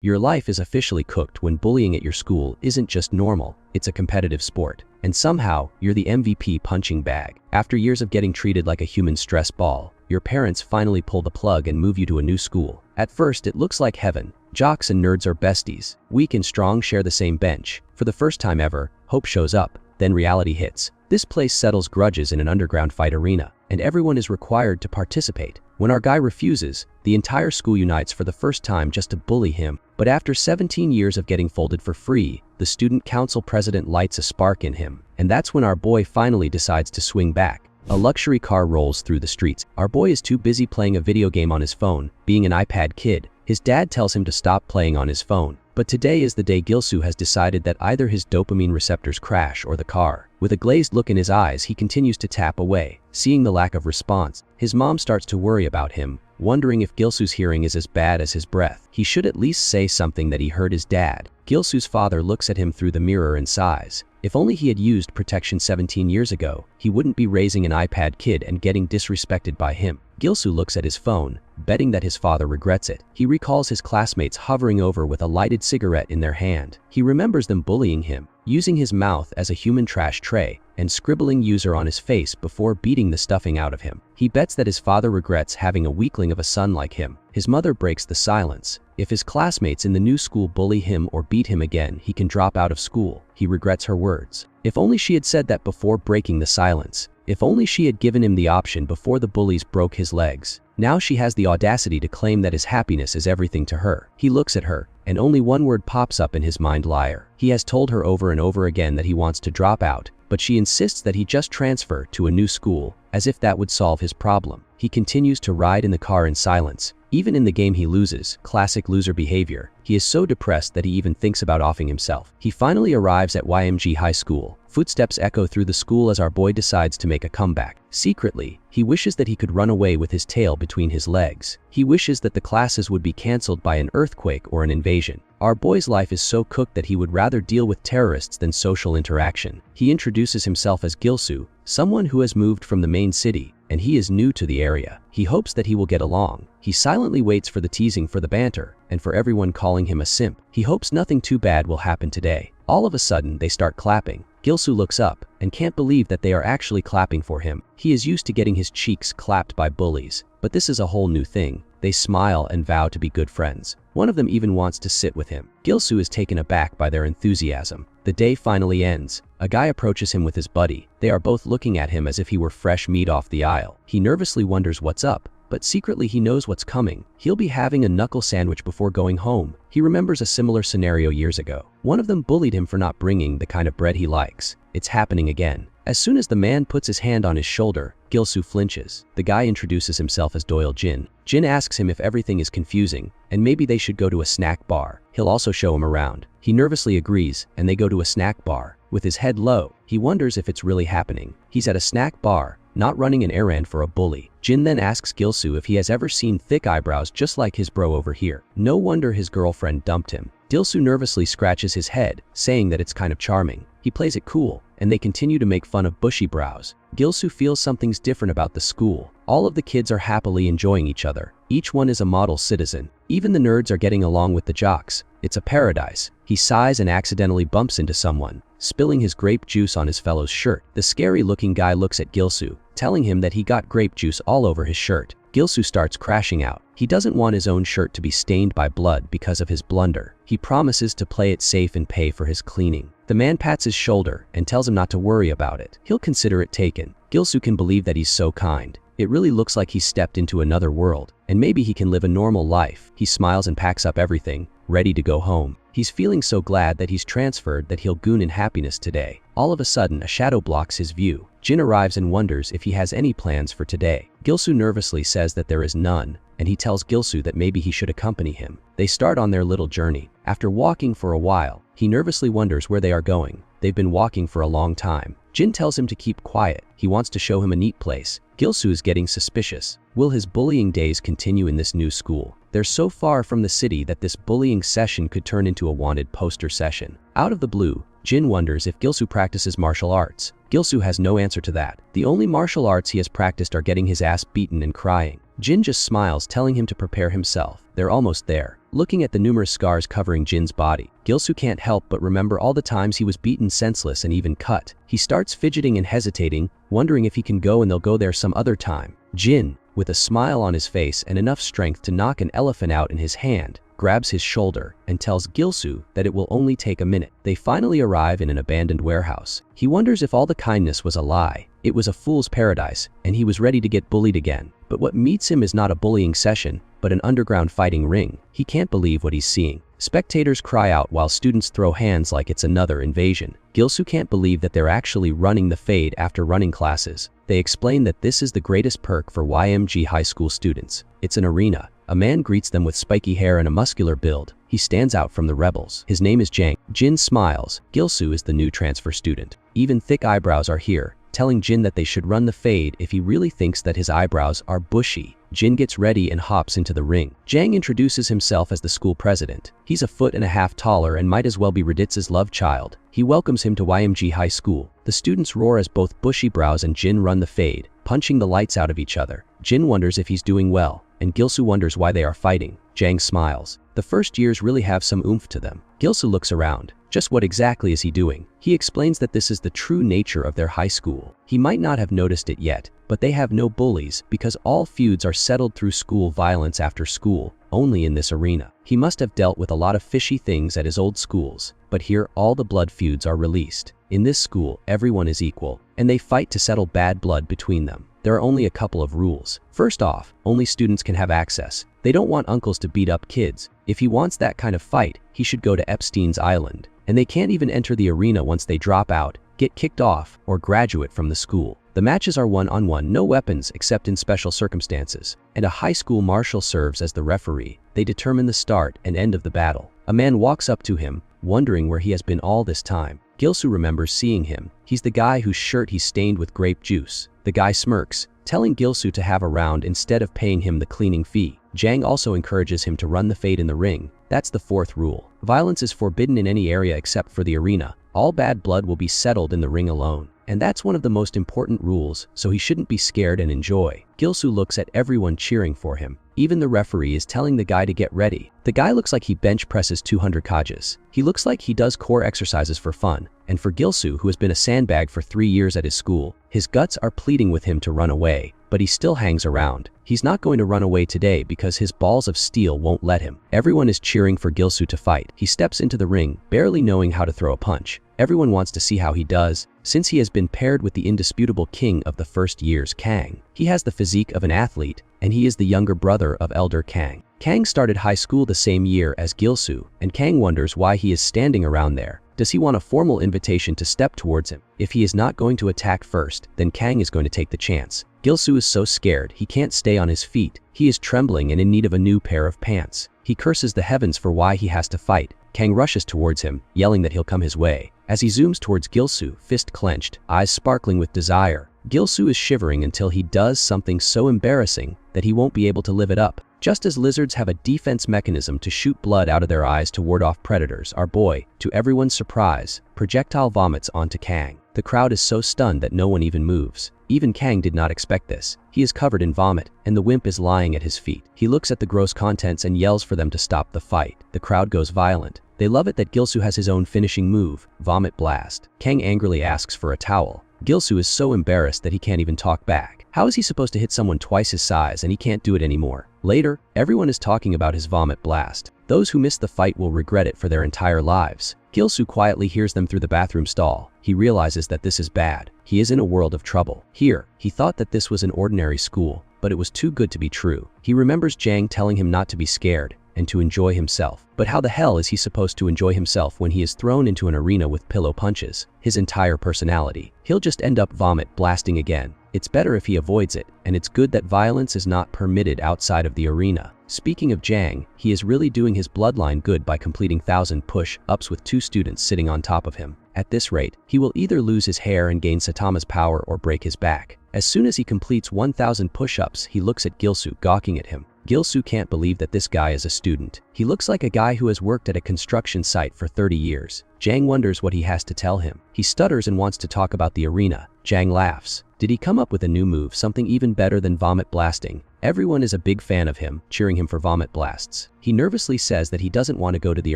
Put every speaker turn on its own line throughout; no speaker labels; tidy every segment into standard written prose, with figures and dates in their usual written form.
Your life is officially cooked when bullying at your school isn't just normal, it's a competitive sport. And somehow, you're the MVP punching bag. After years of getting treated like a human stress ball, your parents finally pull the plug and move you to a new school. At first, it looks like heaven. Jocks and nerds are besties. Weak and strong share the same bench. For the first time ever, hope shows up. Then reality hits. This place settles grudges in an underground fight arena, and everyone is required to participate. When our guy refuses, the entire school unites for the first time just to bully him. But after 17 years of getting folded for free, the student council president lights a spark in him. And that's when our boy finally decides to swing back. A luxury car rolls through the streets. Our boy is too busy playing a video game on his phone, being an iPad kid. His dad tells him to stop playing on his phone. But today is the day Gilsu has decided that either his dopamine receptors crash or the car. With a glazed look in his eyes, he continues to tap away. Seeing the lack of response, his mom starts to worry about him, wondering if Gilsu's hearing is as bad as his breath. He should at least say something that he heard his dad. Gilsu's father looks at him through the mirror and sighs. If only he had used protection 17 years ago, he wouldn't be raising an iPad kid and getting disrespected by him. Gilsu looks at his phone, betting that his father regrets it. He recalls his classmates hovering over with a lighted cigarette in their hand. He remembers them bullying him, using his mouth as a human trash tray, and scribbling user on his face before beating the stuffing out of him. He bets that his father regrets having a weakling of a son like him. His mother breaks the silence. If his classmates in the new school bully him or beat him again, he can drop out of school. He regrets her words. If only she had said that before breaking the silence. If only she had given him the option before the bullies broke his legs. Now she has the audacity to claim that his happiness is everything to her. He looks at her, and only one word pops up in his mind: liar. He has told her over and over again that he wants to drop out, but she insists that he just transfer to a new school, as if that would solve his problem. He continues to ride in the car in silence. Even in the game he loses, classic loser behavior, he is so depressed that he even thinks about offing himself. He finally arrives at YMG High School. Footsteps echo through the school as our boy decides to make a comeback. Secretly, he wishes that he could run away with his tail between his legs. He wishes that the classes would be cancelled by an earthquake or an invasion. Our boy's life is so cooked that he would rather deal with terrorists than social interaction. He introduces himself as Gilsu, someone who has moved from the main city, and he is new to the area. He hopes that he will get along. He silently waits for the teasing, for the banter, and for everyone calling him a simp. He hopes nothing too bad will happen today. All of a sudden, they start clapping. Gilsu looks up and can't believe that they are actually clapping for him. He is used to getting his cheeks clapped by bullies, but this is a whole new thing. They smile and vow to be good friends. One of them even wants to sit with him. Gilsu is taken aback by their enthusiasm. The day finally ends. A guy approaches him with his buddy. They are both looking at him as if he were fresh meat off the aisle. He nervously wonders what's up, but secretly he knows what's coming. He'll be having a knuckle sandwich before going home. He remembers a similar scenario years ago. One of them bullied him for not bringing the kind of bread he likes. It's happening again. As soon as the man puts his hand on his shoulder, Gilsu flinches. The guy introduces himself as Doyle Jin. Jin asks him if everything is confusing, and maybe they should go to a snack bar. He'll also show him around. He nervously agrees, and they go to a snack bar. With his head low, he wonders if it's really happening. He's at a snack bar, not running an errand for a bully. Jin then asks Gilsu if he has ever seen thick eyebrows just like his bro over here. No wonder his girlfriend dumped him. Gilsu nervously scratches his head, saying that it's kind of charming. He plays it cool, and they continue to make fun of bushy brows. Gilsu feels something's different about the school. All of the kids are happily enjoying each other. Each one is a model citizen. Even the nerds are getting along with the jocks. It's a paradise. He sighs and accidentally bumps into someone, spilling his grape juice on his fellow's shirt. The scary-looking guy looks at Gilsu, telling him that he got grape juice all over his shirt. Gilsu starts crashing out. He doesn't want his own shirt to be stained by blood because of his blunder. He promises to play it safe and pay for his cleaning. The man pats his shoulder and tells him not to worry about it. He'll consider it taken. Gilsu can believe that he's so kind. It really looks like he stepped into another world, and maybe he can live a normal life. He smiles and packs up everything, ready to go home. He's feeling so glad that he's transferred that he'll goon in happiness today. All of a sudden, a shadow blocks his view. Jin arrives and wonders if he has any plans for today. Gilsu nervously says that there is none, and he tells Gilsu that maybe he should accompany him. They start on their little journey. After walking for a while, he nervously wonders where they are going. They've been walking for a long time. Jin tells him to keep quiet. He wants to show him a neat place. Gilsu is getting suspicious. Will his bullying days continue in this new school? They're so far from the city that this bullying session could turn into a wanted poster session. Out of the blue, Jin wonders if Gilsu practices martial arts. Gilsu has no answer to that. The only martial arts he has practiced are getting his ass beaten and crying. Jin just smiles, telling him to prepare himself. They're almost there. looking at the numerous scars covering Jin's body. Gilsoo can't help but remember all the times he was beaten senseless and even cut. He starts fidgeting and hesitating, wondering if he can go and they'll go there some other time. Jin, with a smile on his face and enough strength to knock an elephant out in his hand, grabs his shoulder and tells Gilsoo that it will only take a minute. They finally arrive in an abandoned warehouse. He wonders if all the kindness was a lie. It was a fool's paradise, and he was ready to get bullied again. But what meets him is not a bullying session, but an underground fighting ring. He can't believe what he's seeing. Spectators cry out while students throw hands like it's another invasion. Gilsoo can't believe that they're actually running the fade after running classes. They explain that this is the greatest perk for YMG high school students. It's an arena. A man greets them with spiky hair and a muscular build. He stands out from the rebels. His name is Jang. Jin smiles. Gilsoo is the new transfer student. Even thick eyebrows are here, telling Jin that they should run the fade if he really thinks that his eyebrows are bushy. Jin gets ready and hops into the ring. Jang introduces himself as the school president. He's a foot and a half taller and might as well be Raditz's love child. He welcomes him to YMG High School. The students roar as both Bushy Brows and Jin run the fade, punching the lights out of each other. Jin wonders if he's doing well, and Gilsoo wonders why they are fighting. Jang smiles. The first years really have some oomph to them. Gilsoo looks around. Just what exactly is he doing? He explains that this is the true nature of their high school. He might not have noticed it yet, but they have no bullies because all feuds are settled through school violence after school, only in this arena. He must have dealt with a lot of fishy things at his old schools, but here all the blood feuds are released. In this school, everyone is equal, and they fight to settle bad blood between them. There are only a couple of rules. First off, only students can have access. They don't want uncles to beat up kids. If he wants that kind of fight, he should go to Epstein's Island. And they can't even enter the arena once they drop out, get kicked off, or graduate from the school. The matches are one-on-one, no weapons except in special circumstances, and a high school marshal serves as the referee. They determine the start and end of the battle. A man walks up to him, wondering where he has been all this time. Gilsoo remembers seeing him. He's the guy whose shirt he stained with grape juice. The guy smirks, telling Gilsoo to have a round instead of paying him the cleaning fee. Jang also encourages him to run the fade in the ring. That's the fourth rule. Violence is forbidden in any area except for the arena. All bad blood will be settled in the ring alone. And that's one of the most important rules, so he shouldn't be scared and enjoy. Gilsoo looks at everyone cheering for him. Even the referee is telling the guy to get ready. The guy looks like he bench presses 200 kgs. He looks like he does core exercises for fun. And for Gilsoo, who has been a sandbag for 3 years at his school, his guts are pleading with him to run away, but he still hangs around. He's not going to run away today because his balls of steel won't let him. Everyone is cheering for Gilsoo to fight. He steps into the ring, barely knowing how to throw a punch. Everyone wants to see how he does, since he has been paired with the indisputable king of the first years, Kang. He has the physique of an athlete, and he is the younger brother of elder Kang. Kang started high school the same year as Gilsoo, and Kang wonders why he is standing around there. Does he want a formal invitation to step towards him? If he is not going to attack first, then Kang is going to take the chance. Gilsoo is so scared he can't stay on his feet. He is trembling and in need of a new pair of pants. He curses the heavens for why he has to fight. Kang rushes towards him, yelling that he'll come his way. As he zooms towards Gilsoo, fist clenched, eyes sparkling with desire, Gilsoo is shivering until he does something so embarrassing that he won't be able to live it up. Just as lizards have a defense mechanism to shoot blood out of their eyes to ward off predators, our boy, to everyone's surprise, projectile vomits onto Kang. The crowd is so stunned that no one even moves. Even Kang did not expect this. He is covered in vomit, and the wimp is lying at his feet. He looks at the gross contents and yells for them to stop the fight. The crowd goes violent. They love it that Gilsoo has his own finishing move, Vomit Blast. Kang angrily asks for a towel. Gilsoo is so embarrassed that he can't even talk back. How is he supposed to hit someone twice his size and he can't do it anymore? Later, everyone is talking about his Vomit Blast. Those who missed the fight will regret it for their entire lives. Gilsoo quietly hears them through the bathroom stall. He realizes that this is bad. He is in a world of trouble. Here, he thought that this was an ordinary school, but it was too good to be true. He remembers Jang telling him not to be scared and to enjoy himself. But how the hell is he supposed to enjoy himself when he is thrown into an arena with pillow punches? His entire personality. He'll just end up vomit blasting again. It's better if he avoids it, and it's good that violence is not permitted outside of the arena. Speaking of Jang, he is really doing his bloodline good by completing 1,000 push-ups with 2 students sitting on top of him. At this rate, he will either lose his hair and gain Saitama's power or break his back. As soon as he completes 1,000 push-ups, he looks at Gilsoo, gawking at him. Gilsoo can't believe that this guy is a student. He looks like a guy who has worked at a construction site for 30 years. Jang wonders what he has to tell him. He stutters and wants to talk about the arena. Jang laughs. Did he come up with a new move, something even better than vomit blasting? Everyone is a big fan of him, cheering him for vomit blasts. He nervously says that he doesn't want to go to the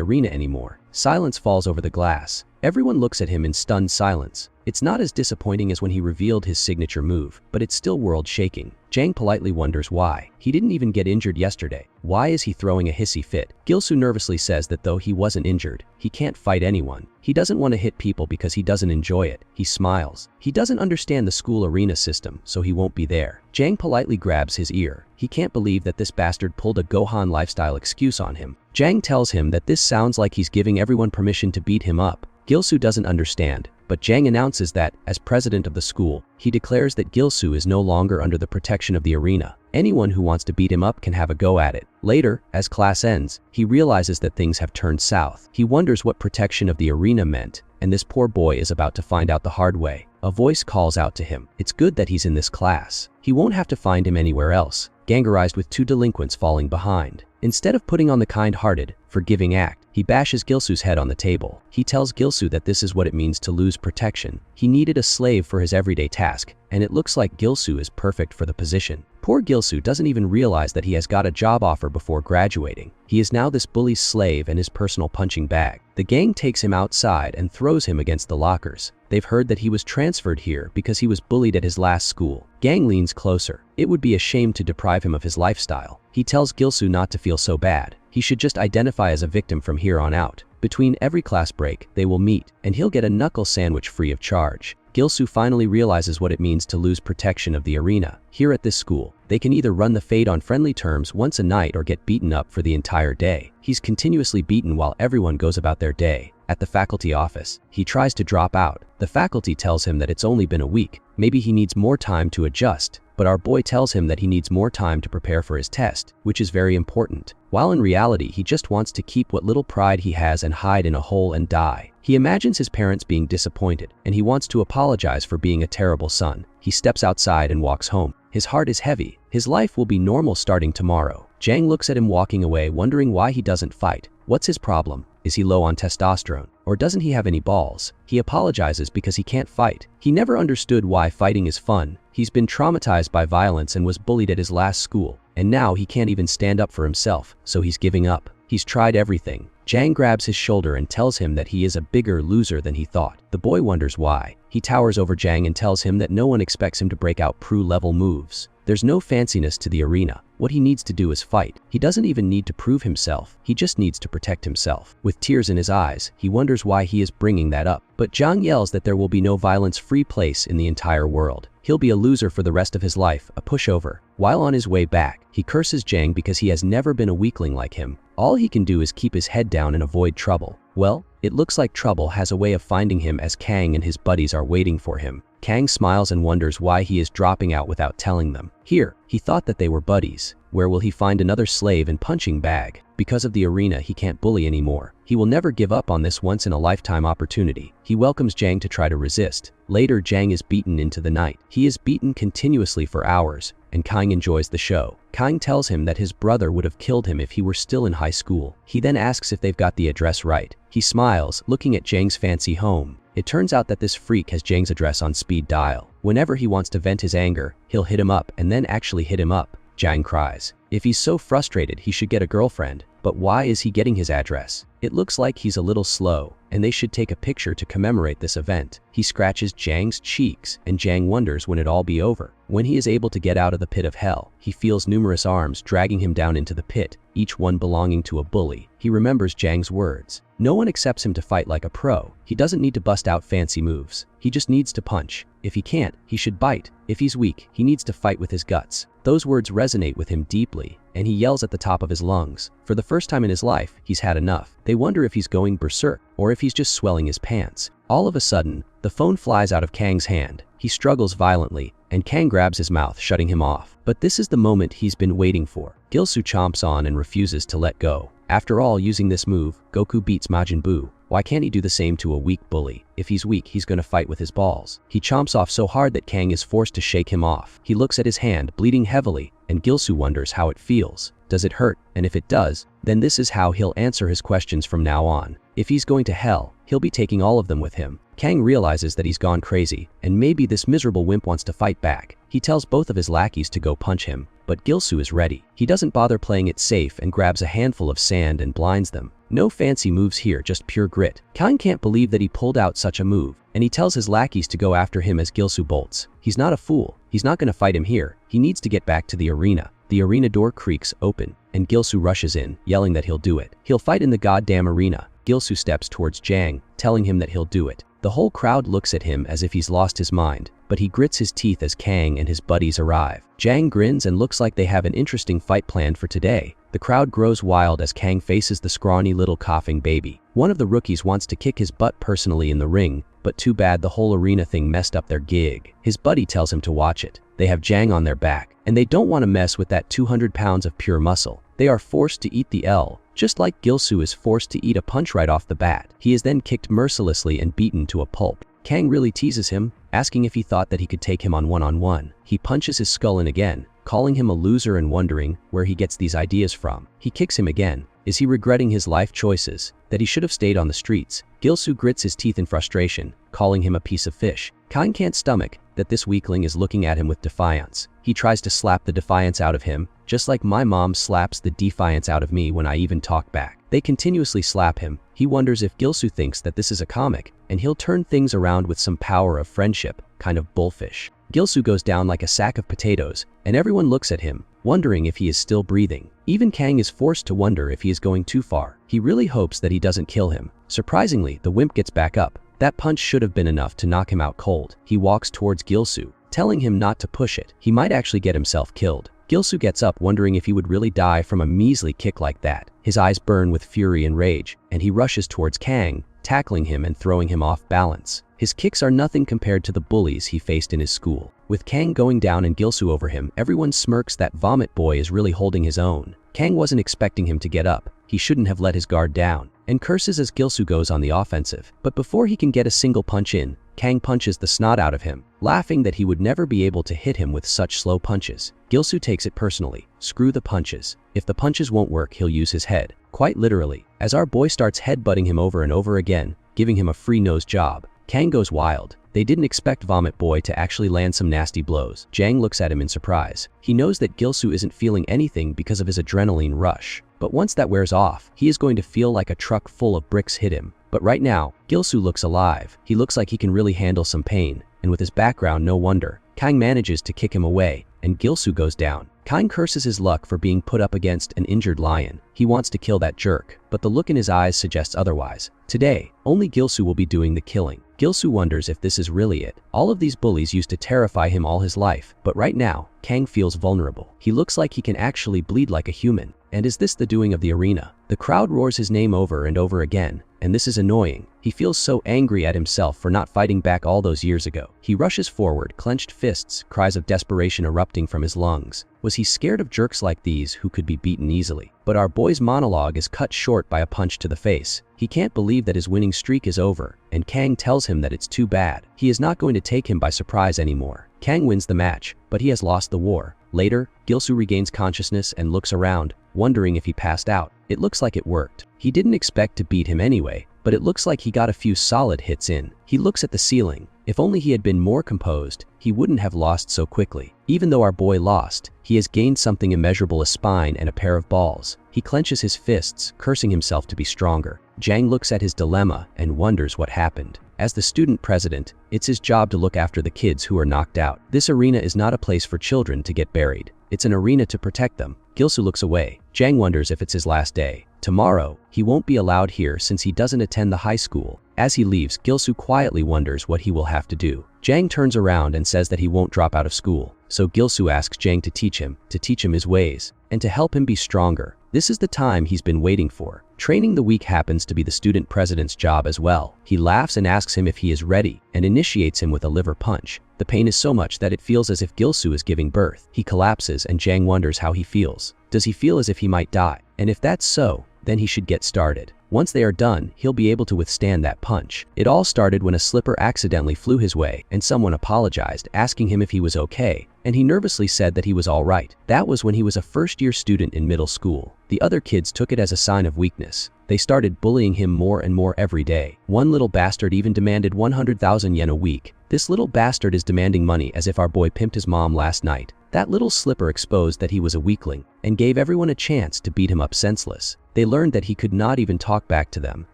arena anymore. Silence falls over the glass. Everyone looks at him in stunned silence. It's not as disappointing as when he revealed his signature move, but it's still world-shaking. Jang politely wonders why. He didn't even get injured yesterday. Why is he throwing a hissy fit? Gilsoo nervously says that though he wasn't injured, he can't fight anyone. He doesn't want to hit people because he doesn't enjoy it. He smiles. He doesn't understand the school arena system, so he won't be there. Jang politely grabs his ear. He can't believe that this bastard pulled a Gohan lifestyle excuse on him. Jang tells him that this sounds like he's giving everyone permission to beat him up. Gilsoo doesn't understand, but Jang announces that, as president of the school, he declares that Gilsoo is no longer under the protection of the arena. Anyone who wants to beat him up can have a go at it. Later, as class ends, he realizes that things have turned south. He wonders what protection of the arena meant, and this poor boy is about to find out the hard way. A voice calls out to him. It's good that he's in this class. He won't have to find him anywhere else, gangarized with 2 delinquents falling behind. Instead of putting on the kind-hearted, forgiving act, he bashes Gilsoo's head on the table. He tells Gilsoo that this is what it means to lose protection. He needed a slave for his everyday task, and it looks like Gilsoo is perfect for the position. Poor Gilsoo doesn't even realize that he has got a job offer before graduating. He is now this bully's slave and his personal punching bag. The gang takes him outside and throws him against the lockers. They've heard that he was transferred here because he was bullied at his last school. Gang leans closer. It would be a shame to deprive him of his lifestyle. He tells Gilsoo not to feel so bad. He should just identify as a victim from here on out. Between every class break, they will meet, and he'll get a knuckle sandwich free of charge. Gilsoo finally realizes what it means to lose protection of the arena. Here at this school, they can either run the fade on friendly terms once a night or get beaten up for the entire day. He's continuously beaten while everyone goes about their day. At the faculty office, he tries to drop out. The faculty tells him that it's only been a week. Maybe he needs more time to adjust. But our boy tells him that he needs more time to prepare for his test, which is very important. While in reality, he just wants to keep what little pride he has and hide in a hole and die. He imagines his parents being disappointed, and he wants to apologize for being a terrible son. He steps outside and walks home. His heart is heavy. His life will be normal starting tomorrow. Jang looks at him walking away, wondering why he doesn't fight. What's his problem? Is he low on testosterone? Or doesn't he have any balls? He apologizes because he can't fight. He never understood why fighting is fun. He's been traumatized by violence and was bullied at his last school. And now he can't even stand up for himself, so he's giving up. He's tried everything. Jang grabs his shoulder and tells him that he is a bigger loser than he thought. The boy wonders why. He towers over Jang and tells him that no one expects him to break out pro-level moves. There's no fanciness to the arena. What he needs to do is fight. He doesn't even need to prove himself. He just needs to protect himself. With tears in his eyes, he wonders why he is bringing that up. But Jang yells that there will be no violence-free place in the entire world. He'll be a loser for the rest of his life, a pushover. While on his way back, he curses Jang because he has never been a weakling like him. All he can do is keep his head down and avoid trouble. Well, it looks like trouble has a way of finding him as Kang and his buddies are waiting for him. Kang smiles and wonders why he is dropping out without telling them. Here, he thought that they were buddies. Where will he find another slave and punching bag? Because of the arena, he can't bully anymore. He will never give up on this once-in-a-lifetime opportunity. He welcomes Jang to try to resist. Later, Jang is beaten into the night. He is beaten continuously for hours, and Kang enjoys the show. Kang tells him that his brother would have killed him if he were still in high school. He then asks if they've got the address right. He smiles, looking at Jang's fancy home. It turns out that this freak has Jang's address on speed dial. Whenever he wants to vent his anger, he'll hit him up and then actually hit him up. Jang cries. If he's so frustrated, he should get a girlfriend. But why is he getting his address? It looks like he's a little slow, and they should take a picture to commemorate this event. He scratches Jang's cheeks, and Jang wonders when it'll all be over. When he is able to get out of the pit of hell, he feels numerous arms dragging him down into the pit, each one belonging to a bully. He remembers Jang's words. No one accepts him to fight like a pro. He doesn't need to bust out fancy moves. He just needs to punch. If he can't, he should bite. If he's weak, he needs to fight with his guts. Those words resonate with him deeply, and he yells at the top of his lungs. For the first time in his life, he's had enough. They wonder if he's going berserk, or if he's just swelling his pants. All of a sudden, the phone flies out of Kang's hand. He struggles violently, and Kang grabs his mouth, shutting him off. But this is the moment he's been waiting for. Gilsoo chomps on and refuses to let go. After all, using this move, Goku beats Majin Buu. Why can't he do the same to a weak bully? If he's weak, he's gonna fight with his balls. He chomps off so hard that Kang is forced to shake him off. He looks at his hand, bleeding heavily, and Gilsoo wonders how it feels. Does it hurt? And if it does, then this is how he'll answer his questions from now on. If he's going to hell, he'll be taking all of them with him. Kang realizes that he's gone crazy, and maybe this miserable wimp wants to fight back. He tells both of his lackeys to go punch him. but Gilsu is ready. He doesn't bother playing it safe and grabs a handful of sand and blinds them. No fancy moves here, just pure grit. Kang can't believe that he pulled out such a move, and he tells his lackeys to go after him as Gilsu bolts. He's not a fool. He's not going to fight him here. He needs to get back to the arena. The arena door creaks open, and Gilsu rushes in, yelling that he'll do it. He'll fight in the goddamn arena. Gilsu steps towards Jang, telling him that he'll do it. The whole crowd looks at him as if he's lost his mind, but he grits his teeth as Kang and his buddies arrive. Jang grins and looks like they have an interesting fight planned for today. The crowd grows wild as Kang faces the scrawny little coughing baby. One of the rookies wants to kick his butt personally in the ring, but too bad the whole arena thing messed up their gig. His buddy tells him to watch it. They have Jang on their back, and they don't want to mess with that 200 pounds of pure muscle. They are forced to eat the L, just like Gilsu is forced to eat a punch right off the bat. He is then kicked mercilessly and beaten to a pulp. Kang really teases him, asking if he thought that he could take him on one-on-one. He punches his skull in again, calling him a loser and wondering where he gets these ideas from. He kicks him again. Is he regretting his life choices, that he should have stayed on the streets? Gilsu grits his teeth in frustration, calling him a piece of fish. Kang can't stomach that this weakling is looking at him with defiance. He tries to slap the defiance out of him, just like my mom slaps the defiance out of me when I even talk back. They continuously slap him. He wonders if Gilsu thinks that this is a comic, and he'll turn things around with some power of friendship, kind of bullfish. Gilsu goes down like a sack of potatoes, and everyone looks at him, wondering if he is still breathing. Even Kang is forced to wonder if he is going too far. He really hopes that he doesn't kill him. Surprisingly, the wimp gets back up. That punch should have been enough to knock him out cold. He walks towards Gilsu, telling him not to push it. He might actually get himself killed. Gilsu gets up wondering if he would really die from a measly kick like that. His eyes burn with fury and rage, and he rushes towards Kang, tackling him and throwing him off balance. His kicks are nothing compared to the bullies he faced in his school. With Kang going down and Gilsu over him, everyone smirks that Vomit Boy is really holding his own. Kang wasn't expecting him to get up. He shouldn't have let his guard down, and curses as Gilsu goes on the offensive. But before he can get a single punch in, Kang punches the snot out of him, laughing that he would never be able to hit him with such slow punches. Gilsu takes it personally. Screw the punches. If the punches won't work, he'll use his head. Quite literally, as our boy starts headbutting him over and over again, giving him a free nose job. Kang goes wild. They didn't expect Vomit Boy to actually land some nasty blows. Jang looks at him in surprise. He knows that Gilsu isn't feeling anything because of his adrenaline rush. But once that wears off, he is going to feel like a truck full of bricks hit him. But right now, Gilsu looks alive. He looks like he can really handle some pain, and with his background, no wonder. Kang manages to kick him away, and Gilsu goes down. Kang curses his luck for being put up against an injured lion. He wants to kill that jerk, but the look in his eyes suggests otherwise. Today, only Gilsu will be doing the killing. Gilsu wonders if this is really it. All of these bullies used to terrify him all his life, but right now, Kang feels vulnerable. He looks like he can actually bleed like a human. And is this the doing of the arena? The crowd roars his name over and over again, and this is annoying. He feels so angry at himself for not fighting back all those years ago. He rushes forward, clenched fists, cries of desperation erupting from his lungs. Was he scared of jerks like these who could be beaten easily? But our boy's monologue is cut short by a punch to the face. He can't believe that his winning streak is over, and Kang tells him that it's too bad. He is not going to take him by surprise anymore. Kang wins the match, but he has lost the war. Later, Gilsu regains consciousness and looks around, wondering if he passed out. It looks like it worked. He didn't expect to beat him anyway, but it looks like he got a few solid hits in. He looks at the ceiling. If only he had been more composed, he wouldn't have lost so quickly. Even though our boy lost, he has gained something immeasurable: a spine and a pair of balls. He clenches his fists, cursing himself to be stronger. Jang looks at his dilemma and wonders what happened. As the student president, it's his job to look after the kids who are knocked out. This arena is not a place for children to get buried. It's an arena to protect them. Gilsu looks away. Jang wonders if it's his last day. Tomorrow, he won't be allowed here since he doesn't attend the high school. As he leaves, Gilsu quietly wonders what he will have to do. Jang turns around and says that he won't drop out of school. So Gilsu asks Jang to teach him his ways, and to help him be stronger. This is the time he's been waiting for. Training the weak happens to be the student president's job as well. He laughs and asks him if he is ready, and initiates him with a liver punch. The pain is so much that it feels as if Gilsu is giving birth. He collapses and Jang wonders how he feels. Does he feel as if he might die? And if that's so, then he should get started. Once they are done, he'll be able to withstand that punch. It all started when a slipper accidentally flew his way, and someone apologized, asking him if he was okay, and he nervously said that he was all right. That was when he was a first-year student in middle school. The other kids took it as a sign of weakness. They started bullying him more and more every day. One little bastard even demanded 100,000 yen a week. This little bastard is demanding money as if our boy pimped his mom last night. That little slipper exposed that he was a weakling and gave everyone a chance to beat him up senseless. They learned that he could not even talk back to them,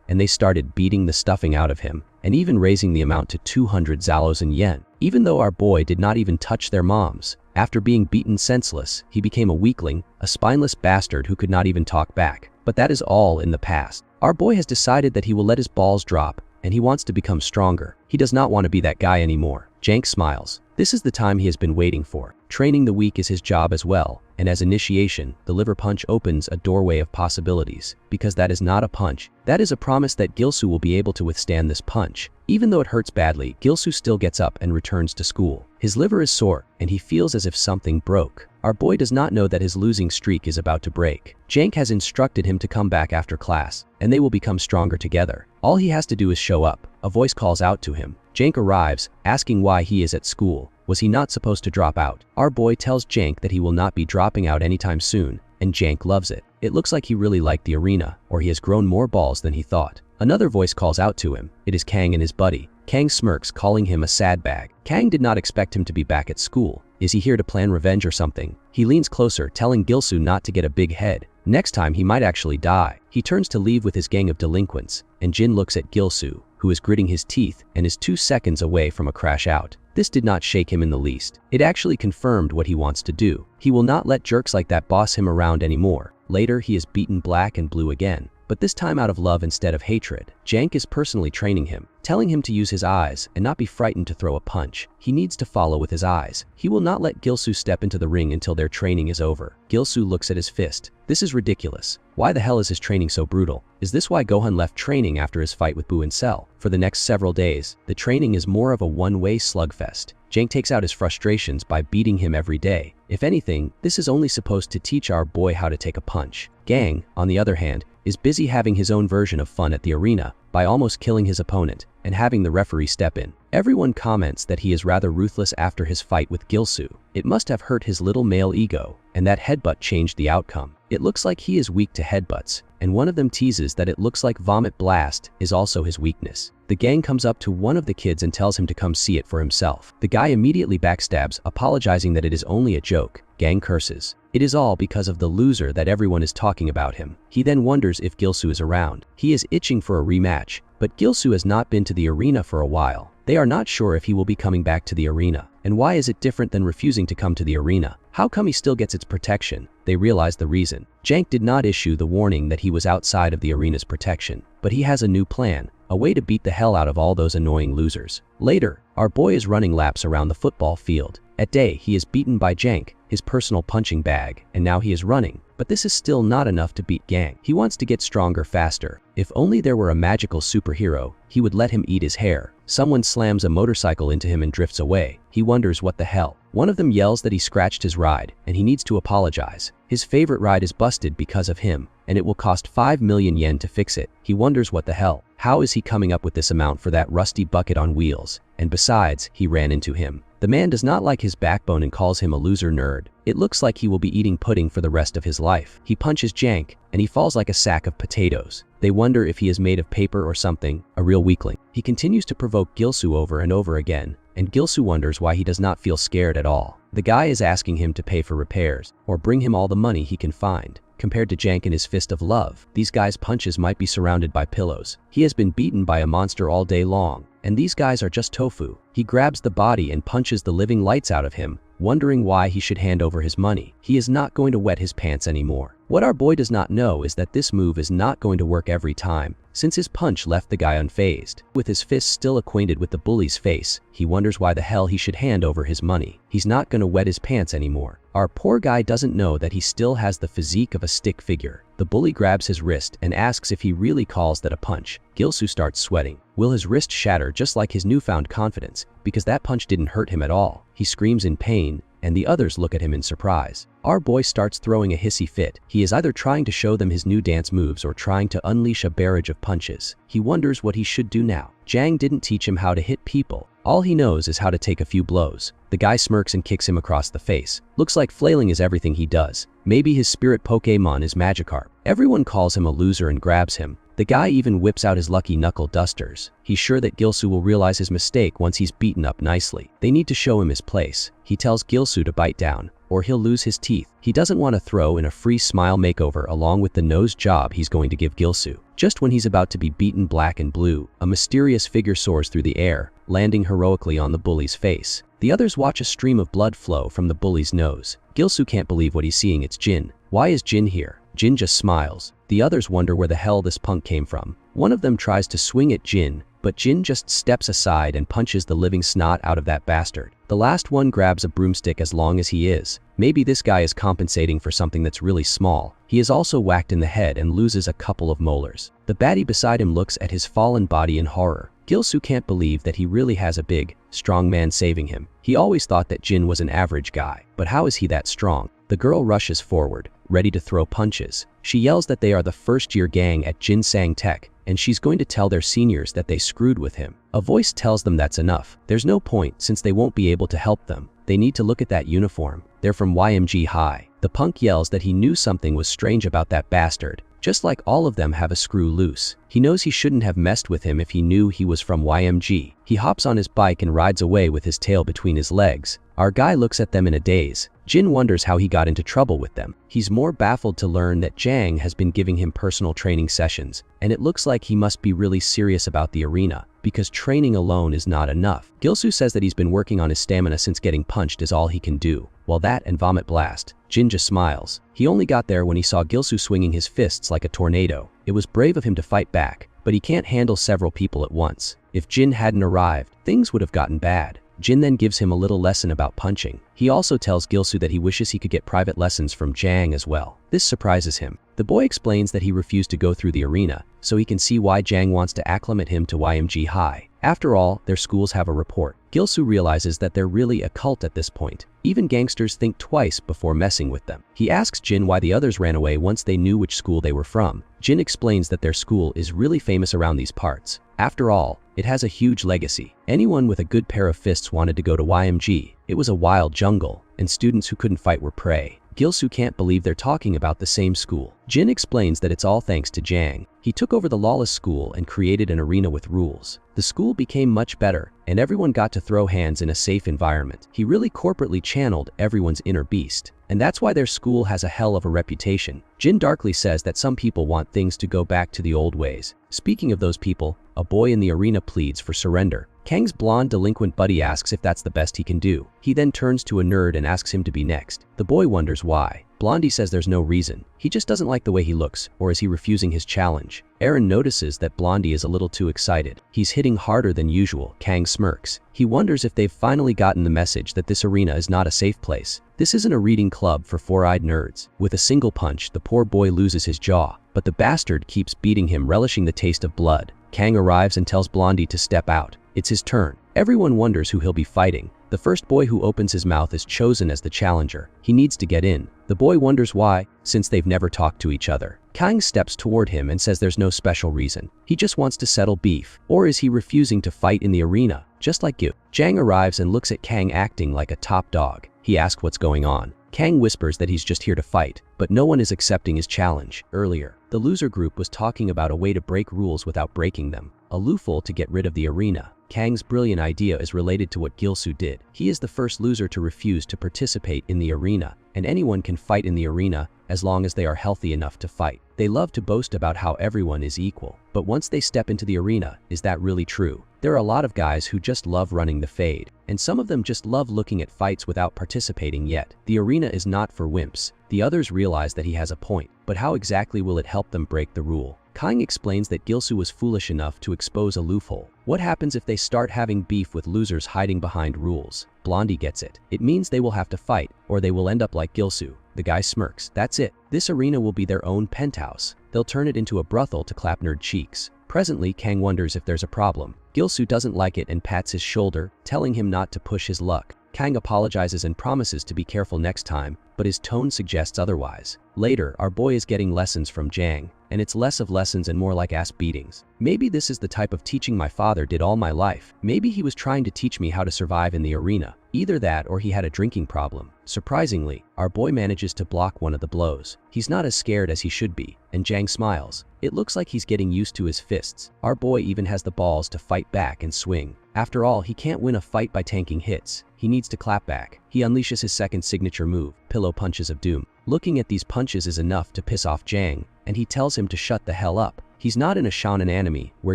and they started beating the stuffing out of him and even raising the amount to 200,000 yen. Even though our boy did not even touch their moms, after being beaten senseless, he became a weakling, a spineless bastard who could not even talk back. But that is all in the past. Our boy has decided that he will let his balls drop and he wants to become stronger. He does not want to be that guy anymore. Jank smiles. This is the time he has been waiting for. Training the weak is his job as well, and as initiation, the liver punch opens a doorway of possibilities, because that is not a punch. That is a promise that Gilsu will be able to withstand this punch. Even though it hurts badly, Gilsu still gets up and returns to school. His liver is sore, and he feels as if something broke. Our boy does not know that his losing streak is about to break. Jank has instructed him to come back after class, and they will become stronger together. All he has to do is show up. A voice calls out to him. Jank arrives, asking why he is at school. Was he not supposed to drop out? Our boy tells Jank that he will not be dropping out anytime soon, and Jank loves it. It looks like he really liked the arena, or he has grown more balls than he thought. Another voice calls out to him. It is Kang and his buddy. Kang smirks, calling him a sad bag. Kang did not expect him to be back at school. Is he here to plan revenge or something? He leans closer, telling Gilsu not to get a big head. Next time he might actually die. He turns to leave with his gang of delinquents, and Jin looks at Gilsu, who is gritting his teeth and is 2 seconds away from a crash out. This did not shake him in the least. It actually confirmed what he wants to do. He will not let jerks like that boss him around anymore. Later, he is beaten black and blue again, but this time out of love instead of hatred. Jank is personally training him, telling him to use his eyes and not be frightened to throw a punch. He needs to follow with his eyes. He will not let Gilsu step into the ring until their training is over. Gilsu looks at his fist. This is ridiculous. Why the hell is his training so brutal? Is this why Gohan left training after his fight with Boo and Cell? For the next several days, the training is more of a one-way slugfest. Jank takes out his frustrations by beating him every day. If anything, this is only supposed to teach our boy how to take a punch. Gang, on the other hand, is busy having his own version of fun at the arena by almost killing his opponent and having the referee step in. Everyone comments that he is rather ruthless after his fight with Gilsu. It must have hurt his little male ego, and that headbutt changed the outcome. It looks like he is weak to headbutts, and one of them teases that it looks like Vomit Blast is also his weakness. The gang comes up to one of the kids and tells him to come see it for himself. The guy immediately backstabs, apologizing that it is only a joke. Gang curses. It is all because of the loser that everyone is talking about him. He then wonders if Gilsu is around. He is itching for a rematch, but Gilsu has not been to the arena for a while. They are not sure if he will be coming back to the arena. And why is it different than refusing to come to the arena? How come he still gets its protection? They realize the reason. Jank did not issue the warning that he was outside of the arena's protection, but he has a new plan, a way to beat the hell out of all those annoying losers. Later, our boy is running laps around the football field. At day, he is beaten by Jank, his personal punching bag, and now he is running. But this is still not enough to beat Gang. He wants to get stronger faster. If only there were a magical superhero, he would let him eat his hair. Someone slams a motorcycle into him and drifts away. He wonders what the hell. One of them yells that he scratched his ride, and he needs to apologize. His favorite ride is busted because of him, and it will cost 5 million yen to fix it. He wonders what the hell. How is he coming up with this amount for that rusty bucket on wheels? And besides, he ran into him. The man does not like his backbone and calls him a loser nerd. It looks like he will be eating pudding for the rest of his life. He punches Jank, and he falls like a sack of potatoes. They wonder if he is made of paper or something, a real weakling. He continues to provoke Gilsu over and over again, and Gilsu wonders why he does not feel scared at all. The guy is asking him to pay for repairs, or bring him all the money he can find. Compared to Jank and his fist of love, these guys' punches might be surrounded by pillows. He has been beaten by a monster all day long, and these guys are just tofu. He grabs the body and punches the living lights out of him, wondering why he should hand over his money. He is not going to wet his pants anymore. What our boy does not know is that this move is not going to work every time, since his punch left the guy unfazed. With his fist still acquainted with the bully's face, he wonders why the hell he should hand over his money. He's not going to wet his pants anymore. Our poor guy doesn't know that he still has the physique of a stick figure. The bully grabs his wrist and asks if he really calls that a punch. Gilsu starts sweating. Will his wrist shatter just like his newfound confidence, because that punch didn't hurt him at all? He screams in pain, and the others look at him in surprise. Our boy starts throwing a hissy fit. He is either trying to show them his new dance moves or trying to unleash a barrage of punches. He wonders what he should do now. Jang didn't teach him how to hit people. All he knows is how to take a few blows. The guy smirks and kicks him across the face. Looks like flailing is everything he does. Maybe his spirit Pokemon is Magikarp. Everyone calls him a loser and grabs him, The guy even whips out his lucky knuckle dusters. He's sure that Gilsoo will realize his mistake once he's beaten up nicely. They need to show him his place. He tells Gilsoo to bite down, or he'll lose his teeth. He doesn't want to throw in a free smile makeover along with the nose job he's going to give Gilsoo. Just when he's about to be beaten black and blue, a mysterious figure soars through the air, landing heroically on the bully's face. The others watch a stream of blood flow from the bully's nose. Gilsoo can't believe what he's seeing. It's Jin. Why is Jin here? Jin just smiles. The others wonder where the hell this punk came from. One of them tries to swing at Jin, but Jin just steps aside and punches the living snot out of that bastard. The last one grabs a broomstick as long as he is. Maybe this guy is compensating for something that's really small. He is also whacked in the head and loses a couple of molars. The baddie beside him looks at his fallen body in horror. Gilsoo can't believe that he really has a big, strong man saving him. He always thought that Jin was an average guy, but how is he that strong? The girl rushes forward, ready to throw punches. She yells that they are the first-year gang at Jinsang Tech, and she's going to tell their seniors that they screwed with him. A voice tells them that's enough. There's no point since they won't be able to help them. They need to look at that uniform. They're from YMG High. The punk yells that he knew something was strange about that bastard. Just like all of them have a screw loose. He knows he shouldn't have messed with him if he knew he was from YMG. He hops on his bike and rides away with his tail between his legs. Our guy looks at them in a daze. Jin wonders how he got into trouble with them. He's more baffled to learn that Jang has been giving him personal training sessions, and it looks like he must be really serious about the arena, because training alone is not enough. Gilsoo says that he's been working on his stamina since getting punched is all he can do. While that and vomit blast, Jin just smiles. He only got there when he saw Gilsoo swinging his fists like a tornado. It was brave of him to fight back, but he can't handle several people at once. If Jin hadn't arrived, things would have gotten bad. Jin then gives him a little lesson about punching. He also tells Gilsoo that he wishes he could get private lessons from Jang as well. This surprises him. The boy explains that he refused to go through the arena, so he can see why Jang wants to acclimate him to YMG High. After all, their schools have a report. Gilsoo realizes that they're really a cult at this point. Even gangsters think twice before messing with them. He asks Jin why the others ran away once they knew which school they were from. Jin explains that their school is really famous around these parts. After all, it has a huge legacy. Anyone with a good pair of fists wanted to go to YMG. It was a wild jungle, and students who couldn't fight were prey. Gilsoo can't believe they're talking about the same school. Jin explains that it's all thanks to Jang. He took over the lawless school and created an arena with rules. The school became much better, and everyone got to throw hands in a safe environment. He really corporately channeled everyone's inner beast. And that's why their school has a hell of a reputation. Jin darkly says that some people want things to go back to the old ways. Speaking of those people, a boy in the arena pleads for surrender. Kang's blonde delinquent buddy asks if that's the best he can do. He then turns to a nerd and asks him to be next. The boy wonders why. Blondie says there's no reason. He just doesn't like the way he looks, or is he refusing his challenge? Aaron notices that Blondie is a little too excited. He's hitting harder than usual. Kang smirks. He wonders if they've finally gotten the message that this arena is not a safe place. This isn't a reading club for four-eyed nerds. With a single punch, the poor boy loses his jaw, but the bastard keeps beating him, relishing the taste of blood. Kang arrives and tells Blondie to step out. It's his turn. Everyone wonders who he'll be fighting. The first boy who opens his mouth is chosen as the challenger. He needs to get in. The boy wonders why, since they've never talked to each other. Kang steps toward him and says there's no special reason. He just wants to settle beef. Or is he refusing to fight in the arena, just like you? Jang arrives and looks at Kang acting like a top dog. He asks what's going on. Kang whispers that he's just here to fight, but no one is accepting his challenge. Earlier, the loser group was talking about a way to break rules without breaking them. A loophole to get rid of the arena. Kang's brilliant idea is related to what Gilsoo did. He is the first loser to refuse to participate in the arena, and anyone can fight in the arena as long as they are healthy enough to fight. They love to boast about how everyone is equal, but once they step into the arena, is that really true? There are a lot of guys who just love running the fade, and some of them just love looking at fights without participating yet. The arena is not for wimps. The others realize that he has a point, but how exactly will it help them break the rule? Kang explains that Gilsoo was foolish enough to expose a loophole. What happens if they start having beef with losers hiding behind rules? Blondie gets it. It means they will have to fight, or they will end up like Gilsoo. The guy smirks. That's it. This arena will be their own penthouse. They'll turn it into a brothel to clap nerd cheeks. Presently, Kang wonders if there's a problem. Gilsoo doesn't like it and pats his shoulder, telling him not to push his luck. Kang apologizes and promises to be careful next time, but his tone suggests otherwise. Later, our boy is getting lessons from Jang, and it's less of lessons and more like ass beatings. Maybe this is the type of teaching my father did all my life. Maybe he was trying to teach me how to survive in the arena. Either that or he had a drinking problem. Surprisingly, our boy manages to block one of the blows. He's not as scared as he should be, and Jang smiles. It looks like he's getting used to his fists. Our boy even has the balls to fight back and swing. After all, he can't win a fight by tanking hits. He needs to clap back. He unleashes his second signature move, pillow punches of doom. Looking at these punches is enough to piss off Jang, and he tells him to shut the hell up. He's not in a shonen anime where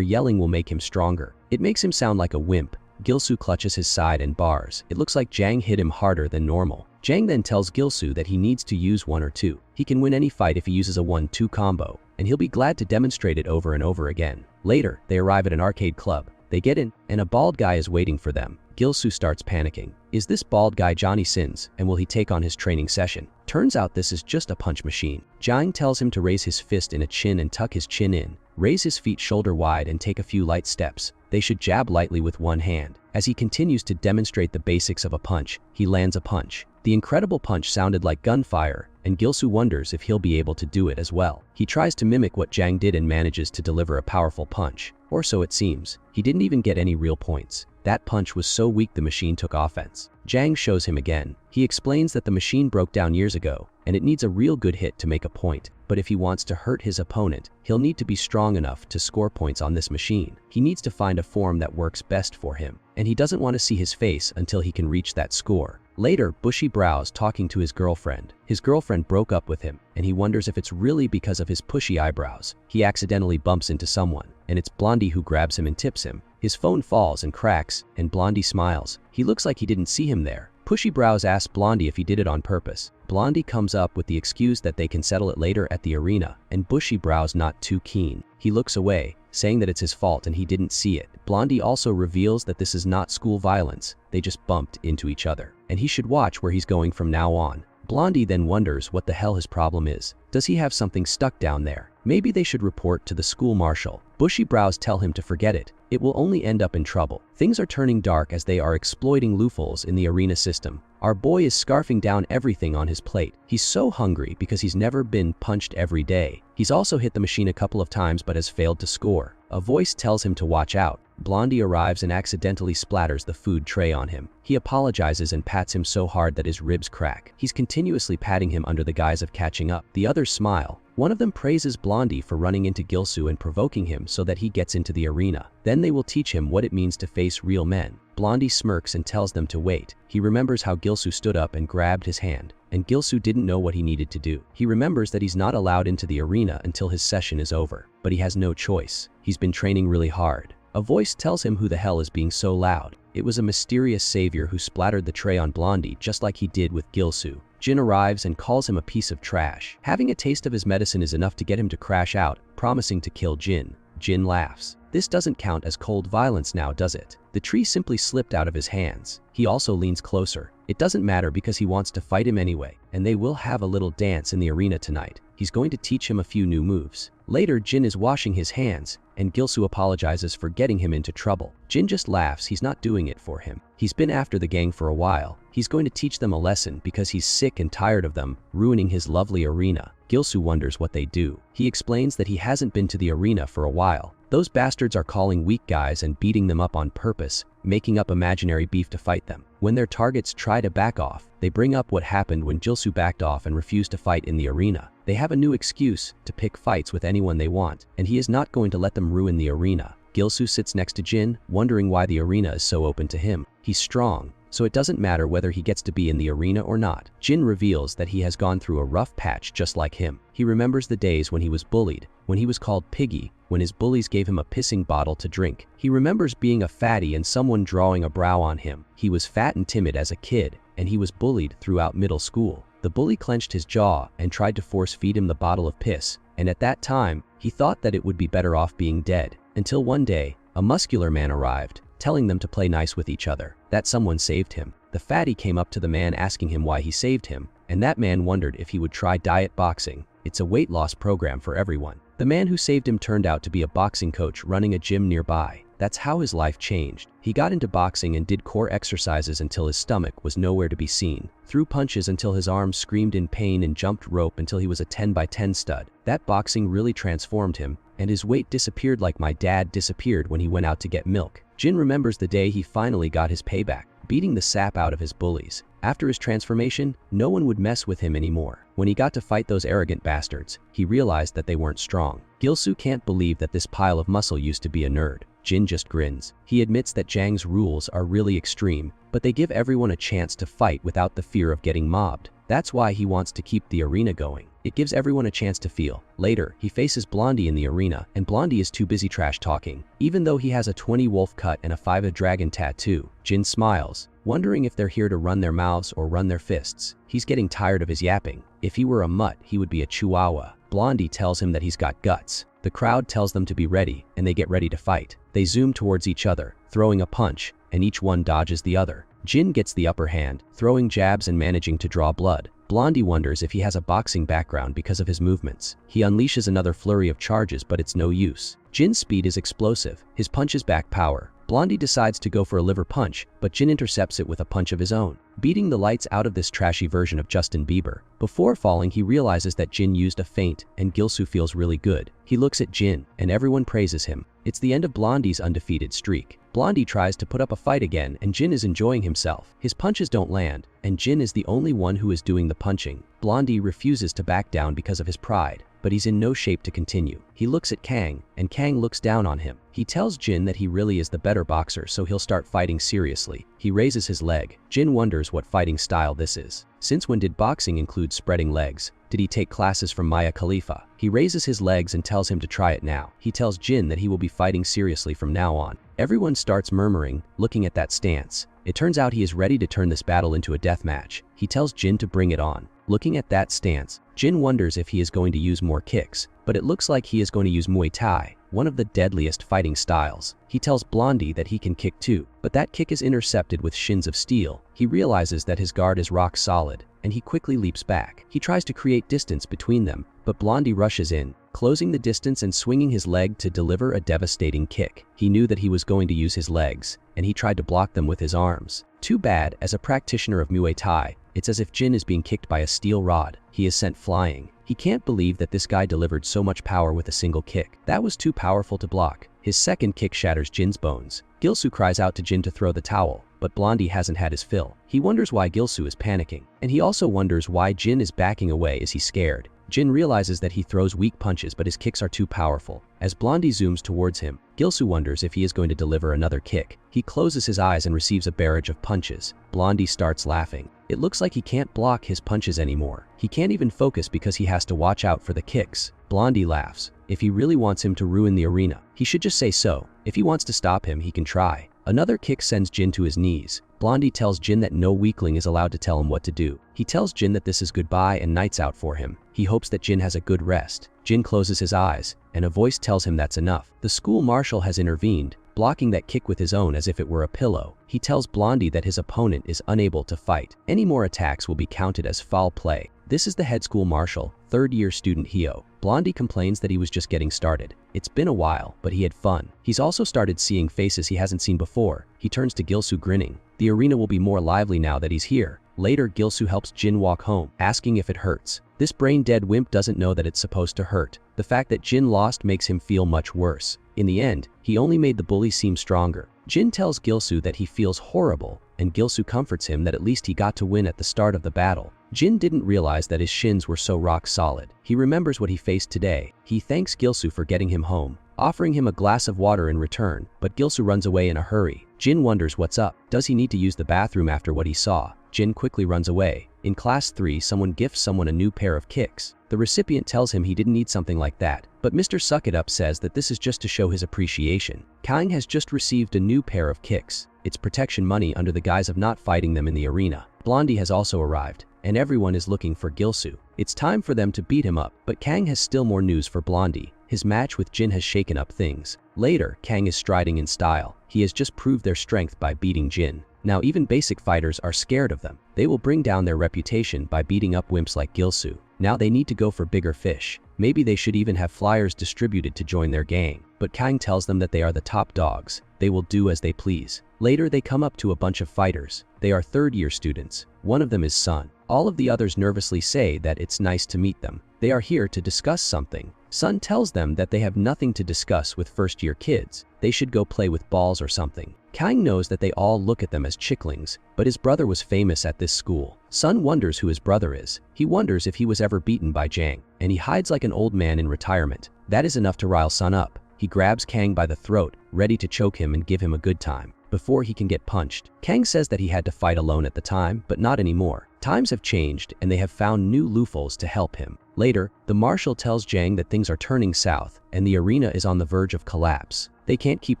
yelling will make him stronger. It makes him sound like a wimp. Gilsu clutches his side and bars. It looks like Jang hit him harder than normal. Jang then tells Gilsu that he needs to use 1 or 2. He can win any fight if he uses a 1-2 combo, and he'll be glad to demonstrate it over and over again. Later, they arrive at an arcade club. They get in, and a bald guy is waiting for them. Gilsu starts panicking. Is this bald guy Johnny Sins, and will he take on his training session? Turns out this is just a punch machine. Jang tells him to raise his fist in a chin and tuck his chin in, raise his feet shoulder wide and take a few light steps. They should jab lightly with one hand. As he continues to demonstrate the basics of a punch, he lands a punch. The incredible punch sounded like gunfire, and Gilsu wonders if he'll be able to do it as well. He tries to mimic what Jang did and manages to deliver a powerful punch. Or so it seems. He didn't even get any real points. That punch was so weak the machine took offense. Jang shows him again. He explains that the machine broke down years ago, and it needs a real good hit to make a point. But if he wants to hurt his opponent, he'll need to be strong enough to score points on this machine. He needs to find a form that works best for him, and he doesn't want to see his face until he can reach that score. Later, Bushy Brows talking to his girlfriend. His girlfriend broke up with him, and he wonders if it's really because of his pushy eyebrows. He accidentally bumps into someone, and it's Blondie who grabs him and tips him. His phone falls and cracks, and Blondie smiles. He looks like he didn't see him there. Pushy Brows asks Blondie if he did it on purpose. Blondie comes up with the excuse that they can settle it later at the arena, and Bushy Brows not too keen. He looks away, saying that it's his fault and he didn't see it. Blondie also reveals that this is not school violence, they just bumped into each other, and he should watch where he's going from now on. Blondie then wonders what the hell his problem is. Does he have something stuck down there? Maybe they should report to the school marshal. Bushy Brows tell him to forget it. It will only end up in trouble. Things are turning dark as they are exploiting loopholes in the arena system. Our boy is scarfing down everything on his plate. He's so hungry because he's never been punched every day. He's also hit the machine a couple of times but has failed to score. A voice tells him to watch out. Blondie arrives and accidentally splatters the food tray on him. He apologizes and pats him so hard that his ribs crack. He's continuously patting him under the guise of catching up. The others smile. One of them praises Blondie for running into Gilsu and provoking him so that he gets into the arena. Then they will teach him what it means to face real men. Blondie smirks and tells them to wait. He remembers how Gilsu stood up and grabbed his hand, and Gilsu didn't know what he needed to do. He remembers that he's not allowed into the arena until his session is over, but he has no choice. He's been training really hard. A voice tells him who the hell is being so loud. It was a mysterious savior who splattered the tray on Blondie just like he did with Gilsu. Jin arrives and calls him a piece of trash. Having a taste of his medicine is enough to get him to crash out, promising to kill Jin. Jin laughs. This doesn't count as cold violence now, does it? The tree simply slipped out of his hands. He also leans closer. It doesn't matter because he wants to fight him anyway, and they will have a little dance in the arena tonight. He's going to teach him a few new moves. Later, Jin is washing his hands, and Gilsu apologizes for getting him into trouble. Jin just laughs. He's not doing it for him. He's been after the gang for a while. He's going to teach them a lesson because he's sick and tired of them ruining his lovely arena. Gilsu wonders what they do. He explains that he hasn't been to the arena for a while. Those bastards are calling weak guys and beating them up on purpose, making up imaginary beef to fight them. When their targets try to back off, they bring up what happened when Gilsu backed off and refused to fight in the arena. They have a new excuse to pick fights with anyone they want, and he is not going to let them ruin the arena. Gilsu sits next to Jin, wondering why the arena is so open to him. He's strong, so it doesn't matter whether he gets to be in the arena or not. Jin reveals that he has gone through a rough patch just like him. He remembers the days when he was bullied, when he was called Piggy, when his bullies gave him a pissing bottle to drink. He remembers being a fatty and someone drawing a brow on him. He was fat and timid as a kid, and he was bullied throughout middle school. The bully clenched his jaw and tried to force feed him the bottle of piss, and at that time, he thought that it would be better off being dead. Until one day, a muscular man arrived, telling them to play nice with each other. That someone saved him. The fatty came up to the man asking him why he saved him, and that man wondered if he would try diet boxing. It's a weight loss program for everyone. The man who saved him turned out to be a boxing coach running a gym nearby. That's how his life changed. He got into boxing and did core exercises until his stomach was nowhere to be seen, threw punches until his arms screamed in pain, and jumped rope until he was a 10 by 10 stud. That boxing really transformed him, and his weight disappeared like my dad disappeared when he went out to get milk. Jin remembers the day he finally got his payback, beating the sap out of his bullies. After his transformation, no one would mess with him anymore. When he got to fight those arrogant bastards, he realized that they weren't strong. Gilsu can't believe that this pile of muscle used to be a nerd. Jin just grins. He admits that Jang's rules are really extreme, but they give everyone a chance to fight without the fear of getting mobbed. That's why he wants to keep the arena going. It gives everyone a chance to feel. Later, he faces Blondie in the arena, and Blondie is too busy trash talking. Even though he has a 20 wolf cut and a 5 dragon tattoo, Jin smiles, wondering if they're here to run their mouths or run their fists. He's getting tired of his yapping. If he were a mutt, he would be a chihuahua. Blondie tells him that he's got guts. The crowd tells them to be ready, and they get ready to fight. They zoom towards each other, throwing a punch, and each one dodges the other. Jin gets the upper hand, throwing jabs and managing to draw blood. Blondie wonders if he has a boxing background because of his movements. He unleashes another flurry of charges, but it's no use. Jin's speed is explosive, his punches back power. Blondie decides to go for a liver punch, but Jin intercepts it with a punch of his own, beating the lights out of this trashy version of Justin Bieber. Before falling, he realizes that Jin used a feint, and Gilsu feels really good. He looks at Jin, and everyone praises him. It's the end of Blondie's undefeated streak. Blondie tries to put up a fight again, and Jin is enjoying himself. His punches don't land, and Jin is the only one who is doing the punching. Blondie refuses to back down because of his pride, but he's in no shape to continue. He looks at Kang, and Kang looks down on him. He tells Jin that he really is the better boxer, so he'll start fighting seriously. He raises his leg. Jin wonders what fighting style this is. Since when did boxing include spreading legs? Did he take classes from Maya Khalifa? He raises his legs and tells him to try it now. He tells Jin that he will be fighting seriously from now on. Everyone starts murmuring, looking at that stance. It turns out he is ready to turn this battle into a death match. He tells Jin to bring it on. Looking at that stance, Jin wonders if he is going to use more kicks, but it looks like he is going to use Muay Thai, one of the deadliest fighting styles. He tells Blondie that he can kick too, but that kick is intercepted with shins of steel. He realizes that his guard is rock solid, and he quickly leaps back. He tries to create distance between them, but Blondie rushes in, closing the distance and swinging his leg to deliver a devastating kick. He knew that he was going to use his legs, and he tried to block them with his arms. Too bad, as a practitioner of Muay Thai, it's as if Jin is being kicked by a steel rod. He is sent flying. He can't believe that this guy delivered so much power with a single kick. That was too powerful to block. His second kick shatters Jin's bones. Gilsu cries out to Jin to throw the towel, but Blondie hasn't had his fill. He wonders why Gilsu is panicking, and he also wonders why Jin is backing away. Is he scared? Jin realizes that he throws weak punches, but his kicks are too powerful. As Blondie zooms towards him, Gilsu wonders if he is going to deliver another kick. He closes his eyes and receives a barrage of punches. Blondie starts laughing. It looks like he can't block his punches anymore. He can't even focus because he has to watch out for the kicks. Blondie laughs. If he really wants him to ruin the arena, he should just say so. If he wants to stop him, he can try. Another kick sends Jin to his knees. Blondie tells Jin that no weakling is allowed to tell him what to do. He tells Jin that this is goodbye and nights out for him. He hopes that Jin has a good rest. Jin closes his eyes, and a voice tells him that's enough. The school marshal has intervened, blocking that kick with his own as if it were a pillow. He tells Blondie that his opponent is unable to fight. Any more attacks will be counted as foul play. This is the head school marshal, third-year student Hyo. Blondie complains that he was just getting started. It's been a while, but he had fun. He's also started seeing faces he hasn't seen before. He turns to Gilsu grinning. The arena will be more lively now that he's here. Later, Gilsu helps Jin walk home, asking if it hurts. This brain-dead wimp doesn't know that it's supposed to hurt. The fact that Jin lost makes him feel much worse. In the end, he only made the bully seem stronger. Jin tells Gilsu that he feels horrible, and Gilsu comforts him that at least he got to win at the start of the battle. Jin didn't realize that his shins were so rock solid. He remembers what he faced today. He thanks Gilsu for getting him home, offering him a glass of water in return, but Gilsu runs away in a hurry. Jin wonders what's up. Does he need to use the bathroom after what he saw? Jin quickly runs away. In class 3, someone gifts someone a new pair of kicks. The recipient tells him he didn't need something like that, but Mr. Suck It Up says that this is just to show his appreciation. Kang has just received a new pair of kicks. It's protection money under the guise of not fighting them in the arena. Blondie has also arrived, and everyone is looking for Gilsu. It's time for them to beat him up, but Kang has still more news for Blondie. His match with Jin has shaken up things. Later, Kang is striding in style. He has just proved their strength by beating Jin. Now even basic fighters are scared of them. They will bring down their reputation by beating up wimps like Gilsu. Now they need to go for bigger fish. Maybe they should even have flyers distributed to join their gang. But Kang tells them that they are the top dogs. They will do as they please. Later, they come up to a bunch of fighters. They are third-year students. One of them is Sun. All of the others nervously say that it's nice to meet them. They are here to discuss something. Sun tells them that they have nothing to discuss with first-year kids. They should go play with balls or something. Kang knows that they all look at them as chicklings, but his brother was famous at this school. Sun wonders who his brother is. He wonders if he was ever beaten by Jang, and he hides like an old man in retirement. That is enough to rile Sun up. He grabs Kang by the throat, ready to choke him and give him a good time before he can get punched. Kang says that he had to fight alone at the time, but not anymore. Times have changed and they have found new loopholes to help him. Later, the marshal tells Jang that things are turning south and the arena is on the verge of collapse. They can't keep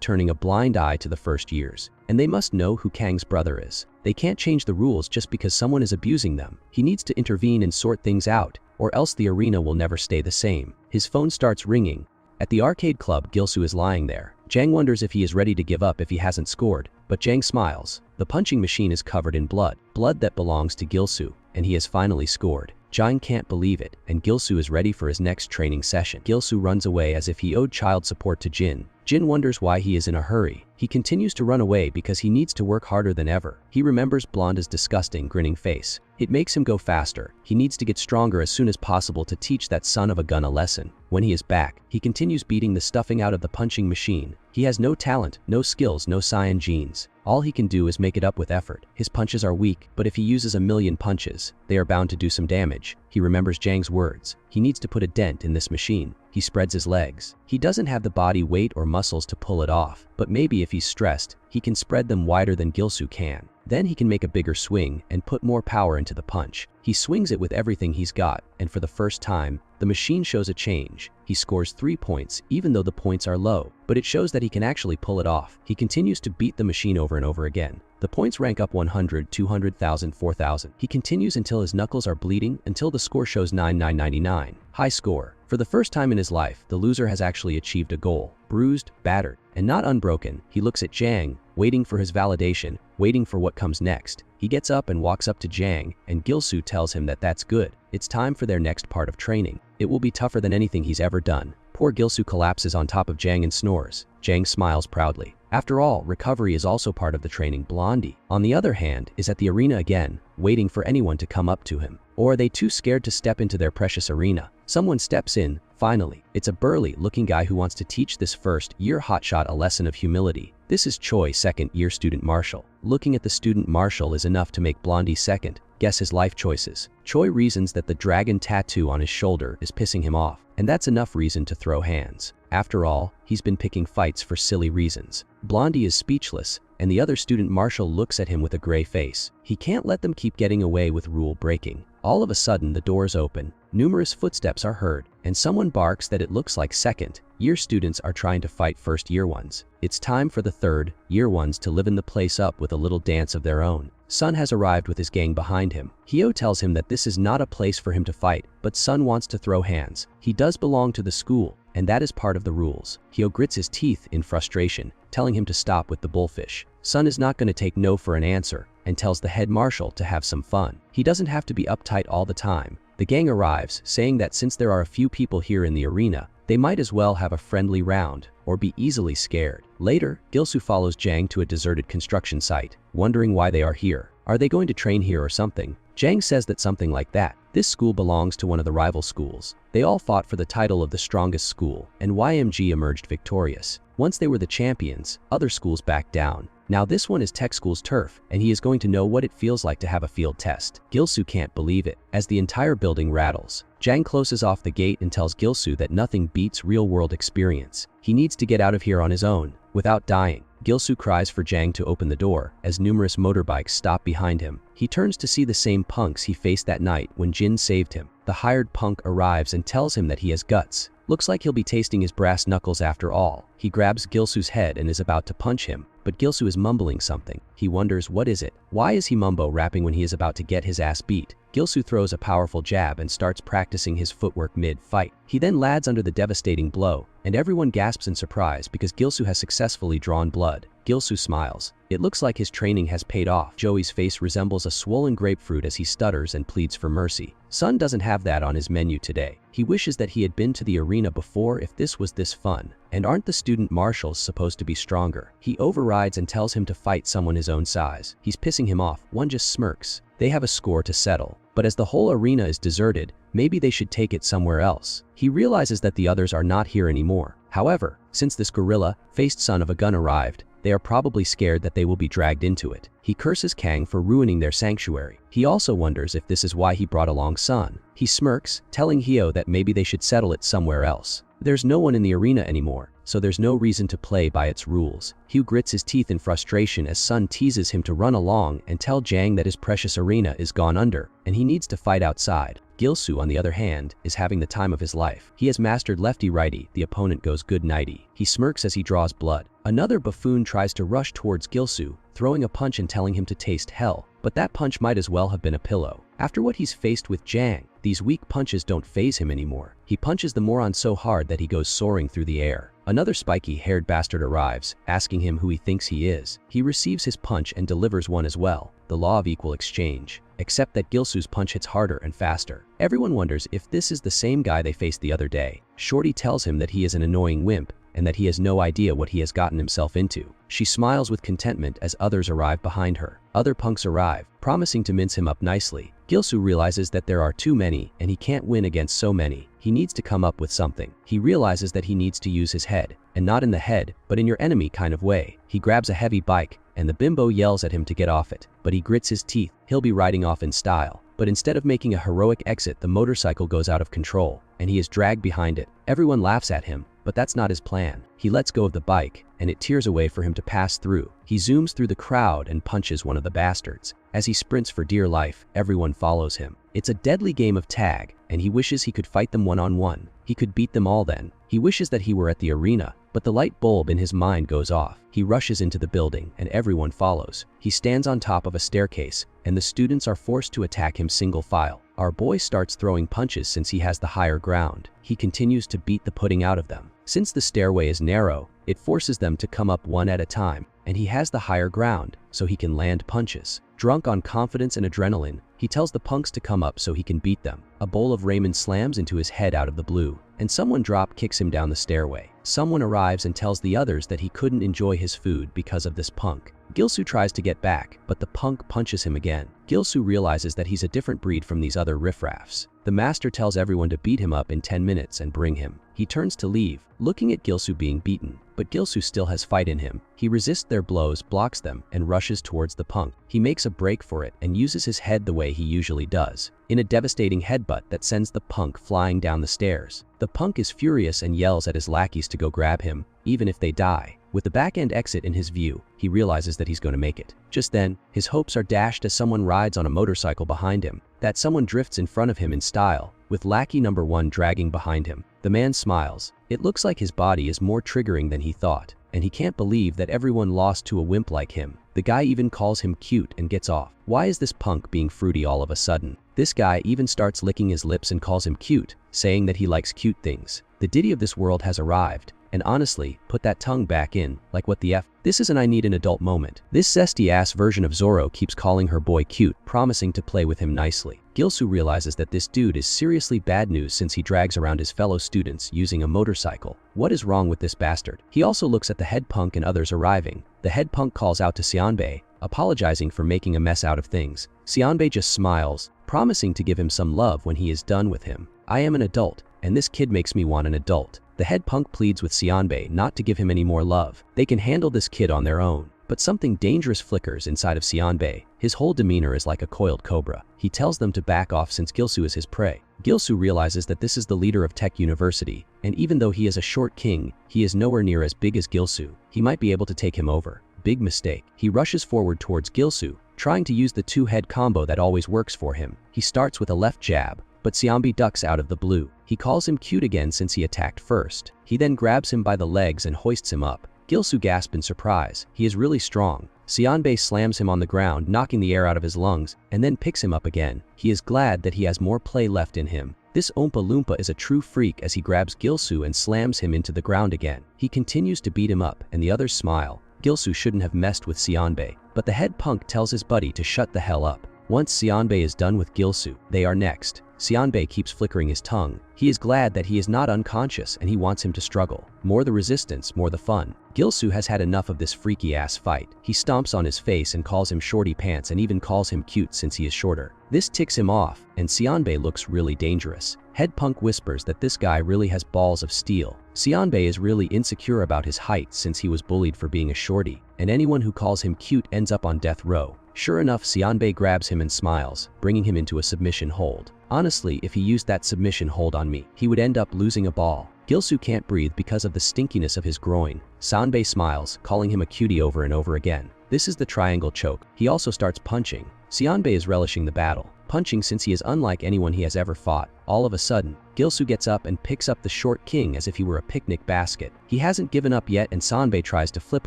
turning a blind eye to the first years, and they must know who Kang's brother is. They can't change the rules just because someone is abusing them. He needs to intervene and sort things out, or else the arena will never stay the same. His phone starts ringing. At the arcade club, Gilsu is lying there. Jang wonders if he is ready to give up if he hasn't scored, but Jang smiles. The punching machine is covered in blood that belongs to Gilsu, and he has finally scored. Jang can't believe it, and Gilsu is ready for his next training session. Gilsu runs away as if he owed child support to Jin. Jin wonders why he is in a hurry. He continues to run away because he needs to work harder than ever. He remembers Blonda's disgusting, grinning face. It makes him go faster. He needs to get stronger as soon as possible to teach that son of a gun a lesson. When he is back, he continues beating the stuffing out of the punching machine. He has no talent, no skills, no Saiyan genes. All he can do is make it up with effort. His punches are weak, but if he uses a million punches, they are bound to do some damage. He remembers Jang's words. He needs to put a dent in this machine. He spreads his legs. He doesn't have the body weight or muscles to pull it off, but maybe if he's stressed, he can spread them wider than Gilsu can. Then he can make a bigger swing and put more power into the punch. He swings it with everything he's got, and for the first time, the machine shows a change. He scores 3 points, even though the points are low, but it shows that he can actually pull it off. He continues to beat the machine over and over again. The points rank up 100, 200,000, 4,000. He continues until his knuckles are bleeding, until the score shows 9999. High score. For the first time in his life, the loser has actually achieved a goal. Bruised, battered, and not unbroken, he looks at Jang, waiting for his validation, waiting for what comes next. He gets up and walks up to Jang, and Gilsu tells him that that's good. It's time for their next part of training. It will be tougher than anything he's ever done. Poor Gilsu collapses on top of Jang and snores. Jang smiles proudly. After all, recovery is also part of the training. Blondie, on the other hand, is at the arena again, waiting for anyone to come up to him. Or are they too scared to step into their precious arena? Someone steps in, finally. It's a burly-looking guy who wants to teach this first-year hotshot a lesson of humility. This is Choi, second-year student marshal. Looking at the student marshal is enough to make Blondie second guess his life choices. Choi reasons that the dragon tattoo on his shoulder is pissing him off, and that's enough reason to throw hands. After all, he's been picking fights for silly reasons. Blondie is speechless, and the other student marshal looks at him with a gray face. He can't let them keep getting away with rule breaking. All of a sudden, the doors open. Numerous footsteps are heard, and someone barks that it looks like second-year students are trying to fight first-year ones. It's time for the third-year ones to liven the place up with a little dance of their own. Sun has arrived with his gang behind him. Hyo tells him that this is not a place for him to fight, but Sun wants to throw hands. He does belong to the school, and that is part of the rules. Hyo grits his teeth in frustration, telling him to stop with the bullfish. Sun is not going to take no for an answer, and tells the head marshal to have some fun. He doesn't have to be uptight all the time. The gang arrives, saying that since there are a few people here in the arena, they might as well have a friendly round, or be easily scared. Later, Gilsu follows Jang to a deserted construction site, wondering why they are here. Are they going to train here or something? Jang says that something like that. This school belongs to one of the rival schools. They all fought for the title of the strongest school, and YMG emerged victorious. Once they were the champions, other schools backed down. Now this one is Tech School's turf, and he is going to know what it feels like to have a field test. Gilsu can't believe it, as the entire building rattles. Jang closes off the gate and tells Gilsu that nothing beats real-world experience. He needs to get out of here on his own, without dying. Gilsu cries for Jang to open the door, as numerous motorbikes stop behind him. He turns to see the same punks he faced that night when Jin saved him. The hired punk arrives and tells him that he has guts. Looks like he'll be tasting his brass knuckles after all. He grabs Gilsu's head and is about to punch him, but Gilsu is mumbling something. He wonders what is it. Why is he mumbo-rapping when he is about to get his ass beat? Gilsu throws a powerful jab and starts practicing his footwork mid-fight. He then lads under the devastating blow, and everyone gasps in surprise because Gilsu has successfully drawn blood. Gilsu smiles. It looks like his training has paid off. Joey's face resembles a swollen grapefruit as he stutters and pleads for mercy. Sun doesn't have that on his menu today. He wishes that he had been to the arena before if this was this fun. And aren't the student marshals supposed to be stronger? He overrides and tells him to fight someone his own size. He's pissing him off. One just smirks. They have a score to settle. But as the whole arena is deserted, maybe they should take it somewhere else. He realizes that the others are not here anymore. However, since this gorilla-faced son of a gun arrived, they are probably scared that they will be dragged into it. He curses Kang for ruining their sanctuary. He also wonders if this is why he brought along Sun. He smirks, telling Hyo that maybe they should settle it somewhere else. There's no one in the arena anymore, so there's no reason to play by its rules. Hugh grits his teeth in frustration as Sun teases him to run along and tell Jang that his precious arena is gone under, and he needs to fight outside. Gilsu, on the other hand, is having the time of his life. He has mastered lefty-righty, the opponent goes good-nighty. He smirks as he draws blood. Another buffoon tries to rush towards Gilsu, throwing a punch and telling him to taste hell. But that punch might as well have been a pillow. After what he's faced with Jang, these weak punches don't faze him anymore. He punches the moron so hard that he goes soaring through the air. Another spiky-haired bastard arrives, asking him who he thinks he is. He receives his punch and delivers one as well, the law of equal exchange. Except that Gilsu's punch hits harder and faster. Everyone wonders if this is the same guy they faced the other day. Shorty tells him that he is an annoying wimp, and that he has no idea what he has gotten himself into. She smiles with contentment as others arrive behind her. Other punks arrive, promising to mince him up nicely. Gilsu realizes that there are too many, and he can't win against so many. He needs to come up with something. He realizes that he needs to use his head, and not in the head, but in your enemy kind of way. He grabs a heavy bike, and the bimbo yells at him to get off it, but he grits his teeth. He'll be riding off in style. But instead of making a heroic exit, the motorcycle goes out of control, and he is dragged behind it. Everyone laughs at him, but that's not his plan. He lets go of the bike, and it tears away for him to pass through. He zooms through the crowd and punches one of the bastards. As he sprints for dear life, everyone follows him. It's a deadly game of tag, and he wishes he could fight them one-on-one. He could beat them all then. He wishes that he were at the arena, but the light bulb in his mind goes off. He rushes into the building, and everyone follows. He stands on top of a staircase, and the students are forced to attack him single file. Our boy starts throwing punches since he has the higher ground. He continues to beat the pudding out of them. Since the stairway is narrow, it forces them to come up one at a time, and he has the higher ground, so he can land punches. Drunk on confidence and adrenaline, he tells the punks to come up so he can beat them. A bowl of ramen slams into his head out of the blue, and someone drop kicks him down the stairway. Someone arrives and tells the others that he couldn't enjoy his food because of this punk. Gilsu tries to get back, but the punk punches him again. Gilsu realizes that he's a different breed from these other riffraffs. The master tells everyone to beat him up in 10 minutes and bring him. He turns to leave, looking at Gilsu being beaten, but Gilsu still has fight in him. He resists their blows, blocks them, and rushes towards the punk. He makes a break for it and uses his head the way he usually does, in a devastating headbutt that sends the punk flying down the stairs. The punk is furious and yells at his lackeys to go grab him, even if they die. With the back-end exit in his view, he realizes that he's going to make it. Just then, his hopes are dashed as someone rides on a motorcycle behind him. That someone drifts in front of him in style, with lackey number 1 dragging behind him. The man smiles. It looks like his body is more triggering than he thought, and he can't believe that everyone lost to a wimp like him. The guy even calls him cute and gets off. Why is this punk being fruity all of a sudden? This guy even starts licking his lips and calls him cute, saying that he likes cute things. The Diddy of this world has arrived. And honestly, put that tongue back in, like what the F? This is an I need an adult moment. This zesty-ass version of Zoro keeps calling her boy cute, promising to play with him nicely. Gilsu realizes that this dude is seriously bad news since he drags around his fellow students using a motorcycle. What is wrong with this bastard? He also looks at the head punk and others arriving. The head punk calls out to Xianbei, apologizing for making a mess out of things. Xianbei just smiles, promising to give him some love when he is done with him. I am an adult, and this kid makes me want an adult. The head punk pleads with Xianbei not to give him any more love. They can handle this kid on their own. But something dangerous flickers inside of Xianbei. His whole demeanor is like a coiled cobra. He tells them to back off since Gilsu is his prey. Gilsu realizes that this is the leader of Tech University, and even though he is a short king, he is nowhere near as big as Gilsu. He might be able to take him over. Big mistake. He rushes forward towards Gilsu, trying to use the two-head combo that always works for him. He starts with a left jab, but Xianbei ducks out of the blue. He calls him cute again since he attacked first. He then grabs him by the legs and hoists him up. Gilsu gasps in surprise. He is really strong. Xianbei slams him on the ground, knocking the air out of his lungs, and then picks him up again. He is glad that he has more play left in him. This Oompa Loompa is a true freak as he grabs Gilsu and slams him into the ground again. He continues to beat him up, and the others smile, Gilsu shouldn't have messed with Xianbei, but the head punk tells his buddy to shut the hell up. Once Xianbei is done with Gilsu, they are next. Xianbei keeps flickering his tongue. He is glad that he is not unconscious and he wants him to struggle. More the resistance, more the fun. Gilsu has had enough of this freaky-ass fight. He stomps on his face and calls him shorty pants and even calls him cute since he is shorter. This ticks him off, and Xianbei looks really dangerous. Head punk whispers that this guy really has balls of steel. Xianbei is really insecure about his height since he was bullied for being a shorty, and anyone who calls him cute ends up on death row. Sure enough, Xianbei grabs him and smiles, bringing him into a submission hold. Honestly, if he used that submission hold on me, he would end up losing a ball. Gilsu can't breathe because of the stinkiness of his groin. Xianbei smiles, calling him a cutie over and over again. This is the triangle choke. He also starts punching. Xianbei is relishing the battle, punching since he is unlike anyone he has ever fought. All of a sudden, Gilsu gets up and picks up the short king as if he were a picnic basket. He hasn't given up yet and Xianbei tries to flip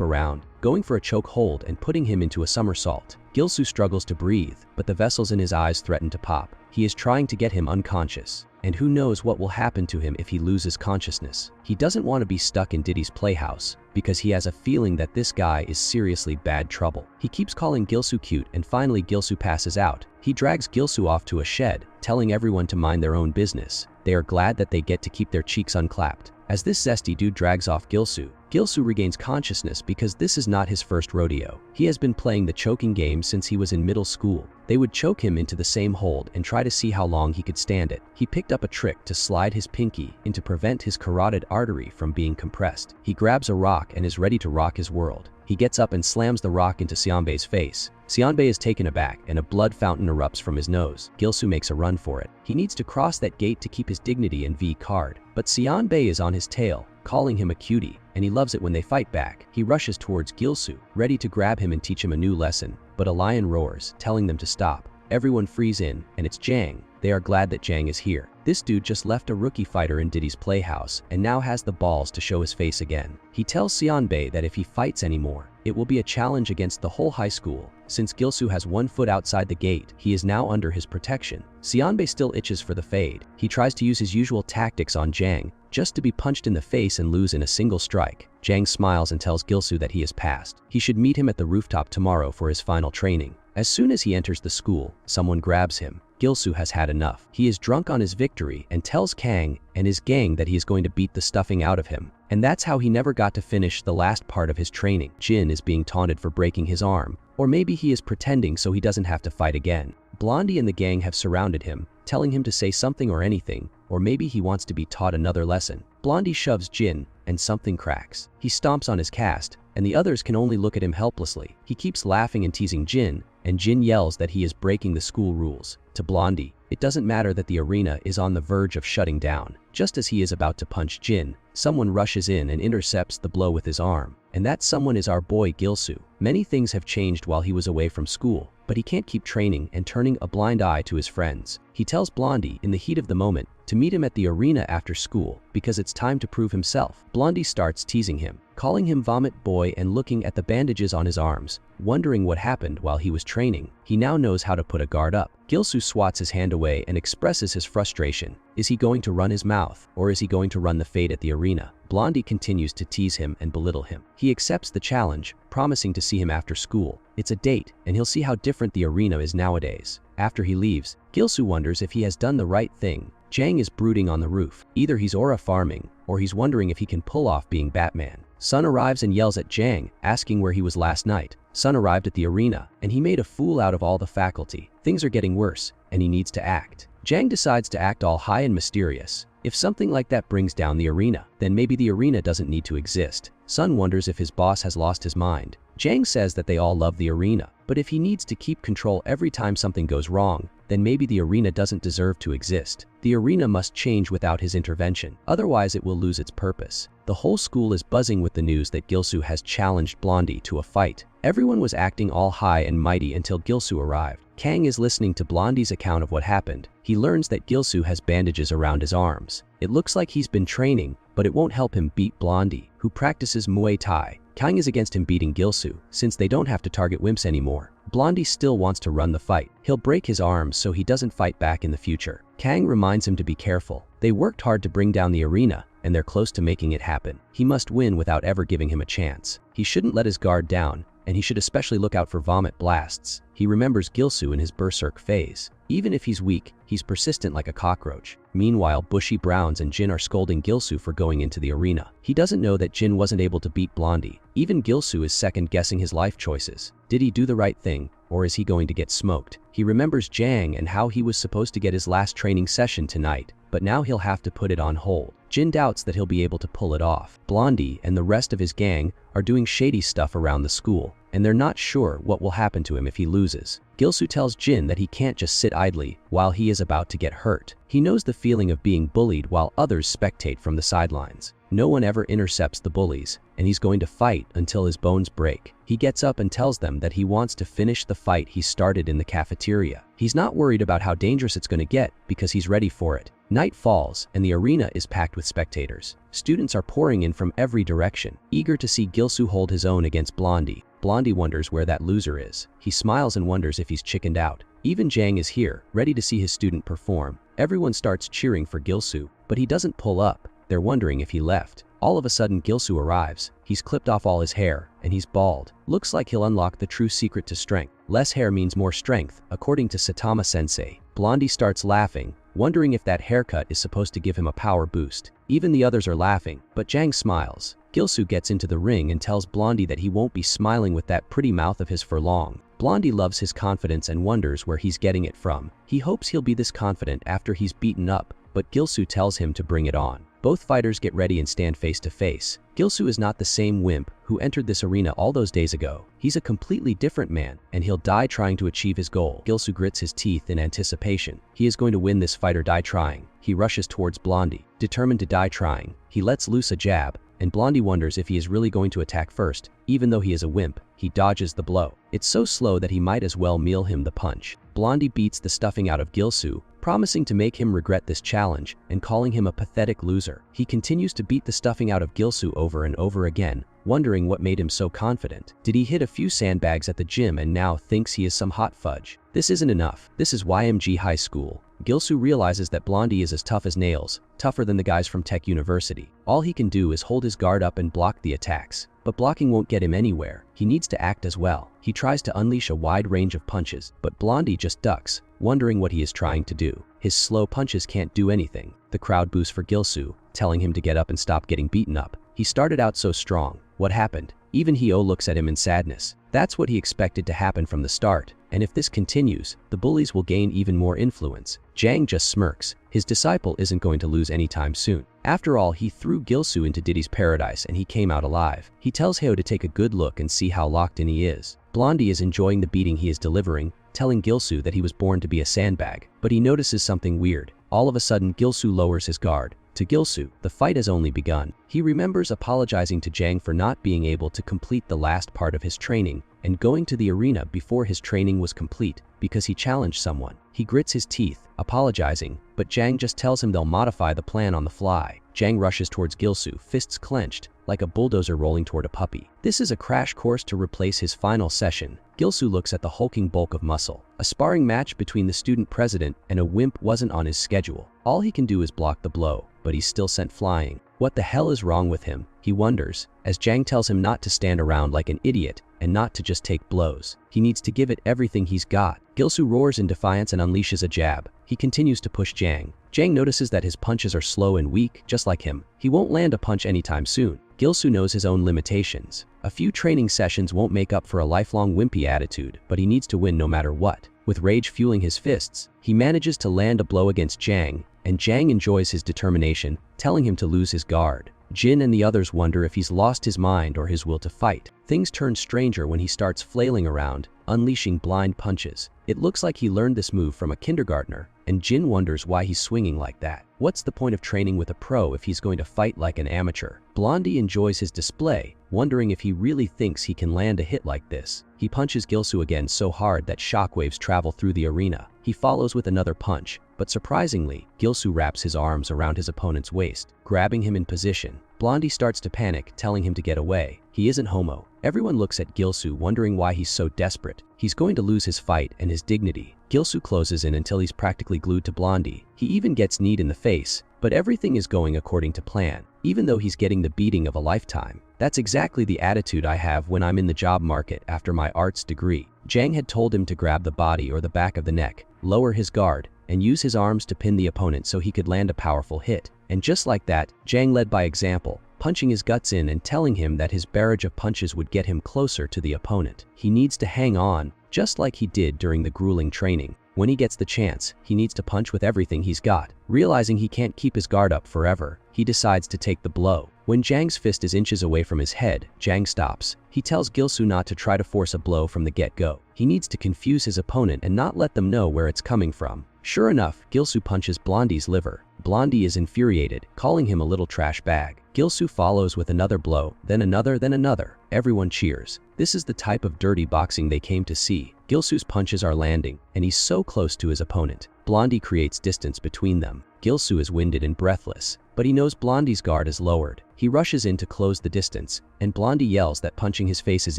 around, going for a choke hold and putting him into a somersault. Gilsu struggles to breathe, but the vessels in his eyes threaten to pop. He is trying to get him unconscious, and who knows what will happen to him if he loses consciousness. He doesn't want to be stuck in Diddy's playhouse, because he has a feeling that this guy is seriously bad trouble. He keeps calling Gilsu cute and finally Gilsu passes out. He drags Gilsu off to a shed, telling everyone to mind their own business. They are glad that they get to keep their cheeks unclapped. As this zesty dude drags off Gilsu, Gilsu regains consciousness because this is not his first rodeo. He has been playing the choking game since he was in middle school. They would choke him into the same hold and try to see how long he could stand it. He picked up a trick to slide his pinky in to prevent his carotid artery from being compressed. He grabs a rock and is ready to rock his world. He gets up and slams the rock into Xianbei's face. Xianbei is taken aback and a blood fountain erupts from his nose. Gilsu makes a run for it. He needs to cross that gate to keep his dignity and V card. But Xianbei is on his tail, calling him a cutie, and he loves it when they fight back. He rushes towards Gilsu, ready to grab him and teach him a new lesson. But a lion roars, telling them to stop. Everyone frees in, and it's Jang. They are glad that Jang is here. This dude just left a rookie fighter in Diddy's playhouse and now has the balls to show his face again. He tells Xianbei that if he fights anymore, it will be a challenge against the whole high school. Since Gilsu has 1 foot outside the gate, he is now under his protection. Xianbei still itches for the fade. He tries to use his usual tactics on Jang, just to be punched in the face and lose in a single strike. Jang smiles and tells Gilsu that he has passed. He should meet him at the rooftop tomorrow for his final training. As soon as he enters the school, someone grabs him. Gilsu has had enough. He is drunk on his victory and tells Kang and his gang that he is going to beat the stuffing out of him. And that's how he never got to finish the last part of his training. Jin is being taunted for breaking his arm, or maybe he is pretending so he doesn't have to fight again. Blondie and the gang have surrounded him, telling him to say something or anything, or maybe he wants to be taught another lesson. Blondie shoves Jin, and something cracks. He stomps on his cast, and the others can only look at him helplessly. He keeps laughing and teasing Jin, and Jin yells that he is breaking the school rules. To Blondie, it doesn't matter that the arena is on the verge of shutting down. Just as he is about to punch Jin, someone rushes in and intercepts the blow with his arm. And that someone is our boy Gilsu. Many things have changed while he was away from school, but he can't keep training and turning a blind eye to his friends. He tells Blondie in the heat of the moment to meet him at the arena after school because it's time to prove himself. Blondie starts teasing him, calling him vomit boy and looking at the bandages on his arms, wondering what happened while he was training. He now knows how to put a guard up. Gilsu swats his hand away and expresses his frustration. Is he going to run his mouth, or is he going to run the fade at the arena? Blondie continues to tease him and belittle him. He accepts the challenge, promising to see him after school. It's a date, and he'll see how different the arena is nowadays. After he leaves, Gilsu wonders if he has done the right thing. Jang is brooding on the roof. Either he's aura farming, or he's wondering if he can pull off being Batman. Sun arrives and yells at Jang, asking where he was last night. Sun arrived at the arena, and he made a fool out of all the faculty. Things are getting worse, and he needs to act. Jang decides to act all high and mysterious. If something like that brings down the arena, then maybe the arena doesn't need to exist. Sun wonders if his boss has lost his mind. Jang says that they all love the arena, but if he needs to keep control every time something goes wrong, then maybe the arena doesn't deserve to exist. The arena must change without his intervention, otherwise it will lose its purpose. The whole school is buzzing with the news that Gilsu has challenged Blondie to a fight. Everyone was acting all high and mighty until Gilsu arrived. Kang is listening to Blondie's account of what happened. He learns that Gilsu has bandages around his arms. It looks like he's been training, but it won't help him beat Blondie, who practices Muay Thai. Kang is against him beating Gilsu, since they don't have to target wimps anymore. Blondie still wants to run the fight. He'll break his arms so he doesn't fight back in the future. Kang reminds him to be careful. They worked hard to bring down the arena, and they're close to making it happen. He must win without ever giving him a chance. He shouldn't let his guard down, and he should especially look out for vomit blasts. He remembers Gilsu in his berserk phase. Even if he's weak, he's persistent like a cockroach. Meanwhile, Bushy Browns and Jin are scolding Gilsu for going into the arena. He doesn't know that Jin wasn't able to beat Blondie. Even Gilsu is second-guessing his life choices. Did he do the right thing, or is he going to get smoked? He remembers Jang and how he was supposed to get his last training session tonight, but now he'll have to put it on hold. Jin doubts that he'll be able to pull it off. Blondie and the rest of his gang are doing shady stuff around the school, and they're not sure what will happen to him if he loses. Gilsu tells Jin that he can't just sit idly while he is about to get hurt. He knows the feeling of being bullied while others spectate from the sidelines. No one ever intercepts the bullies, and he's going to fight until his bones break. He gets up and tells them that he wants to finish the fight he started in the cafeteria. He's not worried about how dangerous it's going to get because he's ready for it. Night falls, and the arena is packed with spectators. Students are pouring in from every direction, eager to see Gilsu hold his own against Blondie. Blondie wonders where that loser is. He smiles and wonders if he's chickened out. Even Jang is here, ready to see his student perform. Everyone starts cheering for Gilsu, but he doesn't pull up. They're wondering if he left. All of a sudden, Gilsu arrives. He's clipped off all his hair, and he's bald. Looks like he'll unlock the true secret to strength. Less hair means more strength, according to Satama-sensei. Blondie starts laughing, wondering if that haircut is supposed to give him a power boost. Even the others are laughing, but Jang smiles. Gilsu gets into the ring and tells Blondie that he won't be smiling with that pretty mouth of his for long. Blondie loves his confidence and wonders where he's getting it from. He hopes he'll be this confident after he's beaten up, but Gilsu tells him to bring it on. Both fighters get ready and stand face to face. Gilsu is not the same wimp who entered this arena all those days ago. He's a completely different man, and he'll die trying to achieve his goal. Gilsu grits his teeth in anticipation. He is going to win this fight or die trying. He rushes towards Blondie, determined to die trying. He lets loose a jab, and Blondie wonders if he is really going to attack first. Even though he is a wimp, he dodges the blow. It's so slow that he might as well meal him the punch. Blondie beats the stuffing out of Gilsu, promising to make him regret this challenge and calling him a pathetic loser. He continues to beat the stuffing out of Gilsu over and over again, wondering what made him so confident. Did he hit a few sandbags at the gym and now thinks he is some hot fudge? This isn't enough. This is YMG High School. Gilsu realizes that Blondie is as tough as nails, tougher than the guys from Tech University. All he can do is hold his guard up and block the attacks. But blocking won't get him anywhere. He needs to act as well. He tries to unleash a wide range of punches, but Blondie just ducks, wondering what he is trying to do. His slow punches can't do anything. The crowd boos for Gilsu, telling him to get up and stop getting beaten up. He started out so strong. What happened? Even Hyo looks at him in sadness. That's what he expected to happen from the start, and if this continues, the bullies will gain even more influence. Jang just smirks. His disciple isn't going to lose anytime soon. After all, he threw Gilsu into Diddy's paradise and he came out alive. He tells Hyo to take a good look and see how locked in he is. Blondie is enjoying the beating he is delivering, telling Gilsu that he was born to be a sandbag. But he notices something weird. All of a sudden, Gilsu lowers his guard. To Gilsu, the fight has only begun. He remembers apologizing to Jang for not being able to complete the last part of his training and going to the arena before his training was complete because he challenged someone. He grits his teeth, apologizing, but Jang just tells him they'll modify the plan on the fly. Jang rushes towards Gilsu, fists clenched, like a bulldozer rolling toward a puppy. This is a crash course to replace his final session. Gilsu looks at the hulking bulk of muscle. A sparring match between the student president and a wimp wasn't on his schedule. All he can do is block the blow, but he's still sent flying. What the hell is wrong with him? He wonders, as Jang tells him not to stand around like an idiot and not to just take blows. He needs to give it everything he's got. Gilsu roars in defiance and unleashes a jab. He continues to push Jang. Jang notices that his punches are slow and weak, just like him. He won't land a punch anytime soon. Gilsu knows his own limitations. A few training sessions won't make up for a lifelong wimpy attitude, but he needs to win no matter what. With rage fueling his fists, he manages to land a blow against Jang, and Jang enjoys his determination, telling him to lose his guard. Jin and the others wonder if he's lost his mind or his will to fight. Things turn stranger when he starts flailing around, unleashing blind punches. It looks like he learned this move from a kindergartner, and Jin wonders why he's swinging like that. What's the point of training with a pro if he's going to fight like an amateur? Blondie enjoys his display, wondering if he really thinks he can land a hit like this. He punches Gilsu again so hard that shockwaves travel through the arena. He follows with another punch, but surprisingly, Gilsu wraps his arms around his opponent's waist, grabbing him in position. Blondie starts to panic, telling him to get away. He isn't homo. Everyone looks at Gilsu, wondering why he's so desperate. He's going to lose his fight and his dignity. Gilsu closes in until he's practically glued to Blondie. He even gets kneed in the face, but everything is going according to plan, even though he's getting the beating of a lifetime. That's exactly the attitude I have when I'm in the job market after my arts degree. Jang had told him to grab the body or the back of the neck, lower his guard, and use his arms to pin the opponent so he could land a powerful hit. And just like that, Jang led by example, punching his guts in and telling him that his barrage of punches would get him closer to the opponent. He needs to hang on, just like he did during the grueling training. When he gets the chance, he needs to punch with everything he's got. Realizing he can't keep his guard up forever, he decides to take the blow. When Jang's fist is inches away from his head, Jang stops. He tells Gilsu not to try to force a blow from the get-go. He needs to confuse his opponent and not let them know where it's coming from. Sure enough, Gilsu punches Blondie's liver. Blondie is infuriated, calling him a little trash bag. Gilsu follows with another blow, then another, then another. Everyone cheers. This is the type of dirty boxing they came to see. Gilsu's punches are landing, and he's so close to his opponent. Blondie creates distance between them. Gilsu is winded and breathless, but he knows Blondie's guard is lowered. He rushes in to close the distance, and Blondie yells that punching his face is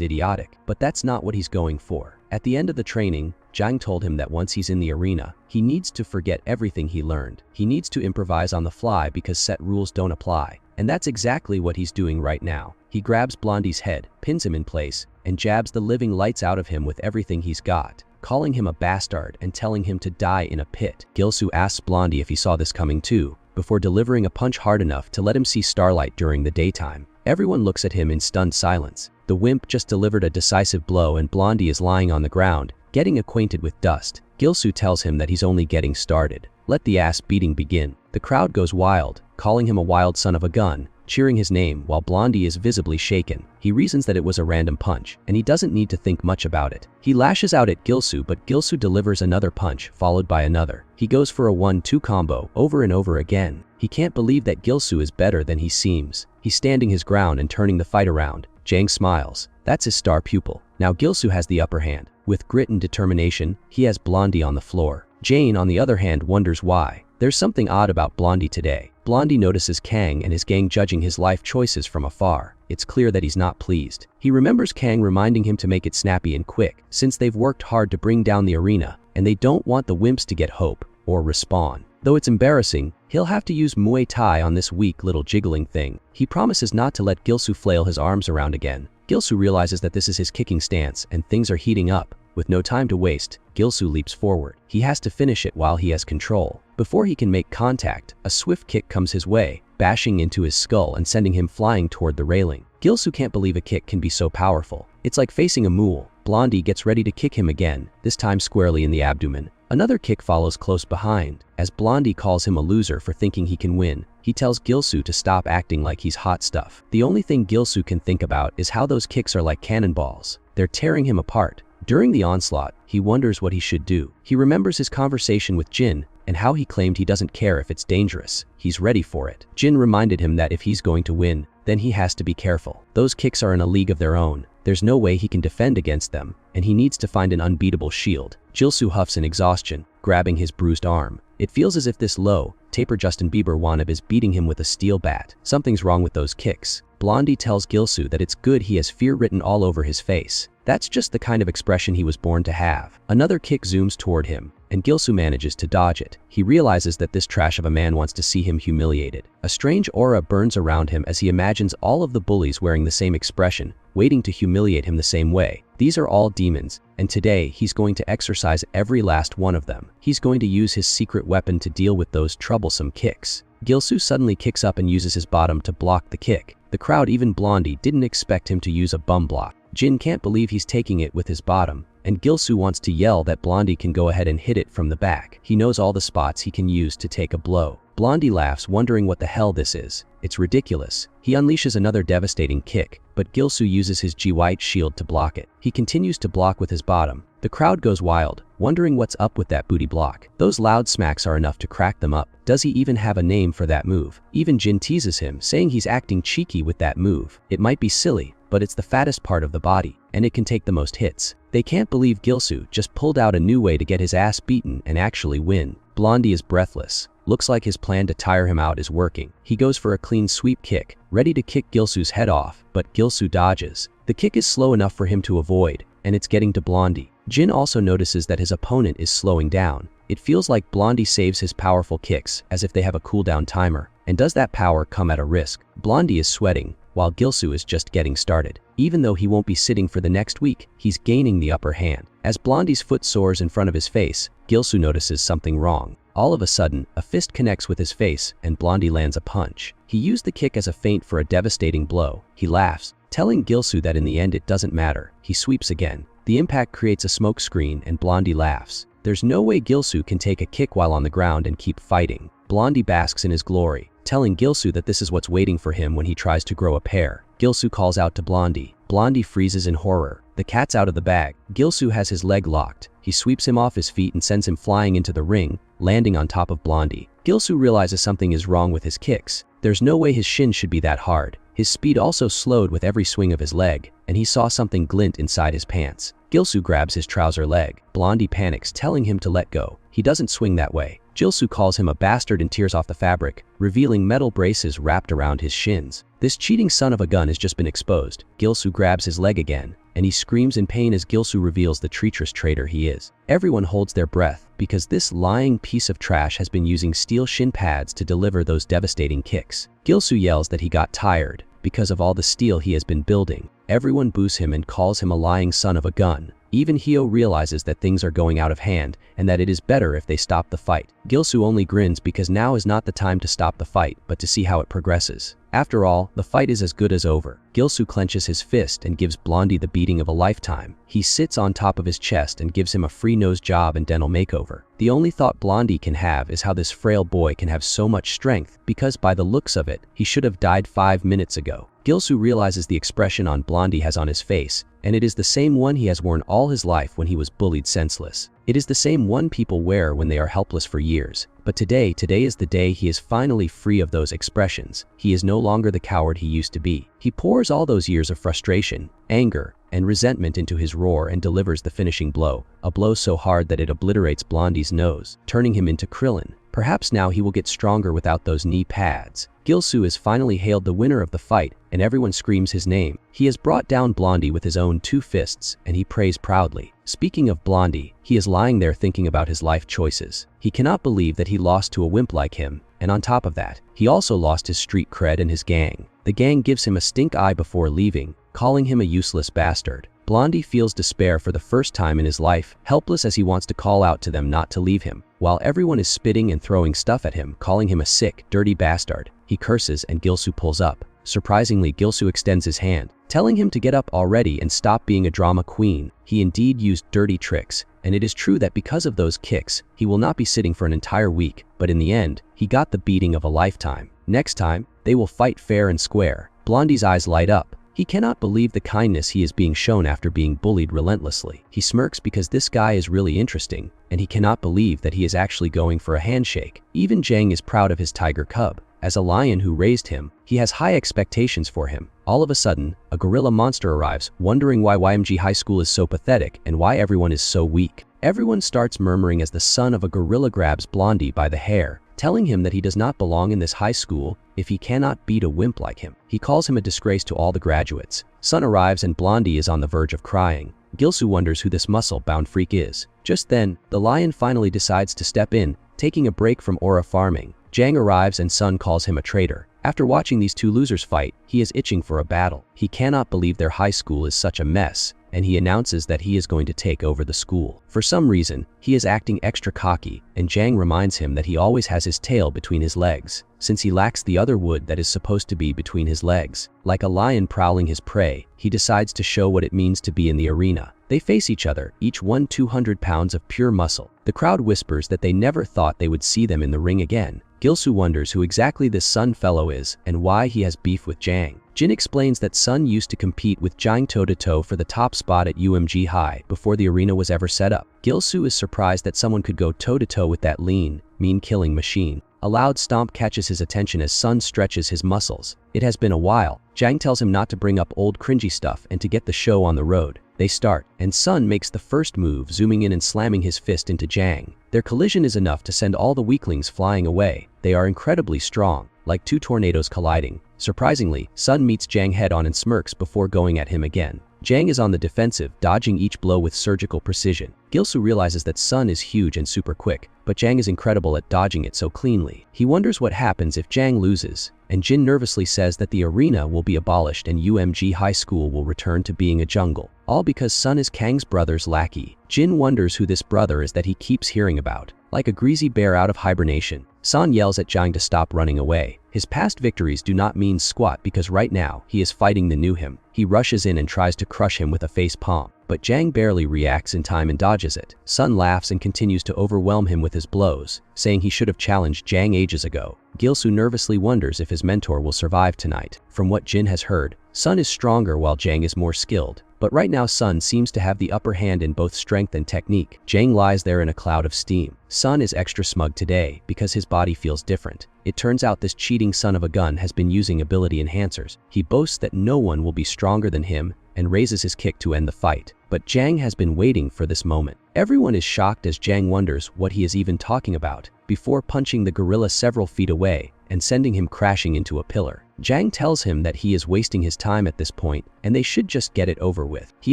idiotic, but that's not what he's going for. At the end of the training, Jang told him that once he's in the arena, he needs to forget everything he learned. He needs to improvise on the fly because set rules don't apply. And that's exactly what he's doing right now. He grabs Blondie's head, pins him in place, and jabs the living lights out of him with everything he's got, calling him a bastard and telling him to die in a pit. Gilsu asks Blondie if he saw this coming too, before delivering a punch hard enough to let him see starlight during the daytime. Everyone looks at him in stunned silence. The wimp just delivered a decisive blow and Blondie is lying on the ground, getting acquainted with dust. Gilsu tells him that he's only getting started. Let the ass beating begin. The crowd goes wild, calling him a wild son of a gun, cheering his name while Blondie is visibly shaken. He reasons that it was a random punch, and he doesn't need to think much about it. He lashes out at Gilsu, but Gilsu delivers another punch, followed by another. He goes for a 1-2 combo over and over again. He can't believe that Gilsu is better than he seems. He's standing his ground and turning the fight around. Jang smiles. That's his star pupil. Now Gilsu has the upper hand. With grit and determination, he has Blondie on the floor. Jane, on the other hand, wonders why. There's something odd about Blondie today. Blondie notices Kang and his gang judging his life choices from afar. It's clear that he's not pleased. He remembers Kang reminding him to make it snappy and quick, since they've worked hard to bring down the arena, and they don't want the wimps to get hope or respawn. Though it's embarrassing, he'll have to use Muay Thai on this weak little jiggling thing. He promises not to let Gilsu flail his arms around again. Gilsu realizes that this is his kicking stance and things are heating up. With no time to waste, Gilsu leaps forward. He has to finish it while he has control. Before he can make contact, a swift kick comes his way, bashing into his skull and sending him flying toward the railing. Gilsu can't believe a kick can be so powerful. It's like facing a mule. Blondie gets ready to kick him again, this time squarely in the abdomen. Another kick follows close behind. As Blondie calls him a loser for thinking he can win, he tells Gilsu to stop acting like he's hot stuff. The only thing Gilsu can think about is how those kicks are like cannonballs. They're tearing him apart. During the onslaught, he wonders what he should do. He remembers his conversation with Jin and how he claimed he doesn't care if it's dangerous. He's ready for it. Jin reminded him that if he's going to win, then he has to be careful. Those kicks are in a league of their own. There's no way he can defend against them, and he needs to find an unbeatable shield. Gilsu huffs in exhaustion, grabbing his bruised arm. It feels as if this low, taper Justin Bieber wannabe is beating him with a steel bat. Something's wrong with those kicks. Blondie tells Gilsu that it's good he has fear written all over his face. That's just the kind of expression he was born to have. Another kick zooms toward him, and Gilsu manages to dodge it. He realizes that this trash of a man wants to see him humiliated. A strange aura burns around him as he imagines all of the bullies wearing the same expression, waiting to humiliate him the same way. These are all demons, and today he's going to exorcise every last one of them. He's going to use his secret weapon to deal with those troublesome kicks. Gilsu suddenly kicks up and uses his bottom to block the kick. The crowd, even Blondie, didn't expect him to use a bum block. Jin can't believe he's taking it with his bottom, and Gilsu wants to yell that Blondie can go ahead and hit it from the back. He knows all the spots he can use to take a blow. Blondie laughs, wondering what the hell this is. It's ridiculous. He unleashes another devastating kick, but Gilsu uses his G-White shield to block it. He continues to block with his bottom. The crowd goes wild, wondering what's up with that booty block. Those loud smacks are enough to crack them up. Does he even have a name for that move? Even Jin teases him, saying he's acting cheeky with that move. It might be silly, but it's the fattest part of the body, and it can take the most hits. They can't believe Gilsu just pulled out a new way to get his ass beaten and actually win. Blondie is breathless. Looks like his plan to tire him out is working. He goes for a clean sweep kick, ready to kick Gilsu's head off, but Gilsu dodges. The kick is slow enough for him to avoid, and it's getting to Blondie. Jin also notices that his opponent is slowing down. It feels like Blondie saves his powerful kicks as if they have a cooldown timer. And does that power come at a risk? Blondie is sweating, while Gilsu is just getting started. Even though he won't be sitting for the next week, he's gaining the upper hand. As Blondie's foot soars in front of his face, Gilsu notices something wrong. All of a sudden, a fist connects with his face and Blondie lands a punch. He used the kick as a feint for a devastating blow. He laughs, telling Gilsu that in the end it doesn't matter. He sweeps again. The impact creates a smoke screen and Blondie laughs. There's no way Gilsu can take a kick while on the ground and keep fighting. Blondie basks in his glory, telling Gilsu that this is what's waiting for him when he tries to grow a pair. Gilsu calls out to Blondie. Blondie freezes in horror. The cat's out of the bag. Gilsu has his leg locked. He sweeps him off his feet and sends him flying into the ring, landing on top of Blondie. Gilsu realizes something is wrong with his kicks. There's no way his shin should be that hard. His speed also slowed with every swing of his leg, and he saw something glint inside his pants. Gilsu grabs his trouser leg. Blondie panics, telling him to let go. He doesn't swing that way. Gilsu calls him a bastard and tears off the fabric, revealing metal braces wrapped around his shins. This cheating son of a gun has just been exposed. Gilsu grabs his leg again, and he screams in pain as Gilsu reveals the treacherous traitor he is. Everyone holds their breath, because this lying piece of trash has been using steel shin pads to deliver those devastating kicks. Gilsu yells that he got tired, because of all the steel he has been building. Everyone boos him and calls him a lying son of a gun. Even Hyo realizes that things are going out of hand and that it is better if they stop the fight. Gilsu only grins because now is not the time to stop the fight, but to see how it progresses. After all, the fight is as good as over. Gilsu clenches his fist and gives Blondie the beating of a lifetime. He sits on top of his chest and gives him a free nose job and dental makeover. The only thought Blondie can have is how this frail boy can have so much strength, because by the looks of it, he should have died 5 minutes ago. Gilsu realizes the expression on Blondie has on his face, and it is the same one he has worn all his life when he was bullied senseless. It is the same one people wear when they are helpless for years. But today is the day he is finally free of those expressions. He is no longer the coward he used to be. He pours all those years of frustration, anger, and resentment into his roar and delivers the finishing blow, a blow so hard that it obliterates Blondie's nose, turning him into Krillin. Perhaps now he will get stronger without those knee pads. Gilsu is finally hailed the winner of the fight, and everyone screams his name. He has brought down Blondie with his own 2 fists, and he prays proudly. Speaking of Blondie, he is lying there thinking about his life choices. He cannot believe that he lost to a wimp like him, and on top of that, he also lost his street cred and his gang. The gang gives him a stink eye before leaving, calling him a useless bastard. Blondie feels despair for the first time in his life, helpless as he wants to call out to them not to leave him. While everyone is spitting and throwing stuff at him, calling him a sick, dirty bastard, he curses and Gilsu pulls up. Surprisingly, Gilsu extends his hand, telling him to get up already and stop being a drama queen. He indeed used dirty tricks, and it is true that because of those kicks, he will not be sitting for an entire week, but in the end, he got the beating of a lifetime. Next time, they will fight fair and square. Blondie's eyes light up. He cannot believe the kindness he is being shown after being bullied relentlessly. He smirks because this guy is really interesting, and he cannot believe that he is actually going for a handshake. Even Jang is proud of his tiger cub. As a lion who raised him, he has high expectations for him. All of a sudden, a gorilla monster arrives, wondering why YMG High School is so pathetic and why everyone is so weak. Everyone starts murmuring as the son of a gorilla grabs Blondie by the hair, telling him that he does not belong in this high school if he cannot beat a wimp like him. He calls him a disgrace to all the graduates. Sun arrives and Blondie is on the verge of crying. Gilsu wonders who this muscle-bound freak is. Just then, the lion finally decides to step in, taking a break from aura farming. Jang arrives and Sun calls him a traitor. After watching these 2 losers fight, he is itching for a battle. He cannot believe their high school is such a mess, and he announces that he is going to take over the school. For some reason, he is acting extra cocky, and Jang reminds him that he always has his tail between his legs, since he lacks the other wood that is supposed to be between his legs. Like a lion prowling his prey, he decides to show what it means to be in the arena. They face each other, each one 200 pounds of pure muscle. The crowd whispers that they never thought they would see them in the ring again. Gilsu wonders who exactly this Sun fellow is and why he has beef with Jang. Jin explains that Sun used to compete with Jang toe-to-toe for the top spot at UMG High before the arena was ever set up. Gilsu is surprised that someone could go toe-to-toe with that lean, mean-killing machine. A loud stomp catches his attention as Sun stretches his muscles. It has been a while. Jang tells him not to bring up old cringy stuff and to get the show on the road. They start, and Sun makes the first move, zooming in and slamming his fist into Jang. Their collision is enough to send all the weaklings flying away. They are incredibly strong, like two tornadoes colliding. Surprisingly, Sun meets Jang head-on and smirks before going at him again. Jang is on the defensive, dodging each blow with surgical precision. Gilsu realizes that Sun is huge and super quick, but Jang is incredible at dodging it so cleanly. He wonders what happens if Jang loses, and Jin nervously says that the arena will be abolished and UMG High School will return to being a jungle. All because Sun is Kang's brother's lackey. Jin wonders who this brother is that he keeps hearing about. Like a greasy bear out of hibernation, Sun yells at Jang to stop running away. His past victories do not mean squat because right now, he is fighting the new him. He rushes in and tries to crush him with a face palm, but Jang barely reacts in time and dodges it. Sun laughs and continues to overwhelm him with his blows, saying he should have challenged Jang ages ago. Gilsu nervously wonders if his mentor will survive tonight. From what Jin has heard, Sun is stronger while Jang is more skilled. But right now Sun seems to have the upper hand in both strength and technique. Jang lies there in a cloud of steam. Sun is extra smug today because his body feels different. It turns out this cheating son of a gun has been using ability enhancers. He boasts that no one will be stronger than him and raises his kick to end the fight. But Jang has been waiting for this moment. Everyone is shocked as Jang wonders what he is even talking about before punching the gorilla several feet away and sending him crashing into a pillar. Jang tells him that he is wasting his time at this point and they should just get it over with. He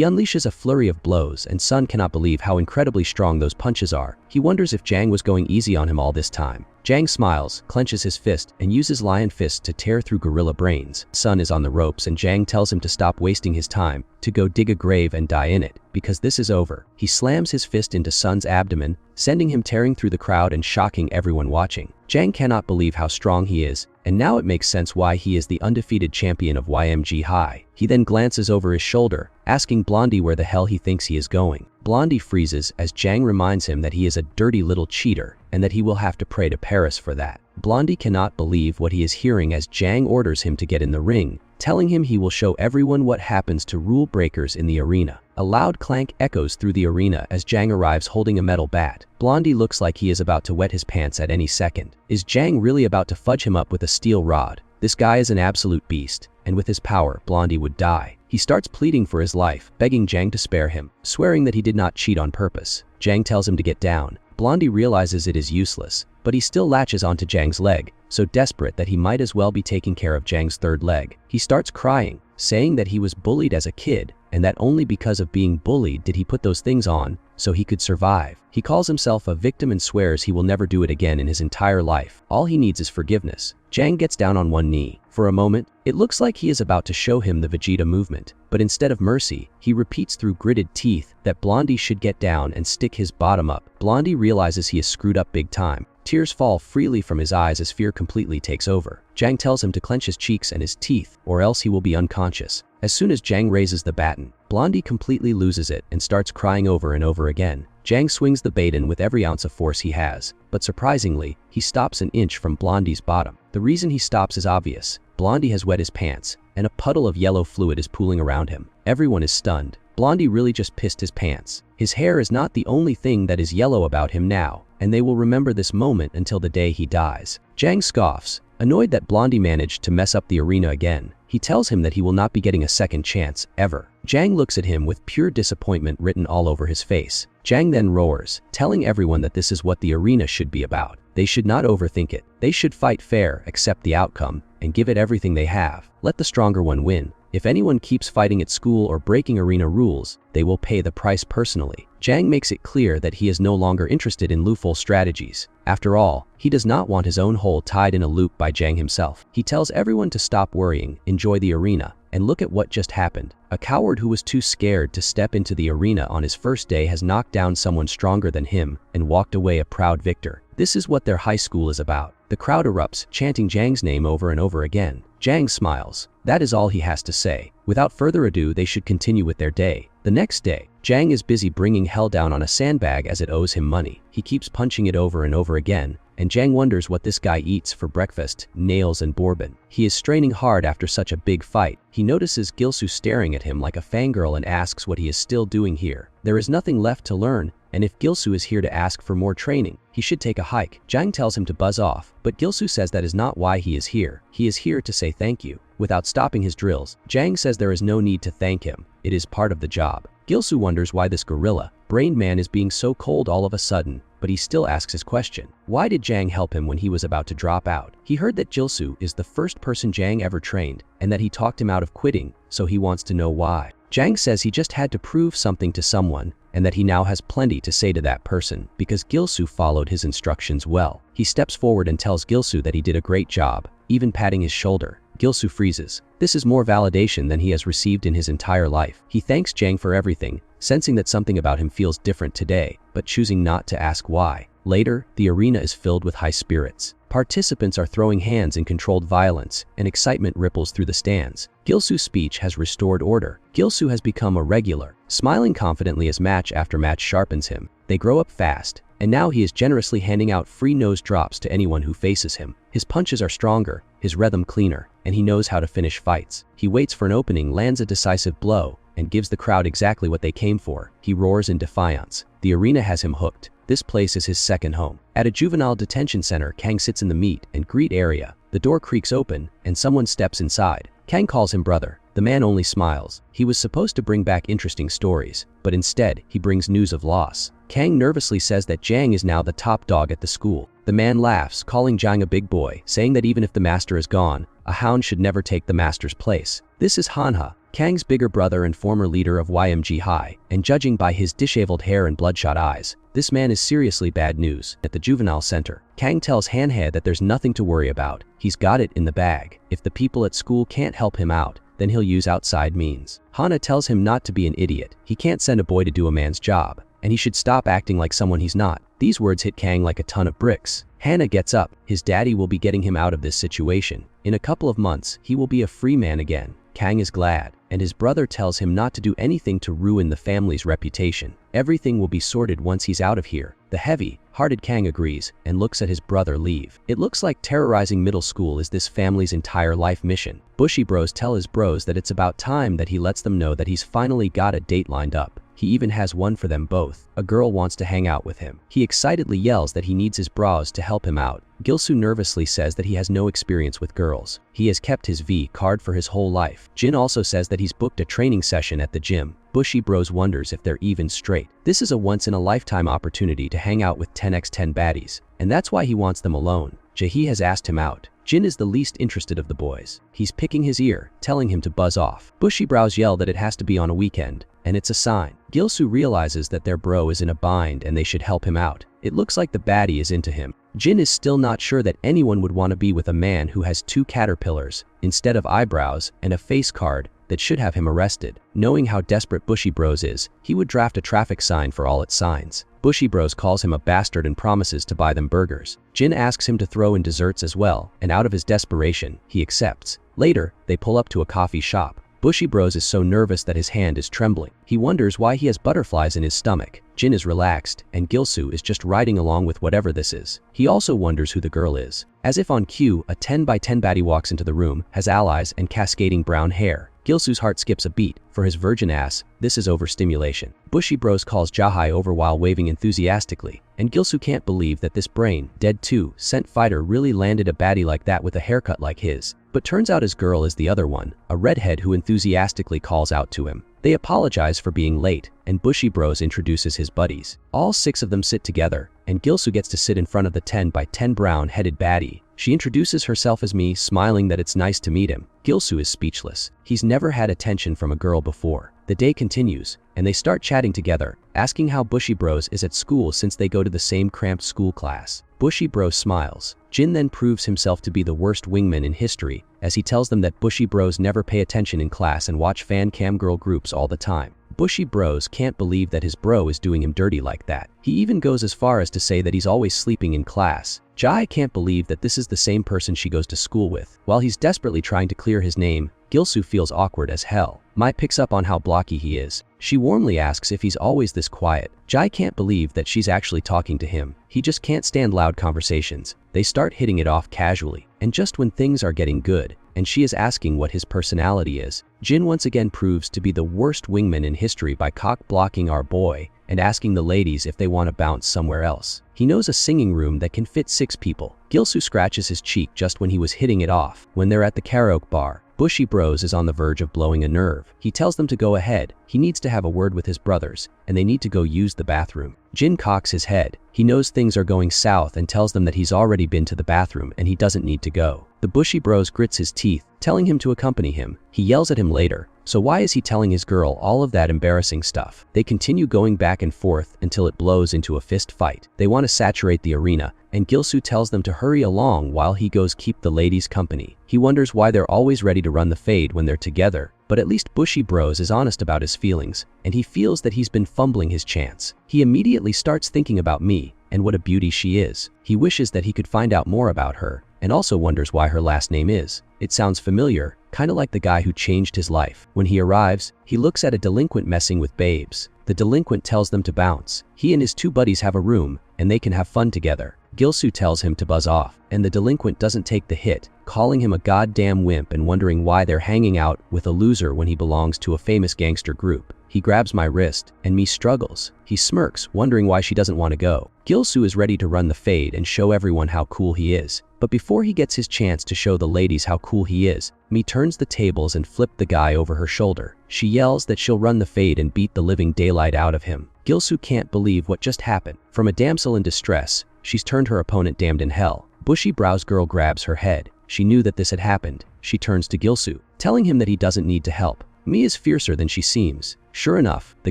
unleashes a flurry of blows and Sun cannot believe how incredibly strong those punches are. He wonders if Jang was going easy on him all this time. Jang smiles, clenches his fist, and uses lion fist to tear through gorilla brains. Sun is on the ropes and Jang tells him to stop wasting his time, to go dig a grave and die in it, because this is over. He slams his fist into Sun's abdomen, sending him tearing through the crowd and shocking everyone watching. Jang cannot believe how strong he is, and now it makes sense why he is the undefeated champion of YMG High. He then glances over his shoulder, asking Blondie where the hell he thinks he is going. Blondie freezes as Jang reminds him that he is a dirty little cheater and that he will have to pray to Paris for that. Blondie cannot believe what he is hearing as Jang orders him to get in the ring, telling him he will show everyone what happens to rule breakers in the arena. A loud clank echoes through the arena as Jang arrives holding a metal bat. Blondie looks like he is about to wet his pants at any second. Is Jang really about to fudge him up with a steel rod? This guy is an absolute beast, and with his power, Blondie would die. He starts pleading for his life, begging Jang to spare him, swearing that he did not cheat on purpose. Jang tells him to get down. Blondie realizes it is useless, but he still latches onto Jang's leg, so desperate that he might as well be taking care of Jang's third leg. He starts crying, saying that he was bullied as a kid, and that only because of being bullied did he put those things on, so he could survive. He calls himself a victim and swears he will never do it again in his entire life. All he needs is forgiveness. Jang gets down on one knee. For a moment, it looks like he is about to show him the Vegeta movement, but instead of mercy, he repeats through gritted teeth that Blondie should get down and stick his bottom up. Blondie realizes he is screwed up big time. Tears fall freely from his eyes as fear completely takes over. Jang tells him to clench his cheeks and his teeth, or else he will be unconscious. As soon as Jang raises the baton, Blondie completely loses it and starts crying over and over again. Jang swings the baton with every ounce of force he has, but surprisingly, he stops an inch from Blondie's bottom. The reason he stops is obvious. Blondie has wet his pants, and a puddle of yellow fluid is pooling around him. Everyone is stunned. Blondie really just pissed his pants. His hair is not the only thing that is yellow about him now, and they will remember this moment until the day he dies. Jang scoffs, annoyed that Blondie managed to mess up the arena again. He tells him that he will not be getting a second chance, ever. Jang looks at him with pure disappointment written all over his face. Jang then roars, telling everyone that this is what the arena should be about. They should not overthink it. They should fight fair, accept the outcome, and give it everything they have. Let the stronger one win. If anyone keeps fighting at school or breaking arena rules, they will pay the price personally. Jang makes it clear that he is no longer interested in loophole strategies. After all, he does not want his own hole tied in a loop by Jang himself. He tells everyone to stop worrying, enjoy the arena, and look at what just happened. A coward who was too scared to step into the arena on his first day has knocked down someone stronger than him and walked away a proud victor. This is what their high school is about. The crowd erupts, chanting Jang's name over and over again. Jang smiles. That is all he has to say. Without further ado, they should continue with their day. The next day, Jang is busy bringing hell down on a sandbag as it owes him money. He keeps punching it over and over again, and Jang wonders what this guy eats for breakfast, nails and bourbon. He is straining hard after such a big fight. He notices Gilsu staring at him like a fangirl and asks what he is still doing here. There is nothing left to learn, and if Gilsu is here to ask for more training, he should take a hike. Jang tells him to buzz off, but Gilsu says that is not why he is here. He is here to say thank you. Without stopping his drills, Jang says there is no need to thank him. It is part of the job. Gilsu wonders why this gorilla, Brain Man is being so cold all of a sudden, but he still asks his question. Why did Jang help him when he was about to drop out? He heard that Jilsu is the first person Jang ever trained and that he talked him out of quitting, so he wants to know why. Jang says he just had to prove something to someone and that he now has plenty to say to that person because Gilsu followed his instructions well. He steps forward and tells Gilsu that he did a great job, even patting his shoulder. Gilsu freezes. This is more validation than he has received in his entire life. He thanks Jang for everything, sensing that something about him feels different today, but choosing not to ask why. Later, the arena is filled with high spirits. Participants are throwing hands in controlled violence, and excitement ripples through the stands. Gilsu's speech has restored order. Gilsu has become a regular, smiling confidently as match after match sharpens him. They grow up fast, and now he is generously handing out free nose drops to anyone who faces him. His punches are stronger, his rhythm cleaner, and he knows how to finish fights. He waits for an opening, lands a decisive blow, and gives the crowd exactly what they came for. He roars in defiance. The arena has him hooked. This place is his second home. At a juvenile detention center, Kang sits in the meet and greet area. The door creaks open, and someone steps inside. Kang calls him brother. The man only smiles. He was supposed to bring back interesting stories, but instead, he brings news of loss. Kang nervously says that Jang is now the top dog at the school. The man laughs, calling Jang a big boy, saying that even if the master is gone, a hound should never take the master's place. This is Hanha, Kang's bigger brother and former leader of YMG High, and judging by his disheveled hair and bloodshot eyes, this man is seriously bad news. At the juvenile center, Kang tells Hanha that there's nothing to worry about. He's got it in the bag. If the people at school can't help him out, then he'll use outside means. Hana tells him not to be an idiot. He can't send a boy to do a man's job, and he should stop acting like someone he's not. These words hit Kang like a ton of bricks. Hana gets up. His daddy will be getting him out of this situation. In a couple of months, he will be a free man again. Kang is glad, and his brother tells him not to do anything to ruin the family's reputation. Everything will be sorted once he's out of here. The heavy-hearted Kang agrees and looks at his brother leave. It looks like terrorizing middle school is this family's entire life mission. Bushy Bros tell his bros that it's about time that he lets them know that he's finally got a date lined up. He even has one for them both. A girl wants to hang out with him. He excitedly yells that he needs his bros to help him out. Gilsu nervously says that he has no experience with girls. He has kept his V card for his whole life. Jin also says that he's booked a training session at the gym. Bushy Bros wonders if they're even straight. This is a once-in-a-lifetime opportunity to hang out with 10x10 baddies, and that's why he wants them alone. Jaehee has asked him out. Jin is the least interested of the boys. He's picking his ear, telling him to buzz off. Bushy Brows yell that it has to be on a weekend, and it's a sign. Gilsu realizes that their bro is in a bind and they should help him out. It looks like the baddie is into him. Jin is still not sure that anyone would want to be with a man who has 2 caterpillars instead of eyebrows and a face card that should have him arrested. Knowing how desperate Bushy Bros is, he would draft a traffic sign for all its signs. Bushy Bros calls him a bastard and promises to buy them burgers. Jin asks him to throw in desserts as well, and out of his desperation, he accepts. Later, they pull up to a coffee shop. Bushy Bros is so nervous that his hand is trembling. He wonders why he has butterflies in his stomach. Jin is relaxed, and Gilsu is just riding along with whatever this is. He also wonders who the girl is. As if on cue, a 10x10 baddie walks into the room, has allies and cascading brown hair. Gilsu's heart skips a beat. For his virgin ass, this is overstimulation. Bushy Bros calls Jaehee over while waving enthusiastically, and Gilsu can't believe that this brain dead 2 cent fighter really landed a baddie like that with a haircut like his. But turns out his girl is the other one, a redhead who enthusiastically calls out to him. They apologize for being late, and Bushy Bros introduces his buddies. All 6 of them sit together, and Gilsu gets to sit in front of the 10x10 brown-headed baddie. She introduces herself as me, smiling that it's nice to meet him. Gilsu is speechless. He's never had attention from a girl before. The day continues, and they start chatting together, asking how Bushy Bros is at school since they go to the same cramped school class. Bushy Bros smiles. Jin then proves himself to be the worst wingman in history, as he tells them that Bushy Bros never pay attention in class and watch fan cam girl groups all the time. Bushy Bros can't believe that his bro is doing him dirty like that. He even goes as far as to say that he's always sleeping in class. Jaehee can't believe that this is the same person she goes to school with. While he's desperately trying to clear his name, Gilsu feels awkward as hell. Mai picks up on how blocky he is. She warmly asks if he's always this quiet. Jaehee can't believe that she's actually talking to him. He just can't stand loud conversations. They start hitting it off casually, and just when things are getting good, and she is asking what his personality is, Jin once again proves to be the worst wingman in history by cock-blocking our boy and asking the ladies if they want to bounce somewhere else. He knows a singing room that can fit 6 people. Gilsu scratches his cheek just when he was hitting it off. When they're at the karaoke bar, Bushy Bros is on the verge of blowing a nerve. He tells them to go ahead, he needs to have a word with his brothers, and they need to go use the bathroom. Jin cocks his head. He knows things are going south and tells them that he's already been to the bathroom and he doesn't need to go. The Bushy Bros grits his teeth, telling him to accompany him. He yells at him later. So why is he telling his girl all of that embarrassing stuff? They continue going back and forth until it blows into a fist fight. They want to saturate the arena, and Gilsoo tells them to hurry along while he goes keep the ladies company. He wonders why they're always ready to run the fade when they're together, but at least Bushy Bros is honest about his feelings, and he feels that he's been fumbling his chance. He immediately starts thinking about me and what a beauty she is. He wishes that he could find out more about her, and also wonders why her last name is. It sounds familiar, kinda like the guy who changed his life. When he arrives, he looks at a delinquent messing with babes. The delinquent tells them to bounce. He and his two buddies have a room, and they can have fun together. Gilsoo tells him to buzz off, and the delinquent doesn't take the hit, calling him a goddamn wimp and wondering why they're hanging out with a loser when he belongs to a famous gangster group. He grabs my wrist, and me struggles. He smirks, wondering why she doesn't want to go. Gilsoo is ready to run the fade and show everyone how cool he is. But before he gets his chance to show the ladies how cool he is, Me turns the tables and flips the guy over her shoulder. She yells that she'll run the fade and beat the living daylight out of him. Gilsoo can't believe what just happened. From a damsel in distress, she's turned her opponent damned in hell. Bushy brows girl grabs her head. She knew that this had happened. She turns to Gilsoo, telling him that he doesn't need to help. Me is fiercer than she seems. Sure enough, the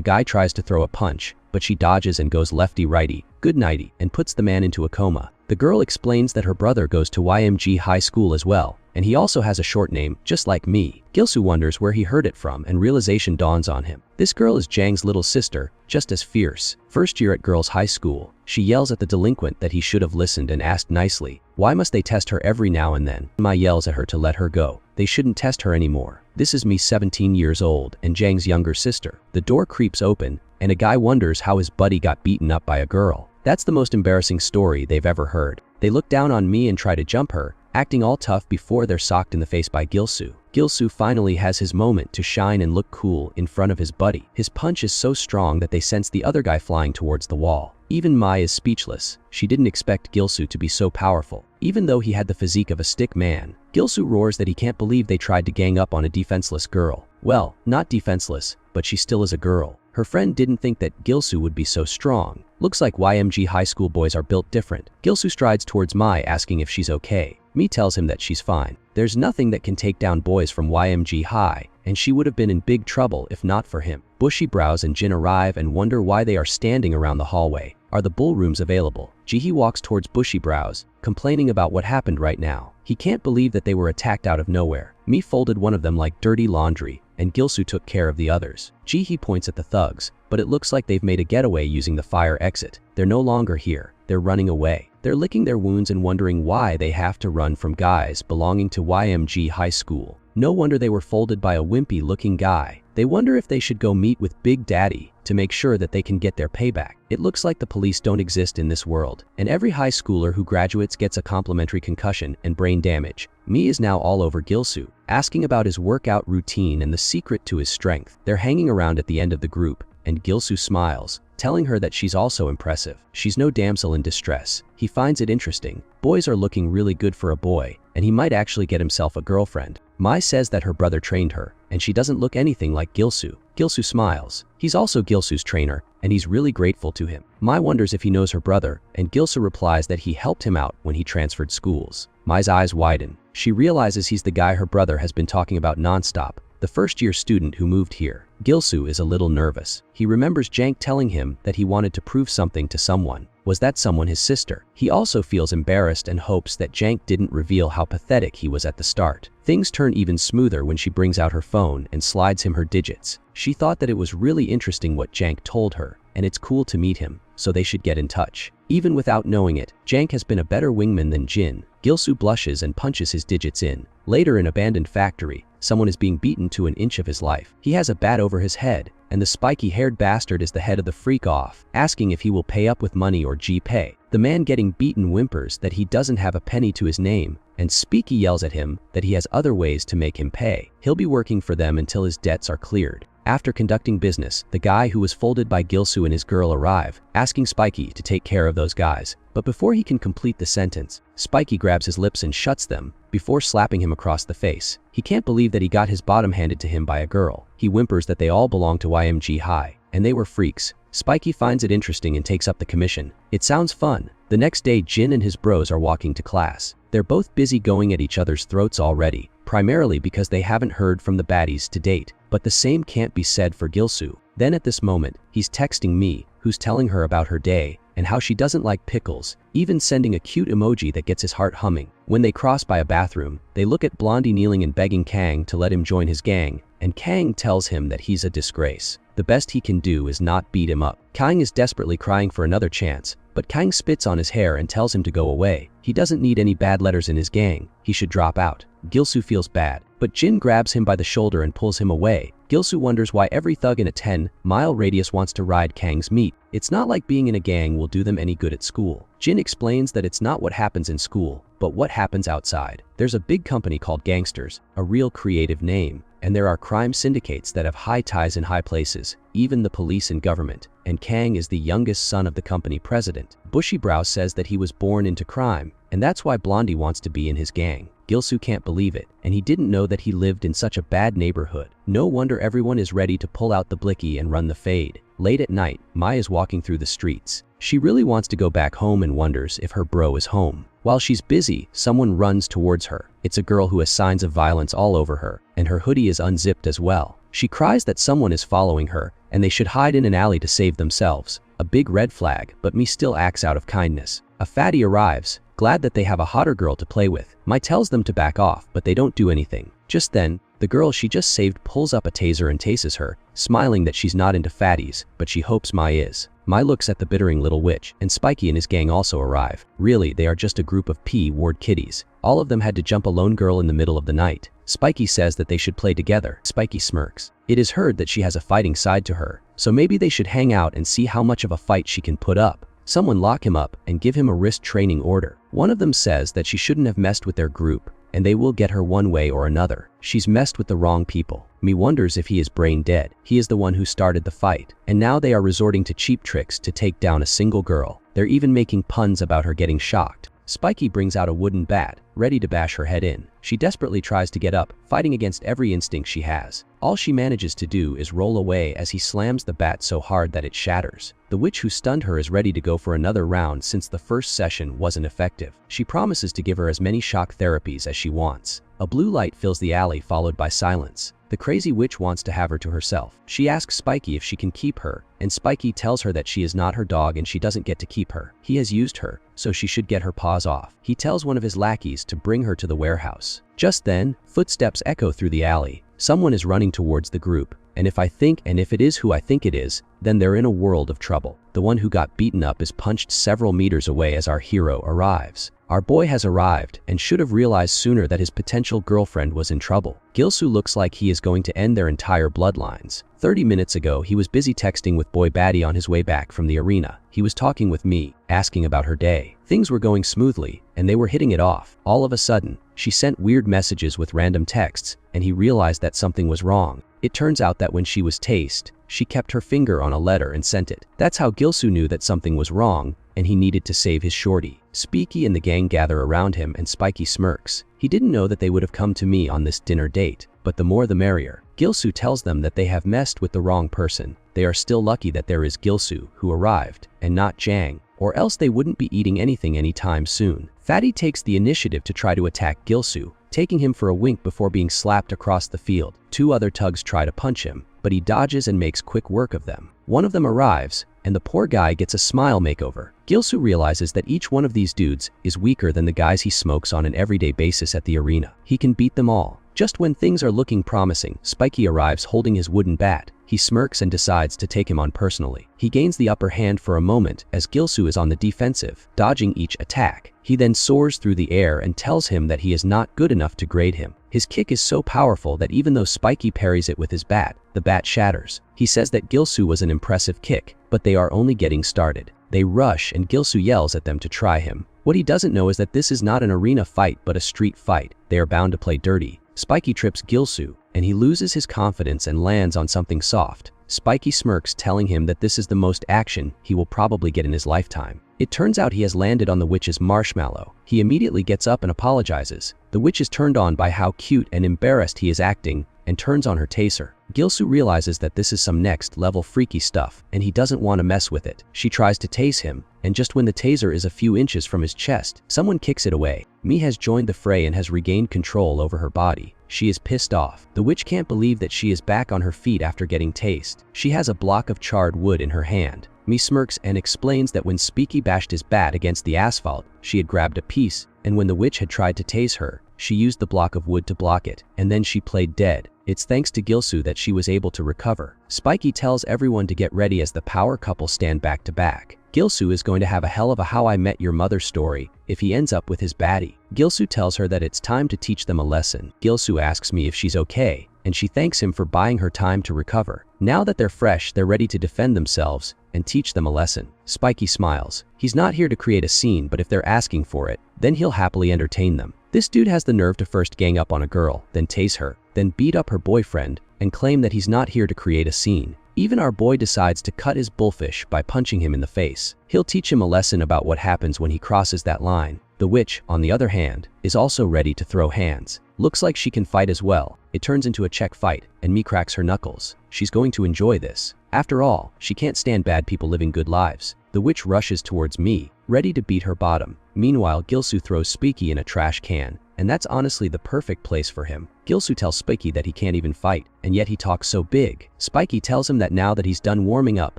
guy tries to throw a punch, but she dodges and goes lefty-righty, good-nighty, and puts the man into a coma. The girl explains that her brother goes to YMG High School as well, and he also has a short name, just like me. Gilsoo wonders where he heard it from, and realization dawns on him. This girl is Jang's little sister, just as fierce. First year at girls' high school, she yells at the delinquent that he should have listened and asked nicely. Why must they test her every now and then? Ma yells at her to let her go. They shouldn't test her anymore. This is me 17 years old and Jang's younger sister. The door creeps open, and a guy wonders how his buddy got beaten up by a girl. That's the most embarrassing story they've ever heard. They look down on me and try to jump her, acting all tough before they're socked in the face by Gilsoo. Gilsoo finally has his moment to shine and look cool in front of his buddy. His punch is so strong that they sense the other guy flying towards the wall. Even Mai is speechless. She didn't expect Gilsoo to be so powerful. Even though he had the physique of a stick man, Gilsoo roars that he can't believe they tried to gang up on a defenseless girl. Well, not defenseless, but she still is a girl. Her friend didn't think that Gilsoo would be so strong. Looks like YMG high school boys are built different. Gilsoo strides towards Mai asking if she's okay. Mi tells him that she's fine. There's nothing that can take down boys from YMG High, and she would have been in big trouble if not for him. Bushy Brows and Jin arrive and wonder why they are standing around the hallway. Are the bull rooms available? Jihee walks towards Bushy Brows, complaining about what happened right now. He can't believe that they were attacked out of nowhere. Mi folded one of them like dirty laundry, and Gilsoo took care of the others. Jihee points at the thugs, but it looks like they've made a getaway using the fire exit. They're no longer here. They're running away. They're licking their wounds and wondering why they have to run from guys belonging to YMG High School. No wonder they were folded by a wimpy-looking guy. They wonder if they should go meet with Big Daddy to make sure that they can get their payback. It looks like the police don't exist in this world, and every high schooler who graduates gets a complimentary concussion and brain damage. Mi is now all over Gilsoo, asking about his workout routine and the secret to his strength. They're hanging around at the end of the group, and Gilsoo smiles, telling her that she's also impressive. She's no damsel in distress. He finds it interesting. Boys are looking really good for a boy, and he might actually get himself a girlfriend. Mai says that her brother trained her, and she doesn't look anything like Gilsoo. Gilsoo smiles. He's also Gilsoo's trainer, and he's really grateful to him. Mai wonders if he knows her brother, and Gilsoo replies that he helped him out when he transferred schools. Mai's eyes widen. She realizes he's the guy her brother has been talking about nonstop, the first-year student who moved here. Gilsoo is a little nervous. He remembers Jank telling him that he wanted to prove something to someone. Was that someone his sister? He also feels embarrassed and hopes that Jank didn't reveal how pathetic he was at the start. Things turn even smoother when she brings out her phone and slides him her digits. She thought that it was really interesting what Jank told her, and it's cool to meet him, so they should get in touch. Even without knowing it, Jank has been a better wingman than Jin. Gilsoo blushes and punches his digits in. Later, in abandoned factory, someone is being beaten to an inch of his life. He has a bat over his head, and the spiky-haired bastard is the head of the freak-off, asking if he will pay up with money or G-pay. The man getting beaten whimpers that he doesn't have a penny to his name, and Speaky yells at him that he has other ways to make him pay. He'll be working for them until his debts are cleared. After conducting business, the guy who was folded by Gilsu and his girl arrive, asking Spiky to take care of those guys. But before he can complete the sentence, Spiky grabs his lips and shuts them, before slapping him across the face. He can't believe that he got his bottom handed to him by a girl. He whimpers that they all belong to YMG High, and they were freaks. Spiky finds it interesting and takes up the commission. It sounds fun. The next day, Jin and his bros are walking to class. They're both busy going at each other's throats already, primarily because they haven't heard from the baddies to date. But the same can't be said for Gilsu. Then at this moment, he's texting me, who's telling her about her day, and how she doesn't like pickles, even sending a cute emoji that gets his heart humming. When they cross by a bathroom, they look at Blondie kneeling and begging Kang to let him join his gang, and Kang tells him that he's a disgrace. The best he can do is not beat him up. Kang is desperately crying for another chance, but Kang spits on his hair and tells him to go away. He doesn't need any bad letters in his gang. He should drop out. Gilsu feels bad, but Jin grabs him by the shoulder and pulls him away. Gilsu wonders why every thug in a 10-mile radius wants to ride Kang's meat. It's not like being in a gang will do them any good at school. Jin explains that it's not what happens in school, but what happens outside. There's a big company called Gangsters, a real creative name, and there are crime syndicates that have high ties in high places, even the police and government, and Kang is the youngest son of the company president. Bushybrow says that he was born into crime, and that's why Blondie wants to be in his gang. Gilsu can't believe it, and he didn't know that he lived in such a bad neighborhood. No wonder everyone is ready to pull out the blicky and run the fade. Late at night, Mai is walking through the streets. She really wants to go back home and wonders if her bro is home. While she's busy, someone runs towards her. It's a girl who has signs of violence all over her, and her hoodie is unzipped as well. She cries that someone is following her, and they should hide in an alley to save themselves. A big red flag, but Mai still acts out of kindness. A fatty arrives, glad that they have a hotter girl to play with. Mai tells them to back off, but they don't do anything. Just then, the girl she just saved pulls up a taser and tases her, smiling that she's not into fatties, but she hopes Mai is. Mai looks at the bittering little witch, and Spiky and his gang also arrive. Really, they are just a group of P-ward kiddies. All of them had to jump a lone girl in the middle of the night. Spiky says that they should play together. Spiky smirks. It is heard that she has a fighting side to her, so maybe they should hang out and see how much of a fight she can put up. Someone lock him up and give him a wrist training order. One of them says that she shouldn't have messed with their group, and they will get her one way or another. She's messed with the wrong people. Mai wonders if he is brain dead. He is the one who started the fight, and now they are resorting to cheap tricks to take down a single girl. They're even making puns about her getting shocked. Spiky brings out a wooden bat, ready to bash her head in. She desperately tries to get up, fighting against every instinct she has. All she manages to do is roll away as he slams the bat so hard that it shatters. The witch who stunned her is ready to go for another round since the first session wasn't effective. She promises to give her as many shock therapies as she wants. A blue light fills the alley, followed by silence. The crazy witch wants to have her to herself. She asks Spiky if she can keep her, and Spiky tells her that she is not her dog and she doesn't get to keep her. He has used her, so she should get her paws off. He tells one of his lackeys to bring her to the warehouse. Just then, footsteps echo through the alley. Someone is running towards the group, and if it is who I think it is, then they're in a world of trouble. The one who got beaten up is punched several meters away as our hero arrives. Our boy has arrived and should have realized sooner that his potential girlfriend was in trouble. Gilsu looks like he is going to end their entire bloodlines. 30 minutes ago, he was busy texting with Boy Baddie on his way back from the arena. He was talking with me, asking about her day. Things were going smoothly, and they were hitting it off. All of a sudden, she sent weird messages with random texts, and he realized that something was wrong. It turns out that when she was tased, she kept her finger on a letter and sent it. That's how Gilsu knew that something was wrong, and he needed to save his shorty. Spiky and the gang gather around him and Spiky smirks. He didn't know that they would have come to me on this dinner date, but the more the merrier. Gilsu tells them that they have messed with the wrong person. They are still lucky that there is Gilsu who arrived, and not Jang, or else they wouldn't be eating anything anytime soon. Fatty takes the initiative to try to attack Gilsu, taking him for a wink before being slapped across the field. Two other tugs try to punch him, but he dodges and makes quick work of them. One of them arrives, and the poor guy gets a smile makeover. Gilsu realizes that each one of these dudes is weaker than the guys he smokes on an everyday basis at the arena. He can beat them all. Just when things are looking promising, Spiky arrives holding his wooden bat. He smirks and decides to take him on personally. He gains the upper hand for a moment as Gilsu is on the defensive, dodging each attack. He then soars through the air and tells him that he is not good enough to grade him. His kick is so powerful that even though Spiky parries it with his bat, the bat shatters. He says that Gilsu was an impressive kick, but they are only getting started. They rush and Gilsu yells at them to try him. What he doesn't know is that this is not an arena fight but a street fight. They are bound to play dirty. Spiky trips Gilsu, and he loses his confidence and lands on something soft. Spiky smirks, telling him that this is the most action he will probably get in his lifetime. It turns out he has landed on the witch's marshmallow. He immediately gets up and apologizes. The witch is turned on by how cute and embarrassed he is acting and turns on her taser. Gilsu realizes that this is some next-level freaky stuff, and he doesn't want to mess with it. She tries to tase him, and just when the taser is a few inches from his chest, someone kicks it away. Mi has joined the fray and has regained control over her body. She is pissed off. The witch can't believe that she is back on her feet after getting tased. She has a block of charred wood in her hand. Mi smirks and explains that when Spiky bashed his bat against the asphalt, she had grabbed a piece, and when the witch had tried to tase her, she used the block of wood to block it, and then she played dead. It's thanks to Gilsu that she was able to recover. Spiky tells everyone to get ready as the power couple stand back to back. Gilsu is going to have a hell of a How I Met Your Mother story if he ends up with his baddie. Gilsu tells her that it's time to teach them a lesson. Gilsu asks me if she's okay, and she thanks him for buying her time to recover. Now that they're fresh, they're ready to defend themselves and teach them a lesson. Spiky smiles. He's not here to create a scene, but if they're asking for it, then he'll happily entertain them. This dude has the nerve to first gang up on a girl, then tase her, then beat up her boyfriend, and claim that he's not here to create a scene. Even our boy decides to cut his bullfish by punching him in the face. He'll teach him a lesson about what happens when he crosses that line. The witch, on the other hand, is also ready to throw hands. Looks like she can fight as well. It turns into a check fight, and Mi cracks her knuckles. She's going to enjoy this. After all, she can't stand bad people living good lives. The witch rushes towards Mi, ready to beat her bottom. Meanwhile, Gilsu throws Spiky in a trash can, and that's honestly the perfect place for him. Gilsu tells Spiky that he can't even fight, and yet he talks so big. Spiky tells him that now that he's done warming up,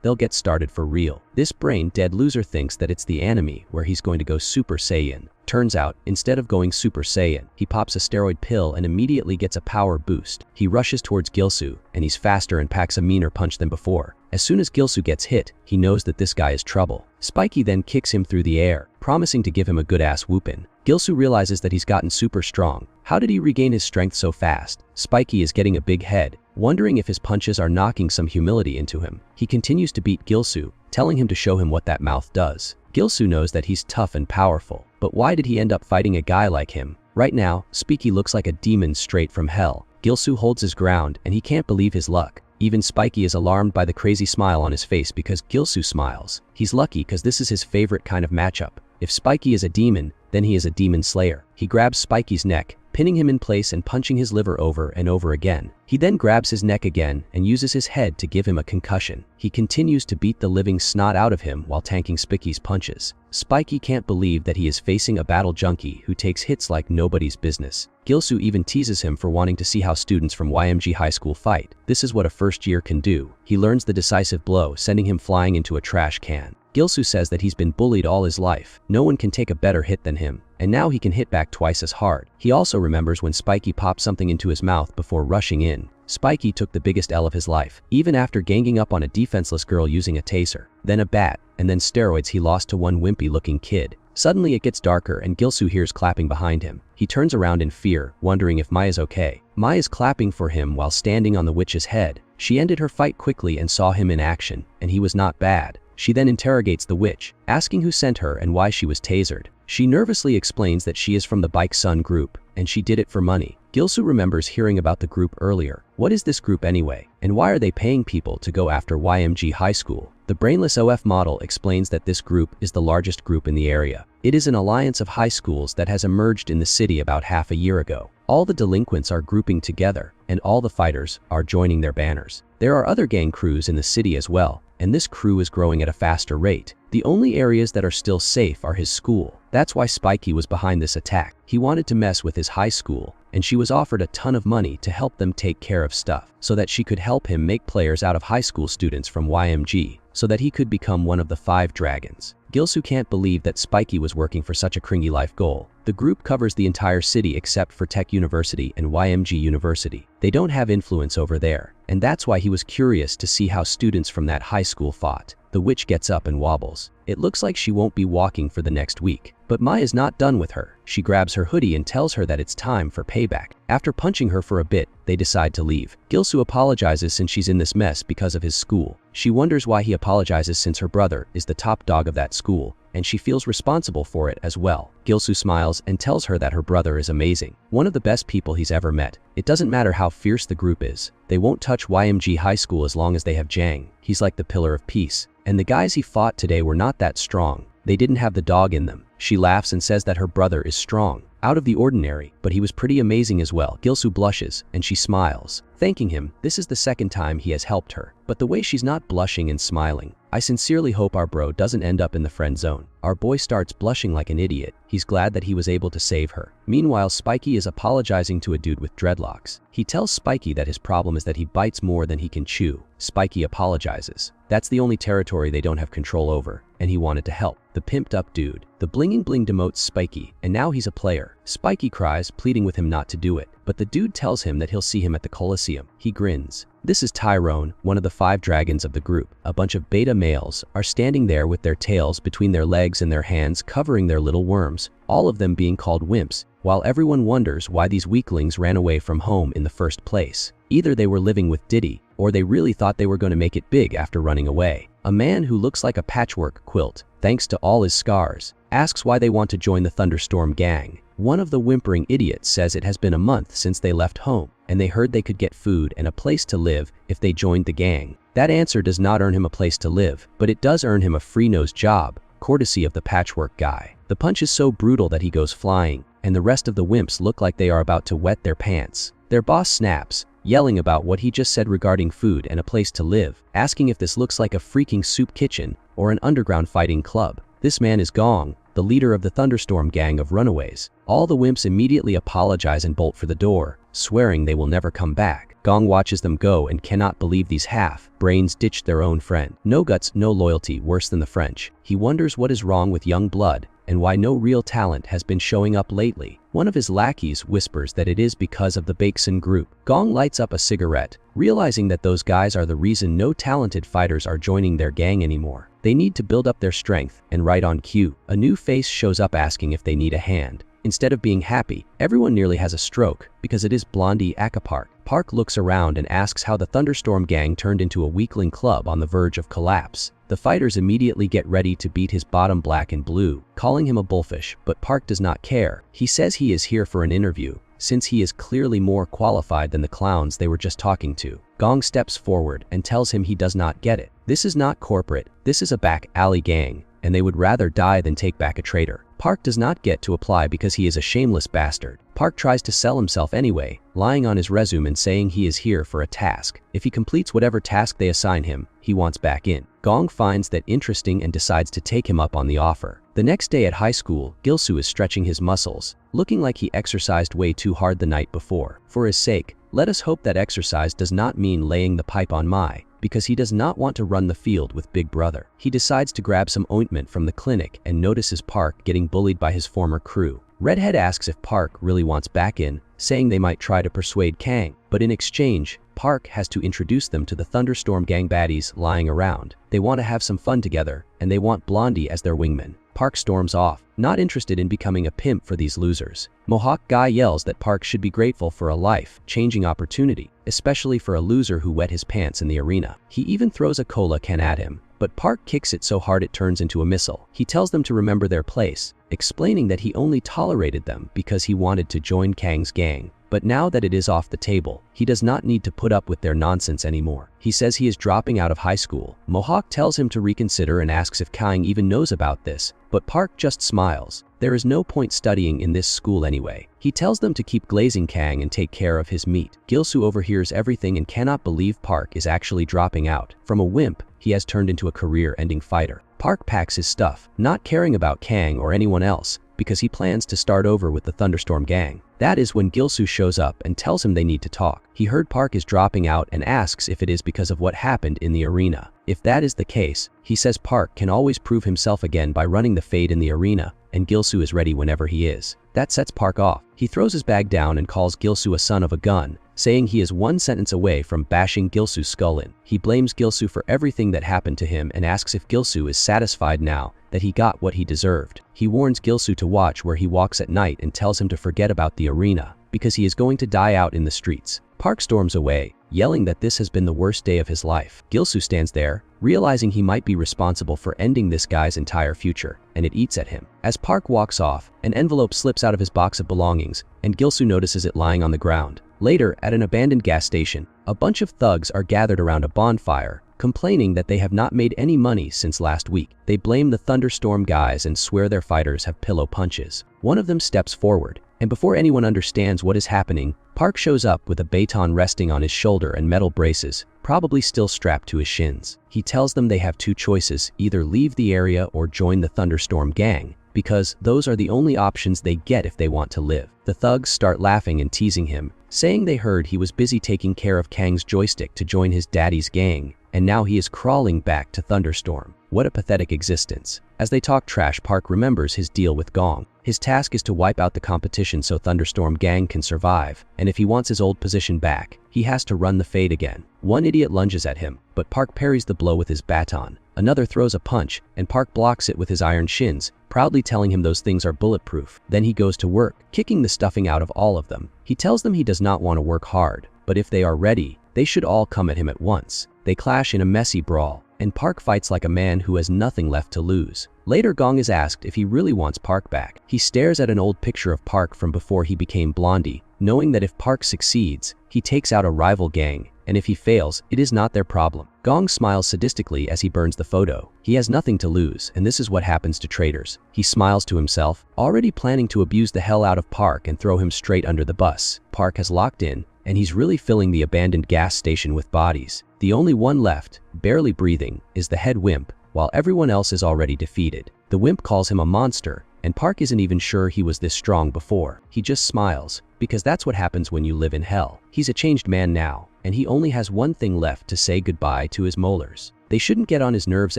they'll get started for real. This brain-dead loser thinks that it's the anime where he's going to go Super Saiyan. Turns out, instead of going Super Saiyan, he pops a steroid pill and immediately gets a power boost. He rushes towards Gilsu, and he's faster and packs a meaner punch than before. As soon as Gilsu gets hit, he knows that this guy is trouble. Spiky then kicks him through the air, promising to give him a good-ass whoopin'. Gilsu realizes that he's gotten super strong. How did he regain his strength so fast? Spiky is getting a big head, wondering if his punches are knocking some humility into him. He continues to beat Gilsu, telling him to show him what that mouth does. Gilsu knows that he's tough and powerful, but why did he end up fighting a guy like him? Right now, Spiky looks like a demon straight from hell. Gilsu holds his ground, and he can't believe his luck. Even Spiky is alarmed by the crazy smile on his face because Gilsu smiles. He's lucky because this is his favorite kind of matchup. If Spiky is a demon, then he is a demon slayer. He grabs Spiky's neck, pinning him in place and punching his liver over and over again. He then grabs his neck again and uses his head to give him a concussion. He continues to beat the living snot out of him while tanking Spiky's punches. Spiky can't believe that he is facing a battle junkie who takes hits like nobody's business. Gilsu even teases him for wanting to see how students from YMG High School fight. This is what a first year can do. He learns the decisive blow, sending him flying into a trash can. Gilsu says that he's been bullied all his life. No one can take a better hit than him, and now he can hit back twice as hard. He also remembers when Spiky popped something into his mouth before rushing in. Spiky took the biggest L of his life, even after ganging up on a defenseless girl using a taser, then a bat, and then steroids. He lost to one wimpy-looking kid. Suddenly it gets darker and Gilsu hears clapping behind him. He turns around in fear, wondering if Mai is okay. Mai is clapping for him while standing on the witch's head. She ended her fight quickly and saw him in action, and he was not bad. She then interrogates the witch, asking who sent her and why she was tasered. She nervously explains that she is from the Bike Sun group, and she did it for money. Gilsu remembers hearing about the group earlier. What is this group anyway? And why are they paying people to go after YMG High School? The Brainless OF model explains that this group is the largest group in the area. It is an alliance of high schools that has emerged in the city about half a year ago. All the delinquents are grouping together, and all the fighters are joining their banners. There are other gang crews in the city as well, and this crew is growing at a faster rate. The only areas that are still safe are his school. That's why Spiky was behind this attack. He wanted to mess with his high school, and she was offered a ton of money to help them take care of stuff, so that she could help him make players out of high school students from YMG, so that he could become one of the 5 dragons. Gilsu can't believe that Spiky was working for such a cringy life goal. The group covers the entire city except for Tech University and YMG University. They don't have influence over there, and that's why he was curious to see how students from that high school fought. The witch gets up and wobbles. It looks like she won't be walking for the next week. But Mai is not done with her. She grabs her hoodie and tells her that it's time for payback. After punching her for a bit, they decide to leave. Gilsu apologizes since she's in this mess because of his school. She wonders why he apologizes since her brother is the top dog of that school, and she feels responsible for it as well. Gilsoo smiles and tells her that her brother is amazing, one of the best people he's ever met. It doesn't matter how fierce the group is. They won't touch YMG High School as long as they have Jang. He's like the pillar of peace. And the guys he fought today were not that strong. They didn't have the dog in them. She laughs and says that her brother is strong, out of the ordinary, but he was pretty amazing as well. Gilsoo blushes, and she smiles, thanking him. This is the second time he has helped her. But the way she's not blushing and smiling. I sincerely hope our bro doesn't end up in the friend zone. Our boy starts blushing like an idiot. He's glad that he was able to save her. Meanwhile, Spiky is apologizing to a dude with dreadlocks. He tells Spiky that his problem is that he bites more than he can chew. Spiky apologizes. That's the only territory they don't have control over, and he wanted to help. The pimped up dude. The blinging bling demotes Spiky, and now he's a player. Spiky cries, pleading with him not to do it, but the dude tells him that he'll see him at the Coliseum. He grins. This is Tyrone, one of the 5 dragons of the group. A bunch of beta males are standing there with their tails between their legs and their hands covering their little worms, all of them being called wimps, while everyone wonders why these weaklings ran away from home in the first place. Either they were living with Diddy, or they really thought they were going to make it big after running away. A man who looks like a patchwork quilt, thanks to all his scars, asks why they want to join the Thunderstorm gang. One of the whimpering idiots says it has been a month since they left home, and they heard they could get food and a place to live if they joined the gang. That answer does not earn him a place to live, but it does earn him a free-nose job, courtesy of the patchwork guy. The punch is so brutal that he goes flying, and the rest of the wimps look like they are about to wet their pants. Their boss snaps, yelling about what he just said regarding food and a place to live, asking if this looks like a freaking soup kitchen or an underground fighting club. This man is Gong, the leader of the Thunderstorm gang of runaways. All the wimps immediately apologize and bolt for the door, swearing they will never come back. Gong watches them go and cannot believe these half-brains ditched their own friend. No guts, no loyalty, worse than the French. He wonders what is wrong with young blood and why no real talent has been showing up lately. One of his lackeys whispers that it is because of the Bakeson group. Gong lights up a cigarette, realizing that those guys are the reason no talented fighters are joining their gang anymore. They need to build up their strength, and right on cue, a new face shows up asking if they need a hand. Instead of being happy, everyone nearly has a stroke because it is Blondie Akapark. Park looks around and asks how the Thunderstorm gang turned into a weakling club on the verge of collapse. The fighters immediately get ready to beat his bottom black and blue, calling him a bullfish, but Park does not care. He says he is here for an interview, since he is clearly more qualified than the clowns they were just talking to. Gong steps forward and tells him he does not get it. This is not corporate, this is a back alley gang, and they would rather die than take back a traitor. Park does not get to apply because he is a shameless bastard. Park tries to sell himself anyway, lying on his resume and saying he is here for a task. If he completes whatever task they assign him, he wants back in. Gong finds that interesting and decides to take him up on the offer. The next day at high school, Gilsoo is stretching his muscles, looking like he exercised way too hard the night before. For his sake, let us hope that exercise does not mean laying the pipe on Mai, because he does not want to run the field with Big Brother. He decides to grab some ointment from the clinic and notices Park getting bullied by his former crew. Redhead asks if Park really wants back in, saying they might try to persuade Kang, but in exchange, Park has to introduce them to the Thunderstorm gang baddies lying around. They want to have some fun together, and they want Blondie as their wingman. Park storms off, not interested in becoming a pimp for these losers. Mohawk guy yells that Park should be grateful for a life-changing opportunity, especially for a loser who wet his pants in the arena. He even throws a cola can at him, but Park kicks it so hard it turns into a missile. He tells them to remember their place, explaining that he only tolerated them because he wanted to join Kang's gang. But now that it is off the table, he does not need to put up with their nonsense anymore. He says he is dropping out of high school. Mohawk tells him to reconsider and asks if Kang even knows about this, but Park just smiles. There is no point studying in this school anyway. He tells them to keep glazing Kang and take care of his meat. Gilsoo overhears everything and cannot believe Park is actually dropping out. From a wimp, he has turned into a career-ending fighter. Park packs his stuff, not caring about Kang or anyone else, because he plans to start over with the Thunderstorm gang. That is when Gilsoo shows up and tells him they need to talk. He heard Park is dropping out and asks if it is because of what happened in the arena. If that is the case, he says Park can always prove himself again by running the fade in the arena, and Gilsoo is ready whenever he is. That sets Park off. He throws his bag down and calls Gilsoo a son of a gun, saying he is one sentence away from bashing Gilsoo's skull in. He blames Gilsoo for everything that happened to him and asks if Gilsoo is satisfied now that he got what he deserved. He warns Gilsoo to watch where he walks at night and tells him to forget about the arena, because he is going to die out in the streets. Park storms away, yelling that this has been the worst day of his life. Gilsu stands there, realizing he might be responsible for ending this guy's entire future, and it eats at him. As Park walks off, an envelope slips out of his box of belongings, and Gilsu notices it lying on the ground. Later, at an abandoned gas station, a bunch of thugs are gathered around a bonfire, complaining that they have not made any money since last week. They blame the Thunderstorm guys and swear their fighters have pillow punches. One of them steps forward, and before anyone understands what is happening, Park shows up with a baton resting on his shoulder and metal braces, probably still strapped to his shins. He tells them they have two choices, either leave the area or join the Thunderstorm gang, because those are the only options they get if they want to live. The thugs start laughing and teasing him, saying they heard he was busy taking care of Kang's joystick to join his daddy's gang, and now he is crawling back to Thunderstorm. What a pathetic existence. As they talk trash, Park remembers his deal with Gong. His task is to wipe out the competition so Thunderstorm gang can survive, and if he wants his old position back, he has to run the fade again. One idiot lunges at him, but Park parries the blow with his baton. Another throws a punch, and Park blocks it with his iron shins, proudly telling him those things are bulletproof. Then he goes to work, kicking the stuffing out of all of them. He tells them he does not want to work hard, but if they are ready, they should all come at him at once. They clash in a messy brawl, and Park fights like a man who has nothing left to lose. Later, Gong is asked if he really wants Park back. He stares at an old picture of Park from before he became Blondie, knowing that if Park succeeds, he takes out a rival gang, and if he fails, it is not their problem. Gong smiles sadistically as he burns the photo. He has nothing to lose, and this is what happens to traitors. He smiles to himself, already planning to abuse the hell out of Park and throw him straight under the bus. Park has locked in, and he's really filling the abandoned gas station with bodies. The only one left, barely breathing, is the head wimp, while everyone else is already defeated. The wimp calls him a monster, and Park isn't even sure he was this strong before. He just smiles, because that's what happens when you live in hell. He's a changed man now, and he only has one thing left to say goodbye to his molars. They shouldn't get on his nerves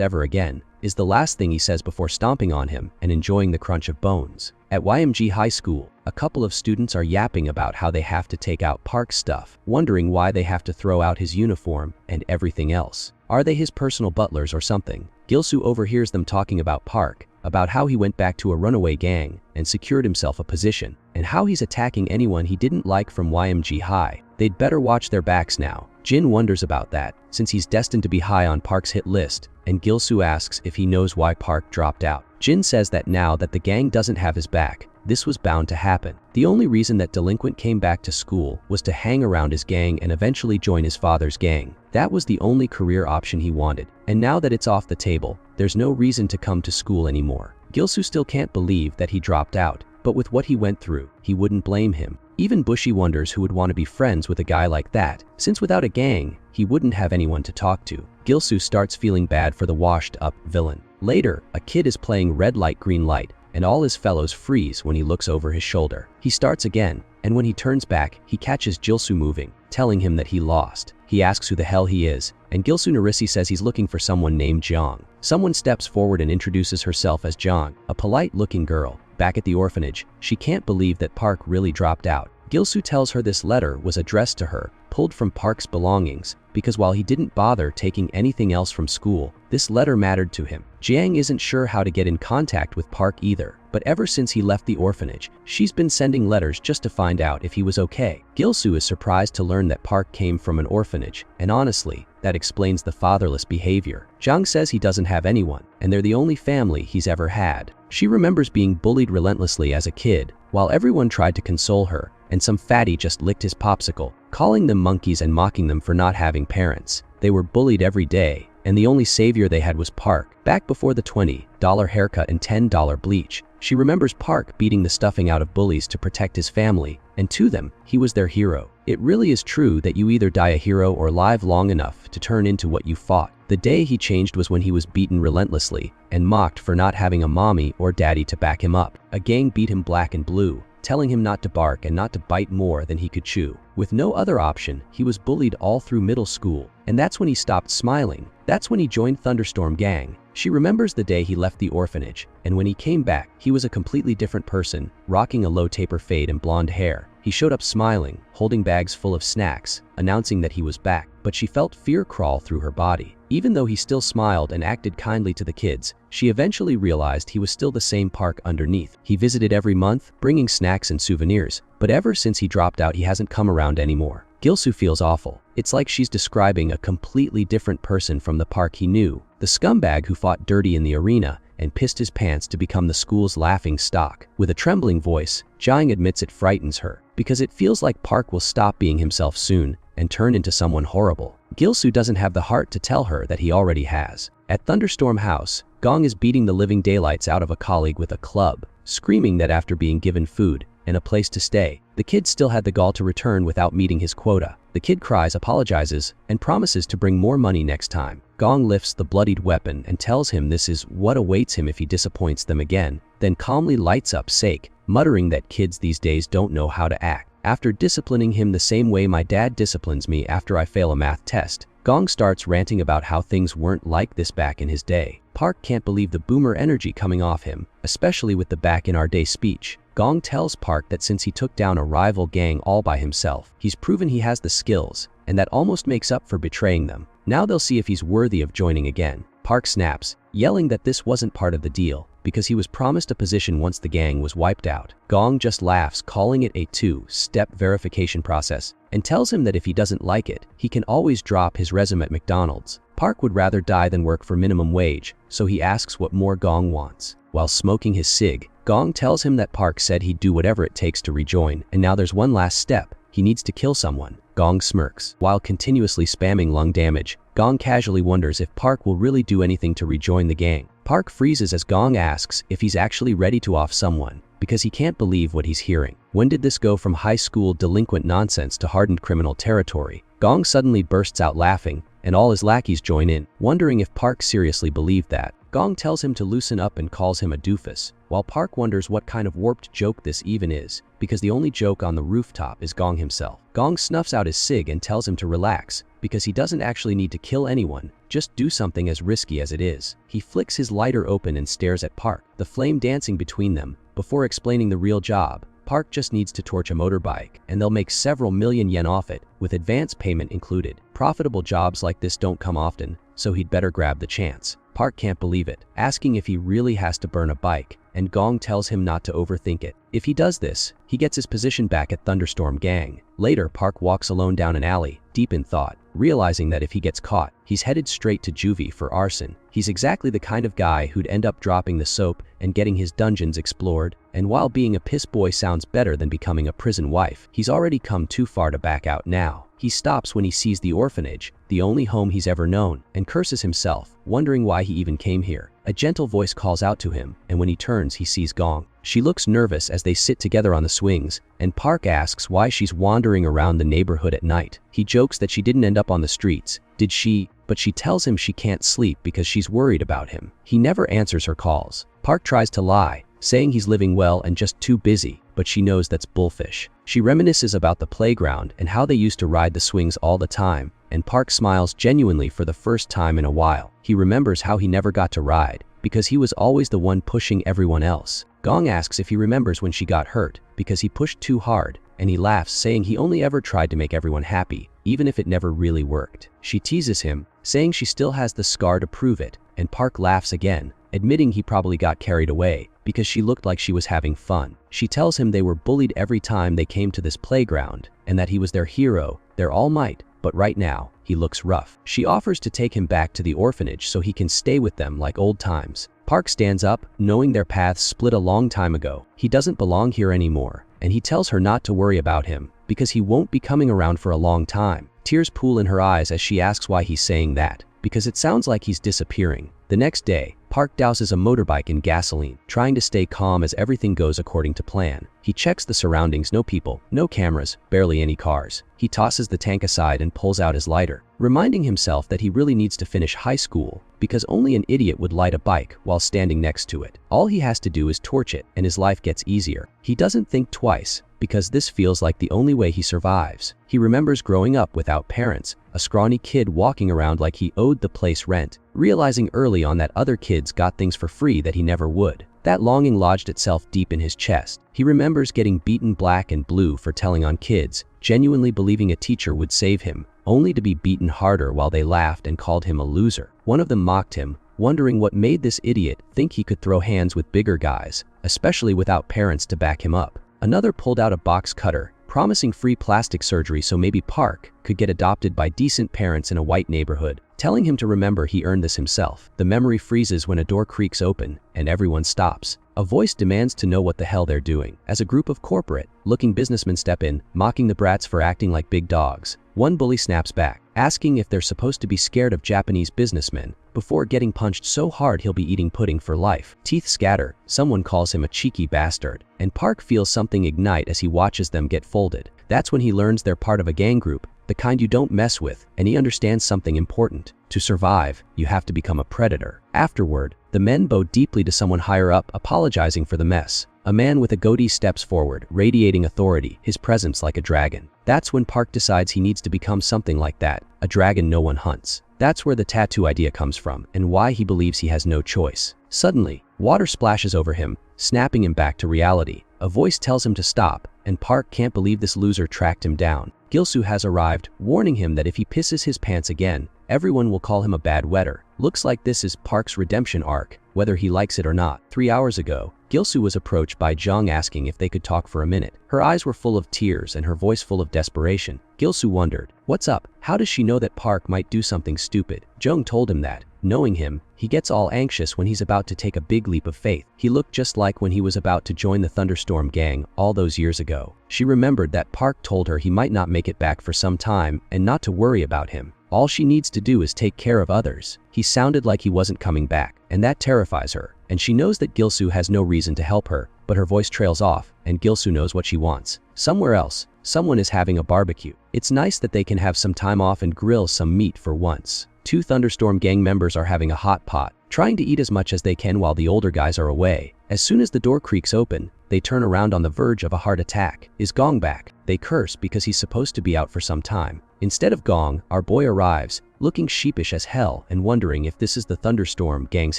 ever again, is the last thing he says before stomping on him and enjoying the crunch of bones. At YMG High School, a couple of students are yapping about how they have to take out Park's stuff, wondering why they have to throw out his uniform and everything else. Are they his personal butlers or something? Gilsu overhears them talking about Park, about how he went back to a runaway gang and secured himself a position, and how he's attacking anyone he didn't like from YMG High. They'd better watch their backs now. Jin wonders about that, since he's destined to be high on Park's hit list, and Gilsu asks if he knows why Park dropped out. Jin says that now that the gang doesn't have his back, this was bound to happen. The only reason that Delinquent came back to school was to hang around his gang and eventually join his father's gang. That was the only career option he wanted, and now that it's off the table, there's no reason to come to school anymore. Gilsu still can't believe that he dropped out, but with what he went through, he wouldn't blame him. Even Bushi wonders who would want to be friends with a guy like that, since without a gang, he wouldn't have anyone to talk to. Gilsu starts feeling bad for the washed-up villain. Later, a kid is playing red light, green light, and all his fellows freeze when he looks over his shoulder. He starts again, and when he turns back, he catches Gilsu moving, telling him that he lost. He asks who the hell he is, and Gilsu Narisi says he's looking for someone named Jiang. Someone steps forward and introduces herself as Jiang, a polite-looking girl. Back at the orphanage, she can't believe that Park really dropped out. Gilsu tells her this letter was addressed to her, pulled from Park's belongings, because while he didn't bother taking anything else from school, this letter mattered to him. Jiang isn't sure how to get in contact with Park either, but ever since he left the orphanage, she's been sending letters just to find out if he was okay. Gilsu is surprised to learn that Park came from an orphanage, and honestly, that explains the fatherless behavior. Jiang says he doesn't have anyone, and they're the only family he's ever had. She remembers being bullied relentlessly as a kid, while everyone tried to console her, and some fatty just licked his popsicle, calling them monkeys and mocking them for not having parents. They were bullied every day, and the only savior they had was Park. Back before the $20 haircut and $10 bleach, she remembers Park beating the stuffing out of bullies to protect his family, and to them, he was their hero. It really is true that you either die a hero or live long enough to turn into what you fought. The day he changed was when he was beaten relentlessly and mocked for not having a mommy or daddy to back him up. A gang beat him black and blue, telling him not to bark and not to bite more than he could chew. With no other option, he was bullied all through middle school, and that's when he stopped smiling. That's when he joined Thunderstorm gang. She remembers the day he left the orphanage, and when he came back, he was a completely different person, rocking a low taper fade and blonde hair. He showed up smiling, holding bags full of snacks, announcing that he was back, but she felt fear crawl through her body. Even though he still smiled and acted kindly to the kids, she eventually realized he was still the same Park underneath. He visited every month, bringing snacks and souvenirs, but ever since he dropped out he hasn't come around anymore. Gilsu feels awful. It's like she's describing a completely different person from the Park he knew. The scumbag who fought dirty in the arena and pissed his pants to become the school's laughing stock. With a trembling voice, Jiang admits it frightens her, because it feels like Park will stop being himself soon and turn into someone horrible. Gilsu doesn't have the heart to tell her that he already has. At Thunderstorm House, Gong is beating the living daylights out of a colleague with a club, screaming that after being given food and a place to stay, the kid still had the gall to return without meeting his quota. The kid cries, apologizes, and promises to bring more money next time. Gong lifts the bloodied weapon and tells him this is what awaits him if he disappoints them again, then calmly lights up Sake, muttering that kids these days don't know how to act. After disciplining him the same way my dad disciplines me after I fail a math test, Gong starts ranting about how things weren't like this back in his day. Park can't believe the boomer energy coming off him, especially with the back in our day speech. Gong tells Park that since he took down a rival gang all by himself, he's proven he has the skills, and that almost makes up for betraying them. Now they'll see if he's worthy of joining again. Park snaps, yelling that this wasn't part of the deal, because he was promised a position once the gang was wiped out. Gong just laughs, calling it a two-step verification process, and tells him that if he doesn't like it, he can always drop his resume at McDonald's. Park would rather die than work for minimum wage, so he asks what more Gong wants. While smoking his cig, Gong tells him that Park said he'd do whatever it takes to rejoin, and now there's one last step. He needs to kill someone. Gong smirks. While continuously spamming lung damage, Gong casually wonders if Park will really do anything to rejoin the gang. Park freezes as Gong asks if he's actually ready to off someone, because he can't believe what he's hearing. When did this go from high school delinquent nonsense to hardened criminal territory? Gong suddenly bursts out laughing, and all his lackeys join in, wondering if Park seriously believed that. Gong tells him to loosen up and calls him a doofus, while Park wonders what kind of warped joke this even is, because the only joke on the rooftop is Gong himself. Gong snuffs out his cig and tells him to relax, because he doesn't actually need to kill anyone, just do something as risky as it is. He flicks his lighter open and stares at Park, the flame dancing between them, before explaining the real job. Park just needs to torch a motorbike, and they'll make several million yen off it, with advance payment included. Profitable jobs like this don't come often, so he'd better grab the chance. Park can't believe it, asking if he really has to burn a bike, and Gong tells him not to overthink it. If he does this, he gets his position back at Thunderstorm Gang. Later, Park walks alone down an alley, deep in thought, realizing that if he gets caught, he's headed straight to juvie for arson. He's exactly the kind of guy who'd end up dropping the soap and getting his dungeons explored, and while being a piss boy sounds better than becoming a prison wife, he's already come too far to back out now. He stops when he sees the orphanage, the only home he's ever known, and curses himself, wondering why he even came here. A gentle voice calls out to him, and when he turns, he sees Gong. She looks nervous as they sit together on the swings, and Park asks why she's wandering around the neighborhood at night. He jokes that she didn't end up on the streets. Did she? But she tells him she can't sleep because she's worried about him. He never answers her calls. Park tries to lie, saying he's living well and just too busy, but she knows that's bullfish. She reminisces about the playground and how they used to ride the swings all the time, and Park smiles genuinely for the first time in a while. He remembers how he never got to ride, because he was always the one pushing everyone else. Gong asks if he remembers when she got hurt, because he pushed too hard, and he laughs, saying he only ever tried to make everyone happy, even if it never really worked. She teases him, saying she still has the scar to prove it, and Park laughs again, admitting he probably got carried away, because she looked like she was having fun. She tells him they were bullied every time they came to this playground, and that he was their hero, their all might, but right now, he looks rough. She offers to take him back to the orphanage so he can stay with them like old times. Park stands up, knowing their paths split a long time ago. He doesn't belong here anymore, and he tells her not to worry about him, because he won't be coming around for a long time. Tears pool in her eyes as she asks why he's saying that, because it sounds like he's disappearing. The next day, Park douses a motorbike in gasoline, trying to stay calm as everything goes according to plan. He checks the surroundings, no people, no cameras, barely any cars. He tosses the tank aside and pulls out his lighter, reminding himself that he really needs to finish high school, because only an idiot would light a bike while standing next to it. All he has to do is torch it, and his life gets easier. He doesn't think twice, because this feels like the only way he survives. He remembers growing up without parents, a scrawny kid walking around like he owed the place rent, realizing early on that other kids got things for free that he never would. That longing lodged itself deep in his chest. He remembers getting beaten black and blue for telling on kids, genuinely believing a teacher would save him, only to be beaten harder while they laughed and called him a loser. One of them mocked him, wondering what made this idiot think he could throw hands with bigger guys, especially without parents to back him up. Another pulled out a box cutter, promising free plastic surgery so maybe Park could get adopted by decent parents in a white neighborhood, telling him to remember he earned this himself. The memory freezes when a door creaks open and everyone stops. A voice demands to know what the hell they're doing. As a group of corporate-looking businessmen step in, mocking the brats for acting like big dogs, one bully snaps back, asking if they're supposed to be scared of Japanese businessmen before getting punched so hard he'll be eating pudding for life. Teeth scatter, someone calls him a cheeky bastard, and Park feels something ignite as he watches them get folded. That's when he learns they're part of a gang group, the kind you don't mess with, and he understands something important. To survive, you have to become a predator. Afterward, the men bow deeply to someone higher up, apologizing for the mess. A man with a goatee steps forward, radiating authority, his presence like a dragon. That's when Park decides he needs to become something like that, a dragon no one hunts. That's where the tattoo idea comes from, and why he believes he has no choice. Suddenly, water splashes over him, snapping him back to reality. A voice tells him to stop, and Park can't believe this loser tracked him down. Gilsu has arrived, warning him that if he pisses his pants again, everyone will call him a bad wetter. Looks like this is Park's redemption arc, whether he likes it or not. 3 hours ago, Gilsu was approached by Jung asking if they could talk for a minute. Her eyes were full of tears and her voice full of desperation. Gilsu wondered, "What's up? How does she know that Park might do something stupid?" Jung told him that, knowing him, he gets all anxious when he's about to take a big leap of faith. He looked just like when he was about to join the Thunderstorm gang all those years ago. She remembered that Park told her he might not make it back for some time and not to worry about him. All she needs to do is take care of others. He sounded like he wasn't coming back, and that terrifies her. And she knows that Gilsu has no reason to help her, but her voice trails off, and Gilsu knows what she wants. Somewhere else, someone is having a barbecue. It's nice that they can have some time off and grill some meat for once. 2 Thunderstorm gang members are having a hot pot, trying to eat as much as they can while the older guys are away. As soon as the door creaks open, they turn around on the verge of a heart attack. Is Gong back? They curse because he's supposed to be out for some time. Instead of Gong, our boy arrives, looking sheepish as hell and wondering if this is the Thunderstorm gang's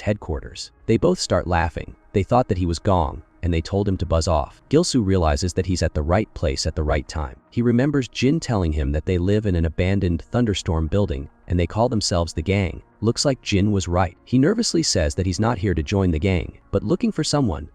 headquarters. They both start laughing. They thought that he was Gong, and they told him to buzz off. Gilsu realizes that he's at the right place at the right time. He remembers Jin telling him that they live in an abandoned Thunderstorm building, and they call themselves the gang. Looks like Jin was right. He nervously says that he's not here to join the gang, but looking for someone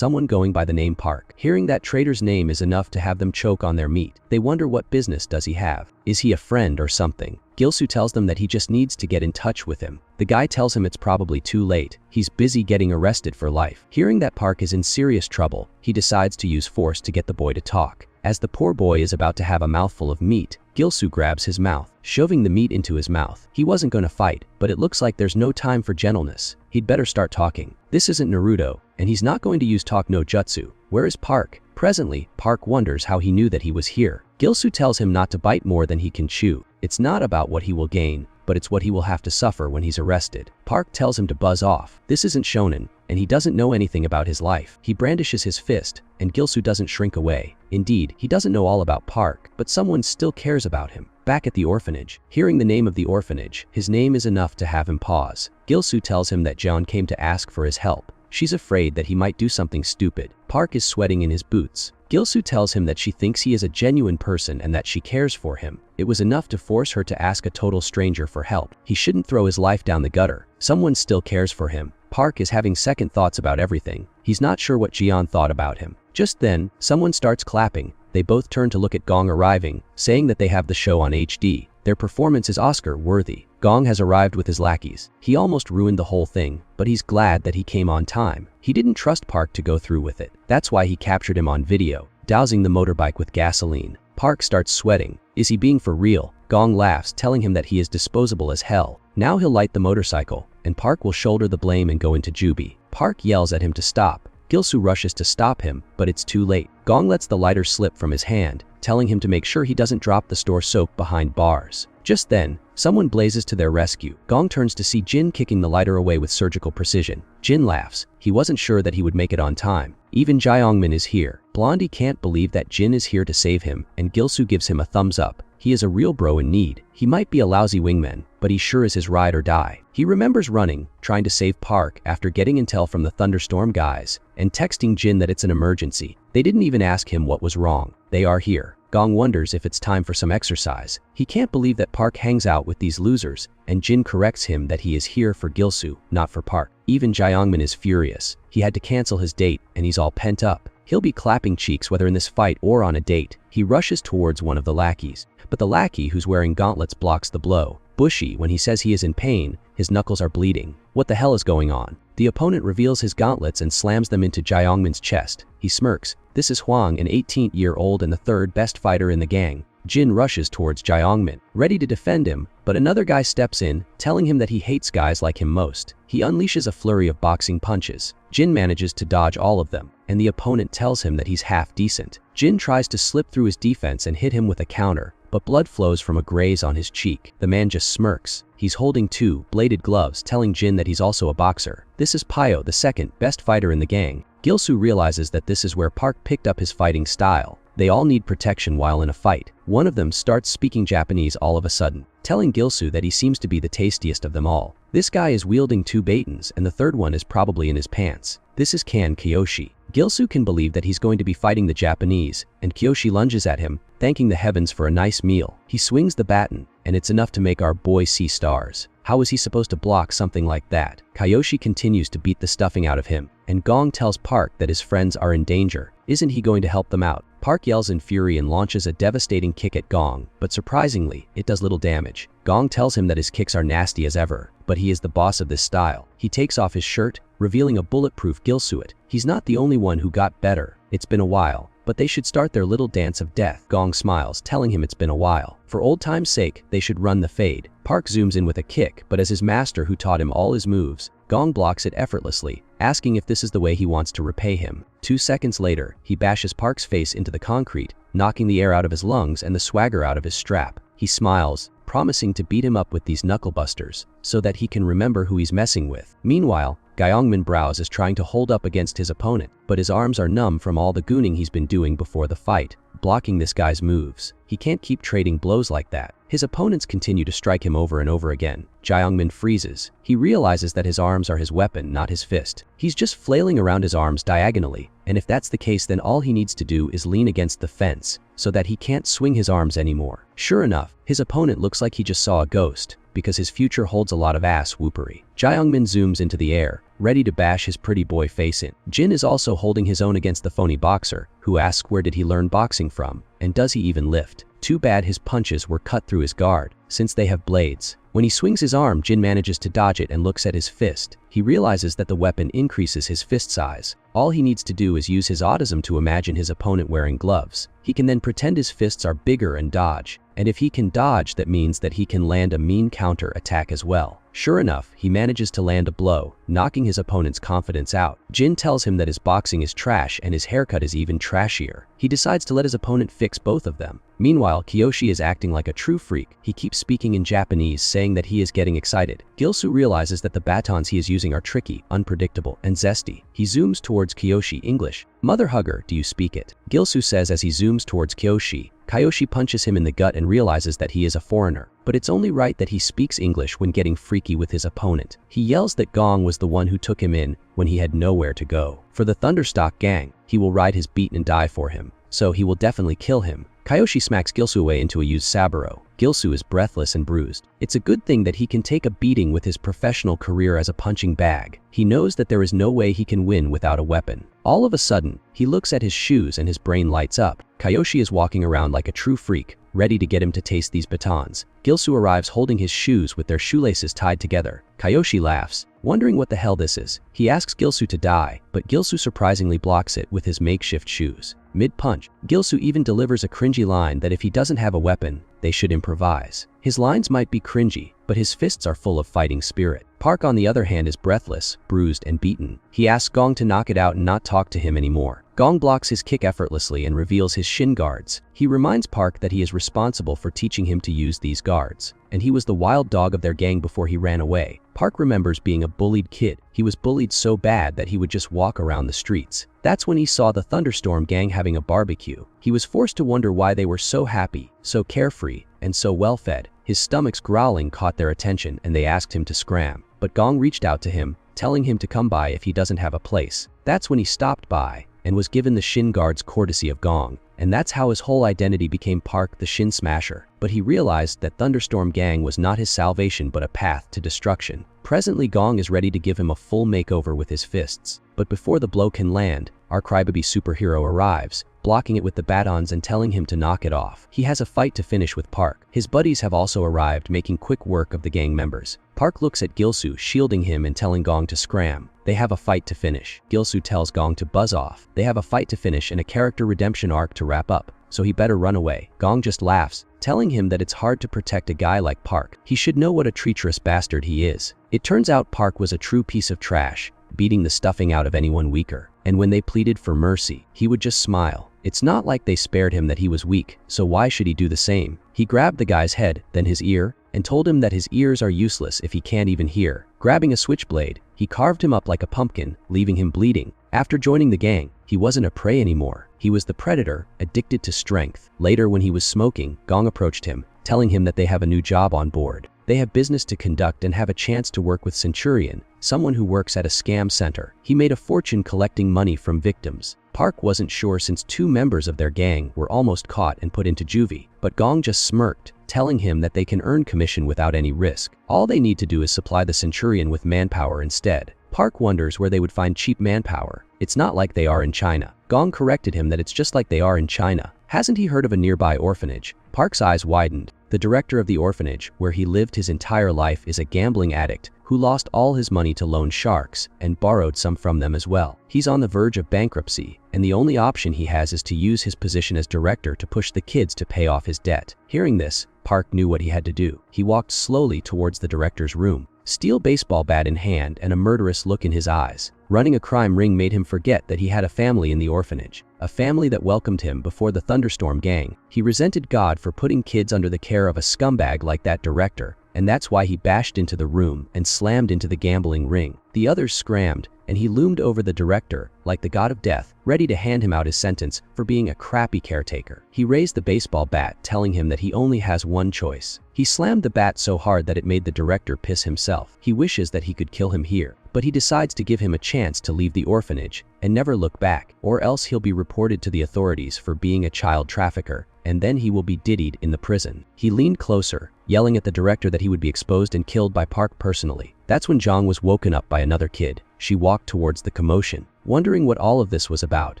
going by the name Park. Hearing that traitor's name is enough to have them choke on their meat. They wonder what business does he have. Is he a friend or something? Gilsu tells them that he just needs to get in touch with him. The guy tells him it's probably too late. He's busy getting arrested for life. Hearing that Park is in serious trouble, he decides to use force to get the boy to talk. As the poor boy is about to have a mouthful of meat, Gilsu grabs his mouth, shoving the meat into his mouth. He wasn't going to fight, but it looks like there's no time for gentleness. He'd better start talking. This isn't Naruto, and he's not going to use talk no jutsu. Where is Park? Presently, Park wonders how he knew that he was here. Gilsu tells him not to bite more than he can chew. It's not about what he will gain, but it's what he will have to suffer when he's arrested. Park tells him to buzz off. This isn't shonen, and he doesn't know anything about his life. He brandishes his fist, and Gilsu doesn't shrink away. Indeed, he doesn't know all about Park, but someone still cares about him. Back at the orphanage, hearing the name of the orphanage, his name is enough to have him pause. Gilsu tells him that Jeon came to ask for his help. She's afraid that he might do something stupid. Park is sweating in his boots. Gilsu tells him that she thinks he is a genuine person and that she cares for him. It was enough to force her to ask a total stranger for help. He shouldn't throw his life down the gutter. Someone still cares for him. Park is having second thoughts about everything. He's not sure what Jeon thought about him. Just then, someone starts clapping. They both turn to look at Gong arriving, saying that they have the show on HD. Their performance is Oscar-worthy. Gong has arrived with his lackeys. He almost ruined the whole thing, but he's glad that he came on time. He didn't trust Park to go through with it. That's why he captured him on video, dousing the motorbike with gasoline. Park starts sweating. Is he being for real? Gong laughs, telling him that he is disposable as hell. Now he'll light the motorcycle, and Park will shoulder the blame and go into juvie. Park yells at him to stop. Gilsu rushes to stop him, but it's too late. Gong lets the lighter slip from his hand, telling him to make sure he doesn't drop the store soap behind bars. Just then, someone blazes to their rescue. Gong turns to see Jin kicking the lighter away with surgical precision. Jin laughs. He wasn't sure that he would make it on time. Even Jaeongmin is here. Blondie can't believe that Jin is here to save him, and Gilsu gives him a thumbs up. He is a real bro in need. He might be a lousy wingman, but he sure is his ride or die. He remembers running, trying to save Park after getting intel from the Thunderstorm guys, and texting Jin that it's an emergency. They didn't even ask him what was wrong. They are here. Gong wonders if it's time for some exercise. He can't believe that Park hangs out with these losers, and Jin corrects him that he is here for Gilsu, not for Park. Even Jaeongmin is furious. He had to cancel his date, and he's all pent up. He'll be clapping cheeks whether in this fight or on a date. He rushes towards one of the lackeys, but the lackey who's wearing gauntlets blocks the blow. Bushy, when he says he is in pain, his knuckles are bleeding. What the hell is going on? The opponent reveals his gauntlets and slams them into Jiangmin's chest. He smirks. This is Huang, an 18-year-old and the third best fighter in the gang. Jin rushes towards Jiangmin, ready to defend him, but another guy steps in, telling him that he hates guys like him most. He unleashes a flurry of boxing punches. Jin manages to dodge all of them, and the opponent tells him that he's half decent. Jin tries to slip through his defense and hit him with a counter, but blood flows from a graze on his cheek. The man just smirks. He's holding two bladed gloves, telling Jin that he's also a boxer. This is Pio, the second best fighter in the gang. Gilsu realizes that this is where Park picked up his fighting style. They all need protection while in a fight. One of them starts speaking Japanese all of a sudden, telling Gilsu that he seems to be the tastiest of them all. This guy is wielding two batons and the third one is probably in his pants. This is Kan Kiyoshi. Gilsu can believe that he's going to be fighting the Japanese, and Kiyoshi lunges at him, thanking the heavens for a nice meal. He swings the baton, and it's enough to make our boy see stars. How is he supposed to block something like that? Kiyoshi continues to beat the stuffing out of him, and Gong tells Park that his friends are in danger. Isn't he going to help them out? Park yells in fury and launches a devastating kick at Gong, but surprisingly, it does little damage. Gong tells him that his kicks are nasty as ever, but he is the boss of this style. He takes off his shirt, revealing a bulletproof Gilsuit. He's not the only one who got better. It's been a while, but they should start their little dance of death. Gong smiles, telling him it's been a while. For old time's sake, they should run the fade. Park zooms in with a kick, but as his master who taught him all his moves, Gong blocks it effortlessly, asking if this is the way he wants to repay him. 2 seconds later, he bashes Park's face into the concrete, knocking the air out of his lungs and the swagger out of his strap. He smiles, promising to beat him up with these knucklebusters, so that he can remember who he's messing with. Meanwhile, Gyeongmin Brows is trying to hold up against his opponent, but his arms are numb from all the gooning he's been doing before the fight, blocking this guy's moves. He can't keep trading blows like that. His opponents continue to strike him over and over again. Gyeongmin freezes. He realizes that his arms are his weapon, not his fist. He's just flailing around his arms diagonally, and if that's the case, then all he needs to do is lean against the fence, so that he can't swing his arms anymore. Sure enough, his opponent looks like he just saw a ghost, because his future holds a lot of ass whoopery. Gyeongmin zooms into the air, ready to bash his pretty boy face in. Jin is also holding his own against the phony boxer, who asks where did he learn boxing from, and does he even lift. Too bad his punches were cut through his guard, since they have blades. When he swings his arm, Jin manages to dodge it and looks at his fist. He realizes that the weapon increases his fist size. All he needs to do is use his autism to imagine his opponent wearing gloves. He can then pretend his fists are bigger and dodge. And if he can dodge, that means that he can land a mean counter attack as well. Sure enough, he manages to land a blow, knocking his opponent's confidence out. Jin tells him that his boxing is trash and his haircut is even trashier. He decides to let his opponent fix both of them. Meanwhile, Kiyoshi is acting like a true freak. He keeps speaking in Japanese, saying that he is getting excited. Gilsu realizes that the batons he is using are tricky, unpredictable, and zesty. He zooms towards Kiyoshi. English. Mother hugger, do you speak it? Gilsu says as he zooms towards Kiyoshi. Kiyoshi punches him in the gut and realizes that he is a foreigner. But it's only right that he speaks English when getting freaky with his opponent. He yells that Gong was the one who took him in when he had nowhere to go. For the Thunderstock gang, he will ride his beat and die for him. So he will definitely kill him. Kiyoshi smacks Gilsu away into a used Saburo. Gilsu is breathless and bruised. It's a good thing that he can take a beating with his professional career as a punching bag. He knows that there is no way he can win without a weapon. All of a sudden, he looks at his shoes and his brain lights up. Kiyoshi is walking around like a true freak, ready to get him to taste these batons. Gilsu arrives holding his shoes with their shoelaces tied together. Kiyoshi laughs, wondering what the hell this is. He asks Gilsu to die, but Gilsu surprisingly blocks it with his makeshift shoes. Mid-punch, Gilsu even delivers a cringy line that if he doesn't have a weapon, they should improvise. His lines might be cringy, but his fists are full of fighting spirit. Park, on the other hand, is breathless, bruised, and beaten. He asks Gong to knock it out and not talk to him anymore. Gong blocks his kick effortlessly and reveals his shin guards. He reminds Park that he is responsible for teaching him to use these guards, and he was the wild dog of their gang before he ran away. Park remembers being a bullied kid. He was bullied so bad that he would just walk around the streets. That's when he saw the Thunderstorm gang having a barbecue. He was forced to wonder why they were so happy, so carefree, and so well-fed. His stomach's growling caught their attention and they asked him to scram. But Gong reached out to him, telling him to come by if he doesn't have a place. That's when he stopped by and was given the shin guards courtesy of Gong. And that's how his whole identity became Park the Shin Smasher. But he realized that Thunderstorm gang was not his salvation but a path to destruction. Presently, Gong is ready to give him a full makeover with his fists. But before the blow can land, our crybaby superhero arrives, blocking it with the batons and telling him to knock it off. He has a fight to finish with Park. His buddies have also arrived, making quick work of the gang members. Park looks at Gilsoo, shielding him and telling Gong to scram. They have a fight to finish. Gilsoo tells Gong to buzz off. They have a fight to finish and a character redemption arc to wrap up, so he better run away. Gong just laughs, telling him that it's hard to protect a guy like Park. He should know what a treacherous bastard he is. It turns out Park was a true piece of trash, beating the stuffing out of anyone weaker. And when they pleaded for mercy, he would just smile. It's not like they spared him that he was weak, so why should he do the same? He grabbed the guy's head, then his ear, and told him that his ears are useless if he can't even hear. Grabbing a switchblade, he carved him up like a pumpkin, leaving him bleeding. After joining the gang, he wasn't a prey anymore. He was the predator, addicted to strength. Later, when he was smoking, Gong approached him, telling him that they have a new job on board. They have business to conduct and have a chance to work with Centurion, someone who works at a scam center. He made a fortune collecting money from victims. Park wasn't sure since 2 members of their gang were almost caught and put into juvie, but Gong just smirked, telling him that they can earn commission without any risk. All they need to do is supply the Centurion with manpower instead. Park wonders where they would find cheap manpower. It's not like they are in China. Gong corrected him that it's just like they are in China. Hasn't he heard of a nearby orphanage? Park's eyes widened. The director of the orphanage, where he lived his entire life, is a gambling addict who lost all his money to loan sharks and borrowed some from them as well. He's on the verge of bankruptcy, and the only option he has is to use his position as director to push the kids to pay off his debt. Hearing this, Park knew what he had to do. He walked slowly towards the director's room, steel baseball bat in hand and a murderous look in his eyes. Running a crime ring made him forget that he had a family in the orphanage, a family that welcomed him before the Thunderstorm gang. He resented God for putting kids under the care of a scumbag like that director, and that's why he bashed into the room and slammed into the gambling ring. The others scrammed, and he loomed over the director like the god of death, ready to hand him out his sentence for being a crappy caretaker. He raised the baseball bat, telling him that he only has one choice. He slammed the bat so hard that it made the director piss himself. He wishes that he could kill him here, but he decides to give him a chance to leave the orphanage and never look back, or else he'll be reported to the authorities for being a child trafficker, and then he will be diddied in the prison. He leaned closer, yelling at the director that he would be exposed and killed by Park personally. That's when Zhang was woken up by another kid. She walked towards the commotion, wondering what all of this was about.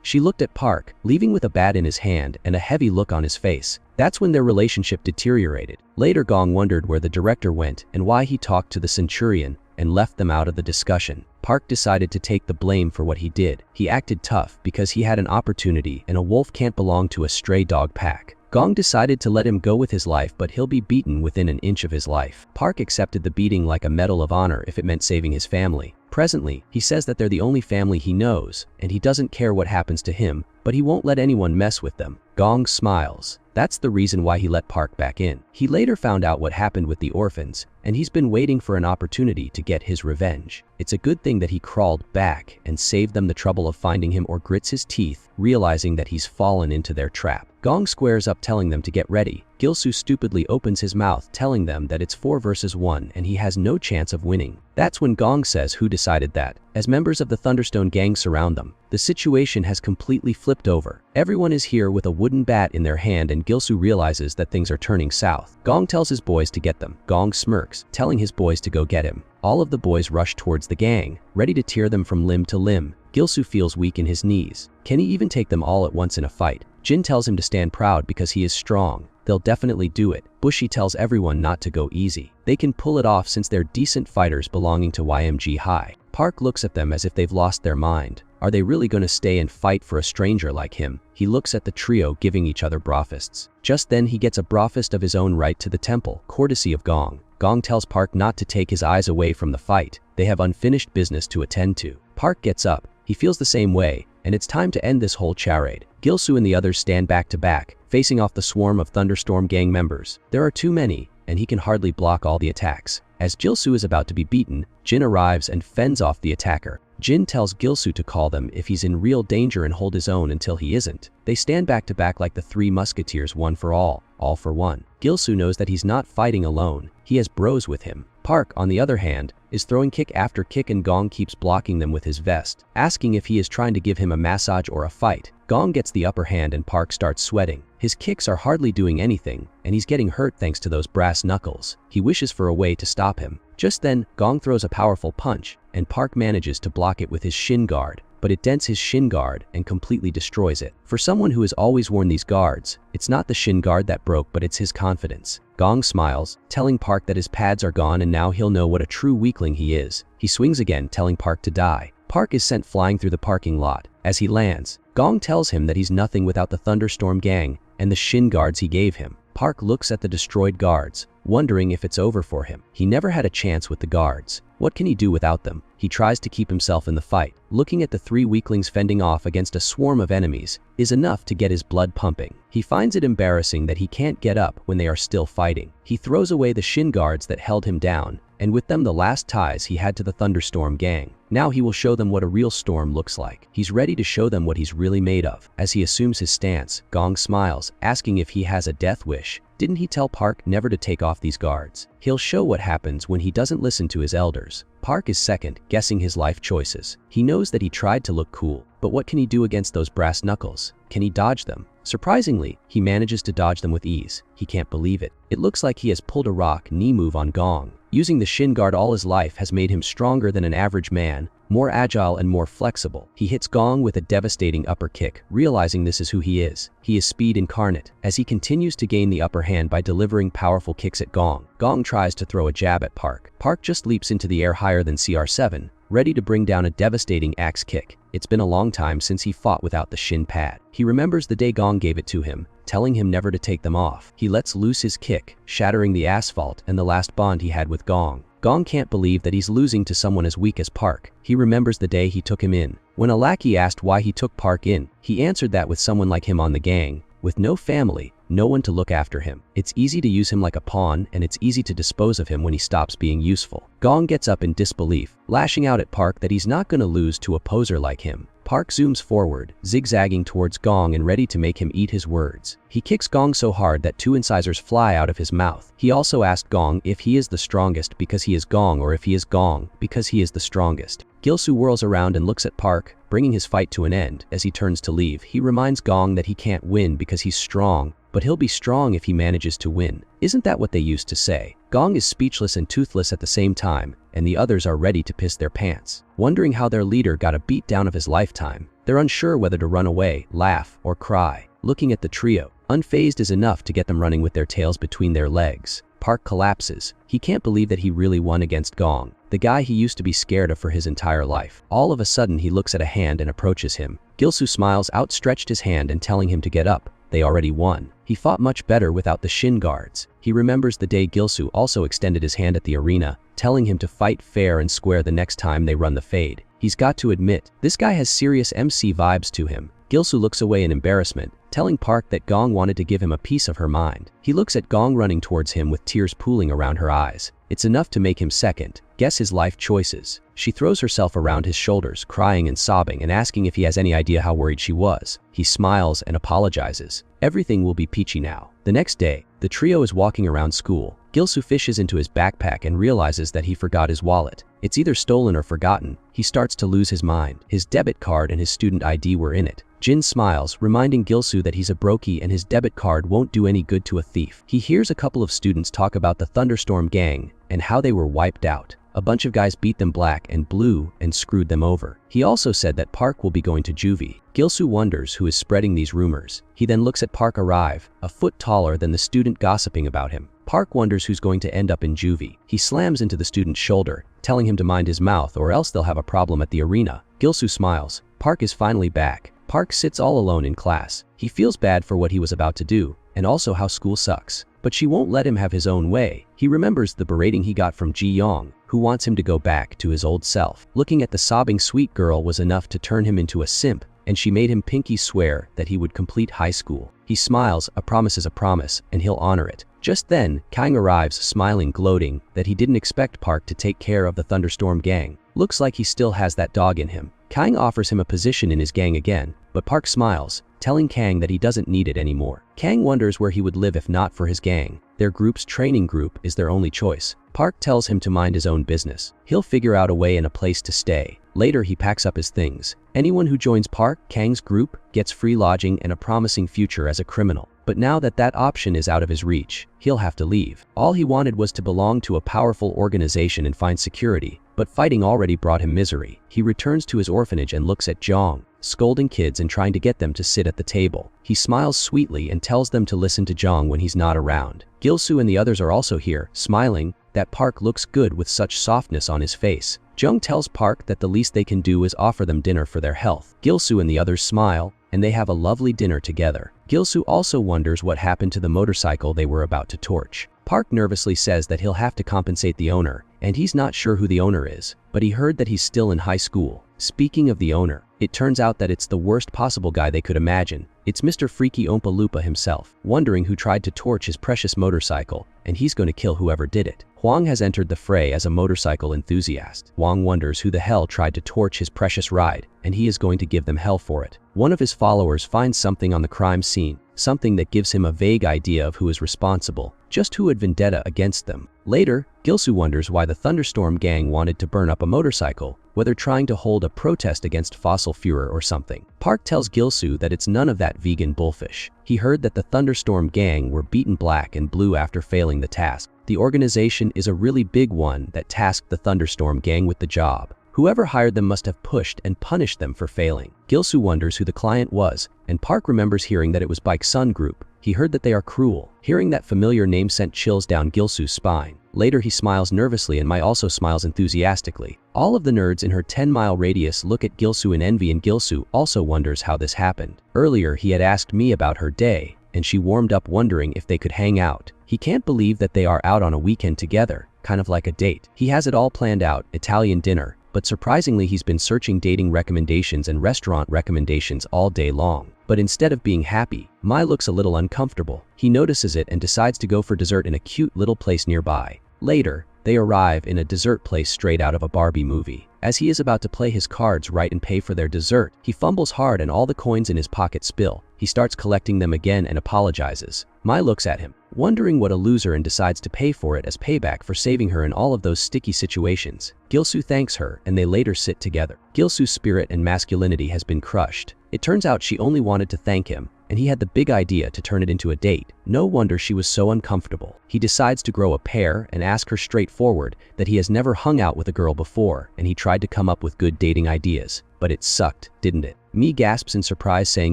She looked at Park, leaving with a bat in his hand and a heavy look on his face. That's when their relationship deteriorated. Later, Gong wondered where the director went and why he talked to the Centurion and left them out of the discussion. Park decided to take the blame for what he did. He acted tough because he had an opportunity, and a wolf can't belong to a stray dog pack. Gong decided to let him go with his life, but he'll be beaten within an inch of his life. Park accepted the beating like a medal of honor if it meant saving his family. Presently, he says that they're the only family he knows, and he doesn't care what happens to him, but he won't let anyone mess with them. Gong smiles. That's the reason why he let Park back in. He later found out what happened with the orphans, and he's been waiting for an opportunity to get his revenge. It's a good thing that he crawled back and saved them the trouble of finding him, or grits his teeth, realizing that he's fallen into their trap. Gong squares up, telling them to get ready. Gilsoo stupidly opens his mouth, telling them that it's 4 versus 1 and he has no chance of winning. That's when Gong says who decided that. As members of the Thunderstone gang surround them, the situation has completely flipped over. Everyone is here with a wooden bat in their hand, and Gilsoo realizes that things are turning south. Gong tells his boys to get them. Gong smirks, telling his boys to go get him. All of the boys rush towards the gang, ready to tear them from limb to limb. Gilsoo feels weak in his knees. Can he even take them all at once in a fight? Jin tells him to stand proud because he is strong. They'll definitely do it. Bushi tells everyone not to go easy. They can pull it off since they're decent fighters belonging to YMG High. Park looks at them as if they've lost their mind. Are they really going to stay and fight for a stranger like him? He looks at the trio giving each other bra-fists. Just then he gets a bra-fist of his own right to the temple, courtesy of Gong. Gong tells Park not to take his eyes away from the fight. They have unfinished business to attend to. Park gets up. He feels the same way, and it's time to end this whole charade. Gilsoo and the others stand back to back, facing off the swarm of Thunderstorm gang members. There are too many, and he can hardly block all the attacks. As Gilsoo is about to be beaten, Jin arrives and fends off the attacker. Jin tells Gilsoo to call them if he's in real danger and hold his own until he isn't. They stand back to back like the 3 musketeers, one for all for one. Gilsoo knows that he's not fighting alone. He has bros with him. Park, on the other hand, is throwing kick after kick, and Gong keeps blocking them with his vest, asking if he is trying to give him a massage or a fight. Gong gets the upper hand and Park starts sweating. His kicks are hardly doing anything, and he's getting hurt thanks to those brass knuckles. He wishes for a way to stop him. Just then, Gong throws a powerful punch, and Park manages to block it with his shin guard. but it dents his shin guard and completely destroys it. For someone who has always worn these guards, it's not the shin guard that broke, but it's his confidence. Gong smiles, telling Park that his pads are gone and now he'll know what a true weakling he is. He swings again, telling Park to die. Park is sent flying through the parking lot. As he lands, Gong tells him that he's nothing without the Thunderstorm gang and the shin guards he gave him. Park looks at the destroyed guards, wondering if it's over for him. He never had a chance with the guards. What can he do without them? He tries to keep himself in the fight. Looking at the three weaklings fending off against a swarm of enemies is enough to get his blood pumping. He finds it embarrassing that he can't get up when they are still fighting. He throws away the shin guards that held him down, and with them the last ties he had to the Thunderstorm gang. Now he will show them what a real storm looks like. He's ready to show them what he's really made of. As he assumes his stance, Gong smiles, asking if he has a death wish. Didn't he tell Park never to take off these guards? He'll show what happens when he doesn't listen to his elders. Park is second, guessing his life choices. He knows that he tried to look cool, but what can he do against those brass knuckles? Can he dodge them? Surprisingly, he manages to dodge them with ease. He can't believe it. It looks like he has pulled a rock knee move on Gong. Using the shin guard all his life has made him stronger than an average man, more agile and more flexible. He hits Gong with a devastating upper kick, realizing this is who he is. He is speed incarnate. As he continues to gain the upper hand by delivering powerful kicks at Gong, Gong tries to throw a jab at Park. Park just leaps into the air higher than CR7, ready to bring down a devastating axe kick. It's been a long time since he fought without the shin pad. He remembers the day Gong gave it to him, telling him never to take them off. He lets loose his kick, shattering the asphalt and the last bond he had with Gong. Gong can't believe that he's losing to someone as weak as Park. He remembers the day he took him in. When a lackey asked why he took Park in, he answered that with someone like him on the gang, with no family, no one to look after him, it's easy to use him like a pawn and it's easy to dispose of him when he stops being useful. Gong gets up in disbelief, lashing out at Park that he's not going to lose to a poser like him. Park zooms forward, zigzagging towards Gong and ready to make him eat his words. He kicks Gong so hard that 2 incisors fly out of his mouth. He also asked Gong if he is the strongest because he is Gong or if he is Gong because he is the strongest. Gilsu whirls around and looks at Park, bringing his fight to an end. As he turns to leave, he reminds Gong that he can't win because he's strong, but he'll be strong if he manages to win. Isn't that what they used to say? Gong is speechless and toothless at the same time, and the others are ready to piss their pants. Wondering how their leader got a beatdown of his lifetime, they're unsure whether to run away, laugh, or cry. Looking at the trio, unfazed is enough to get them running with their tails between their legs. Park collapses. He can't believe that he really won against Gong, the guy he used to be scared of for his entire life. All of a sudden he looks at a hand and approaches him. Gilsu smiles, outstretched his hand and telling him to get up. They already won. He fought much better without the shin guards. He remembers the day Gilsu also extended his hand at the arena, telling him to fight fair and square the next time they run the fade. He's got to admit, this guy has serious MC vibes to him. Gilsu looks away in embarrassment, telling Park that Gong wanted to give him a piece of her mind. He looks at Gong running towards him with tears pooling around her eyes. It's enough to make him second, guess his life choices. She throws herself around his shoulders, crying and sobbing and asking if he has any idea how worried she was. He smiles and apologizes. Everything will be peachy now. The next day, the trio is walking around school. Gilsu fishes into his backpack and realizes that he forgot his wallet. It's either stolen or forgotten. He starts to lose his mind. His debit card and his student ID were in it. Jin smiles, reminding Gilsu that he's a brokey and his debit card won't do any good to a thief. He hears a couple of students talk about the Thunderstorm gang and how they were wiped out. A bunch of guys beat them black and blue and screwed them over. He also said that Park will be going to juvie. Gilsu wonders who is spreading these rumors. He then looks at Park arrive, a foot taller than the student gossiping about him. Park wonders who's going to end up in juvie. He slams into the student's shoulder, telling him to mind his mouth or else they'll have a problem at the arena. Gilsu smiles. Park is finally back. Park sits all alone in class. He feels bad for what he was about to do, and also how school sucks. But she won't let him have his own way. He remembers the berating he got from Ji Yong, who wants him to go back to his old self. Looking at the sobbing sweet girl was enough to turn him into a simp, and she made him pinky swear that he would complete high school. He smiles, a promise is a promise, and he'll honor it. Just then, Kang arrives, smiling, gloating that he didn't expect Park to take care of the Thunderstorm gang. Looks like he still has that dog in him. Kang offers him a position in his gang again, but Park smiles, telling Kang that he doesn't need it anymore. Kang wonders where he would live if not for his gang. Their group's training group is their only choice. Park tells him to mind his own business. He'll figure out a way and a place to stay. Later, he packs up his things. Anyone who joins Park, Kang's group, gets free lodging and a promising future as a criminal. But now that that option is out of his reach, he'll have to leave. All he wanted was to belong to a powerful organization and find security, But fighting already brought him misery. He returns to his orphanage and looks at Zhang, scolding kids and trying to get them to sit at the table. He smiles sweetly and tells them to listen to Zhang when he's not around. Gilsu and the others are also here, smiling. That Park looks good with such softness on his face. Zhang tells Park that the least they can do is offer them dinner for their health. Gilsu and the others smile, and they have a lovely dinner together. Gilsu also wonders what happened to the motorcycle they were about to torch. Park nervously says that he'll have to compensate the owner, and he's not sure who the owner is, but he heard that he's still in high school. Speaking of the owner, it turns out that it's the worst possible guy they could imagine. It's Mr. Freaky Oompa Loompa himself, wondering who tried to torch his precious motorcycle, and he's going to kill whoever did it. Huang has entered the fray as a motorcycle enthusiast. Huang wonders who the hell tried to torch his precious ride, and he is going to give them hell for it. One of his followers finds something on the crime scene, something that gives him a vague idea of who is responsible, just who had vendetta against them. Later, Gilsu wonders why the Thunderstorm gang wanted to burn up a motorcycle, whether trying to hold a protest against fossil fuel or something. Park tells Gilsu that it's none of that vegan bullfish. He heard that the Thunderstorm gang were beaten black and blue after failing the task. The organization is a really big one that tasked the Thunderstorm gang with the job. Whoever hired them must have pushed and punished them for failing. Gilsu wonders who the client was, and Park remembers hearing that it was Bike Sun Group. He heard that they are cruel. Hearing that familiar name sent chills down Gilsu's spine. Later he smiles nervously and Mai also smiles enthusiastically. All of the nerds in her 10-mile radius look at Gilsu in envy, and Gilsu also wonders how this happened. Earlier he had asked me about her day, and she warmed up wondering if they could hang out. He can't believe that they are out on a weekend together, kind of like a date. He has it all planned out, Italian dinner, but surprisingly he's been searching dating recommendations and restaurant recommendations all day long. But instead of being happy, Mai looks a little uncomfortable. He notices it and decides to go for dessert in a cute little place nearby. Later, they arrive in a dessert place straight out of a Barbie movie. As he is about to play his cards right and pay for their dessert, he fumbles hard and all the coins in his pocket spill. He starts collecting them again and apologizes. Mai looks at him, wondering what a loser, and decides to pay for it as payback for saving her in all of those sticky situations. Gilsu thanks her and they later sit together. Gilsu's spirit and masculinity has been crushed. It turns out she only wanted to thank him, and he had the big idea to turn it into a date. No wonder she was so uncomfortable. He decides to grow a pair and ask her straightforward that he has never hung out with a girl before, and he tried to come up with good dating ideas. But it sucked, didn't it? Mi gasps in surprise, saying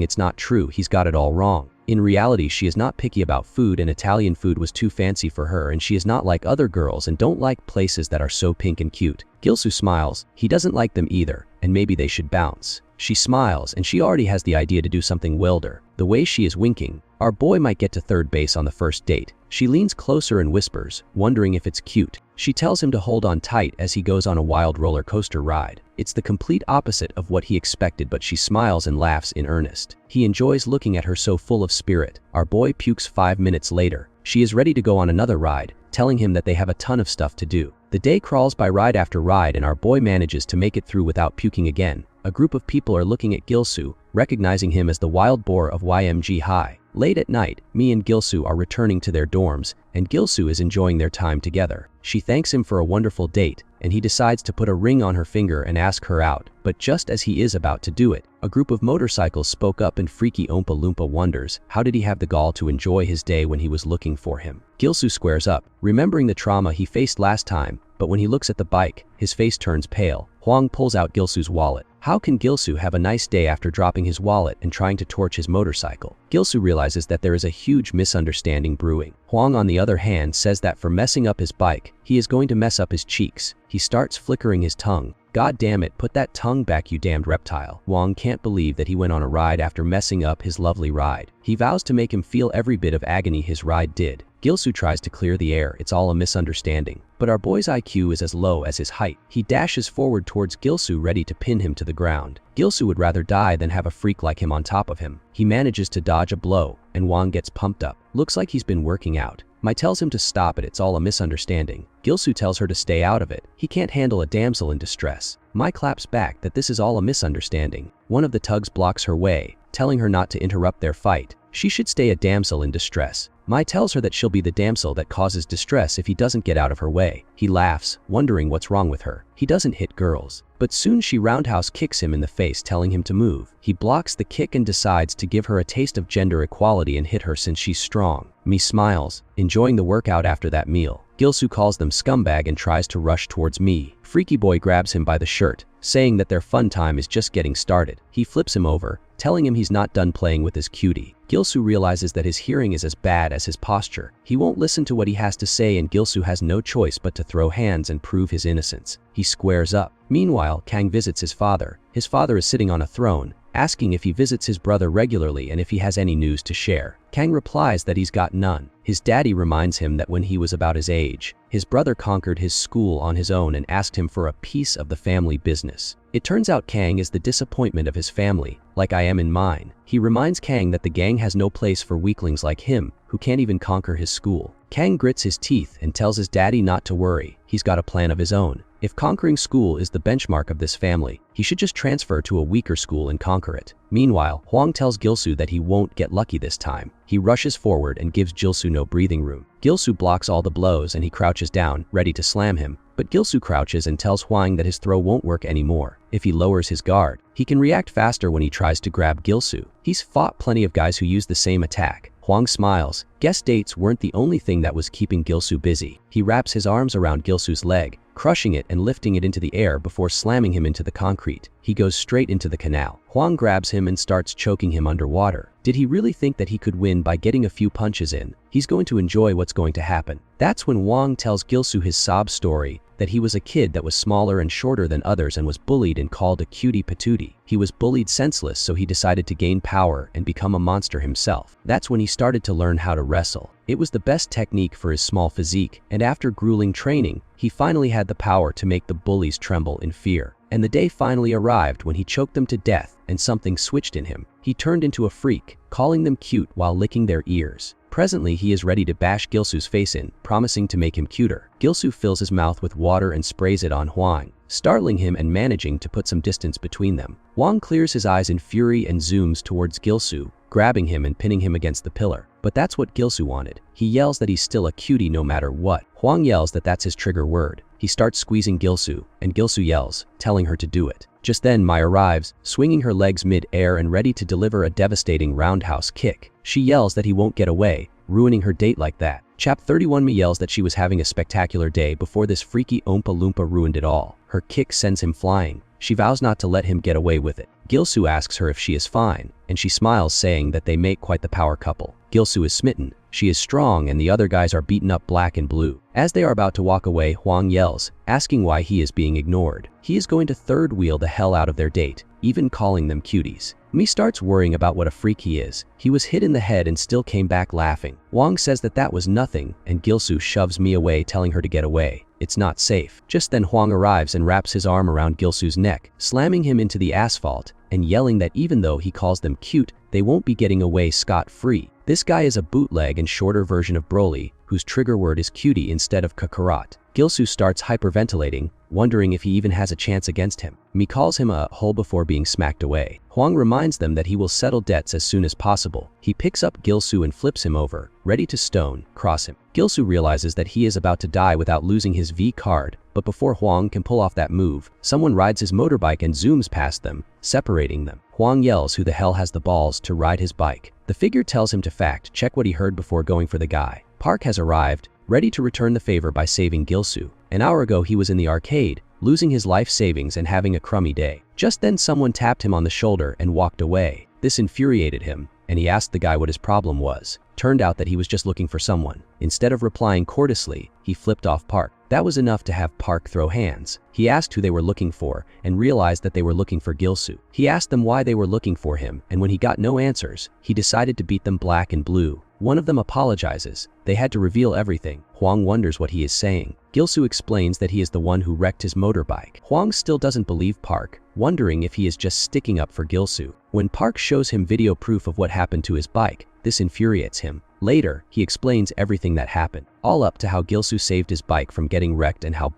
it's not true, he's got it all wrong. In reality, she is not picky about food, and Italian food was too fancy for her, and she is not like other girls and don't like places that are so pink and cute. Gilsu smiles. He doesn't like them either, and maybe they should bounce. She smiles and she already has the idea to do something wilder. The way she is winking, our boy might get to third base on the first date. She leans closer and whispers, wondering if it's cute. She tells him to hold on tight as he goes on a wild roller coaster ride. It's the complete opposite of what he expected, but she smiles and laughs in earnest. He enjoys looking at her so full of spirit. Our boy pukes 5 minutes later. She is ready to go on another ride, telling him that they have a ton of stuff to do. The day crawls by ride after ride and our boy manages to make it through without puking again. A group of people are looking at Gilsu, recognizing him as the wild boar of YMG High. Late at night, Mi and Gilsu are returning to their dorms, and Gilsu is enjoying their time together. She thanks him for a wonderful date, and he decides to put a ring on her finger and ask her out. But just as he is about to do it, a group of motorcycles spoke up and Freaky Oompa Loompa wonders how did he have the gall to enjoy his day when he was looking for him. Gilsu squares up, remembering the trauma he faced last time, but when he looks at the bike, his face turns pale. Huang pulls out Gilsu's wallet. How can Gilsu have a nice day after dropping his wallet and trying to torch his motorcycle? Gilsu realizes that there is a huge misunderstanding brewing. Huang, on the other hand, says that for messing up his bike, he is going to mess up his cheeks. He starts flickering his tongue. God damn it, put that tongue back, you damned reptile. Huang can't believe that he went on a ride after messing up his lovely ride. He vows to make him feel every bit of agony his ride did. Gilsu tries to clear the air, it's all a misunderstanding. But our boy's IQ is as low as his height. He dashes forward towards Gilsu, ready to pin him to the ground. Gilsu would rather die than have a freak like him on top of him. He manages to dodge a blow, and Huang gets pumped up. Looks like he's been working out. Mai tells him to stop it, it's all a misunderstanding. Gilsu tells her to stay out of it. He can't handle a damsel in distress. Mai claps back that this is all a misunderstanding. One of the tugs blocks her way, telling her not to interrupt their fight. She should stay a damsel in distress. Mai tells her that she'll be the damsel that causes distress if he doesn't get out of her way. He laughs, wondering what's wrong with her. He doesn't hit girls. But soon she roundhouse kicks him in the face, telling him to move. He blocks the kick and decides to give her a taste of gender equality and hit her since she's strong. Mi smiles, enjoying the workout after that meal. Gilsu calls them scumbag and tries to rush towards me. Freaky Boy grabs him by the shirt, saying that their fun time is just getting started. He flips him over, telling him he's not done playing with his cutie. Gilsu realizes that his hearing is as bad as his posture. He won't listen to what he has to say, and Gilsu has no choice but to throw hands and prove his innocence. He squares up. Meanwhile, Kang visits his father. His father is sitting on a throne, asking if he visits his brother regularly and if he has any news to share. Kang replies that he's got none. His daddy reminds him that when he was about his age, his brother conquered his school on his own and asked him for a piece of the family business. It turns out Kang is the disappointment of his family, like I am in mine. He reminds Kang that the gang has no place for weaklings like him, who can't even conquer his school. Kang grits his teeth and tells his daddy not to worry, he's got a plan of his own. If conquering school is the benchmark of this family, he should just transfer to a weaker school and conquer it. Meanwhile, Hwang tells Gilsu that he won't get lucky this time. He rushes forward and gives Gilsu no breathing room. Gilsu blocks all the blows and he crouches down, ready to slam him. But Gilsu crouches and tells Hwang that his throw won't work anymore. If he lowers his guard, he can react faster when he tries to grab Gilsu. He's fought plenty of guys who use the same attack. Hwang smiles. Guest dates weren't the only thing that was keeping Gilsu busy. He wraps his arms around Gilsu's leg, crushing it and lifting it into the air before slamming him into the concrete. He goes straight into the canal. Hwang grabs him and starts choking him underwater. Did he really think that he could win by getting a few punches in? He's going to enjoy what's going to happen. That's when Hwang tells Gilsu his sob story, that he was a kid that was smaller and shorter than others and was bullied and called a cutie patootie. He was bullied senseless, so he decided to gain power and become a monster himself. That's when he started to learn how to wrestle. It was the best technique for his small physique, and after grueling training, he finally had the power to make the bullies tremble in fear. And the day finally arrived when he choked them to death and something switched in him. He turned into a freak, calling them cute while licking their ears. Presently, he is ready to bash Gilsu's face in, promising to make him cuter. Gilsu fills his mouth with water and sprays it on Hwang, startling him and managing to put some distance between them. Hwang clears his eyes in fury and zooms towards Gilsu, grabbing him and pinning him against the pillar. But that's what Gilsu wanted. He yells that he's still a cutie no matter what. Hwang yells that that's his trigger word. He starts squeezing Gilsu, and Gilsu yells, telling her to do it. Just then Mai arrives, swinging her legs mid-air and ready to deliver a devastating roundhouse kick. She yells that he won't get away, ruining her date like that. Chap 31 Mi yells that she was having a spectacular day before this freaky Oompa Loompa ruined it all. Her kick sends him flying. She vows not to let him get away with it. Gilsu asks her if she is fine, and she smiles, saying that they make quite the power couple. Gilsu is smitten. She is strong and the other guys are beaten up black and blue. As they are about to walk away, Hwang yells, asking why he is being ignored. He is going to third wheel the hell out of their date, even calling them cuties. Mi starts worrying about what a freak he is. He was hit in the head and still came back laughing. Hwang says that that was nothing, and Gilsu shoves Mi away, telling her to get away. It's not safe. Just then Hwang arrives and wraps his arm around Gilsu's neck, slamming him into the asphalt and yelling that even though he calls them cute, they won't be getting away scot-free. This guy is a bootleg and shorter version of Broly, whose trigger word is cutie instead of Kakarot. Gilsu starts hyperventilating, wondering if he even has a chance against him. Mi calls him a hole before being smacked away. Hwang reminds them that he will settle debts as soon as possible. He picks up Gilsu and flips him over, ready to cross him. Gilsu realizes that he is about to die without losing his V card, but before Hwang can pull off that move, someone rides his motorbike and zooms past them, separating them. Hwang yells who the hell has the balls to ride his bike. The figure tells him to fact-check what he heard before going for the guy. Park has arrived, ready to return the favor by saving Gilsu. An hour ago he was in the arcade, losing his life savings and having a crummy day. Just then someone tapped him on the shoulder and walked away. This infuriated him, and he asked the guy what his problem was. Turned out that he was just looking for someone. Instead of replying courteously, he flipped off Park. That was enough to have Park throw hands. He asked who they were looking for and realized that they were looking for Gilsu. He asked them why they were looking for him, and when he got no answers, he decided to beat them black and blue. One of them apologizes. They had to reveal everything. Hwang wonders what he is saying. Gilsu explains that he is the one who wrecked his motorbike. Hwang still doesn't believe Park, wondering if he is just sticking up for Gilsu. When Park shows him video proof of what happened to his bike, this infuriates him. Later, he explains everything that happened, all up to how Gilsu saved his bike from getting wrecked and how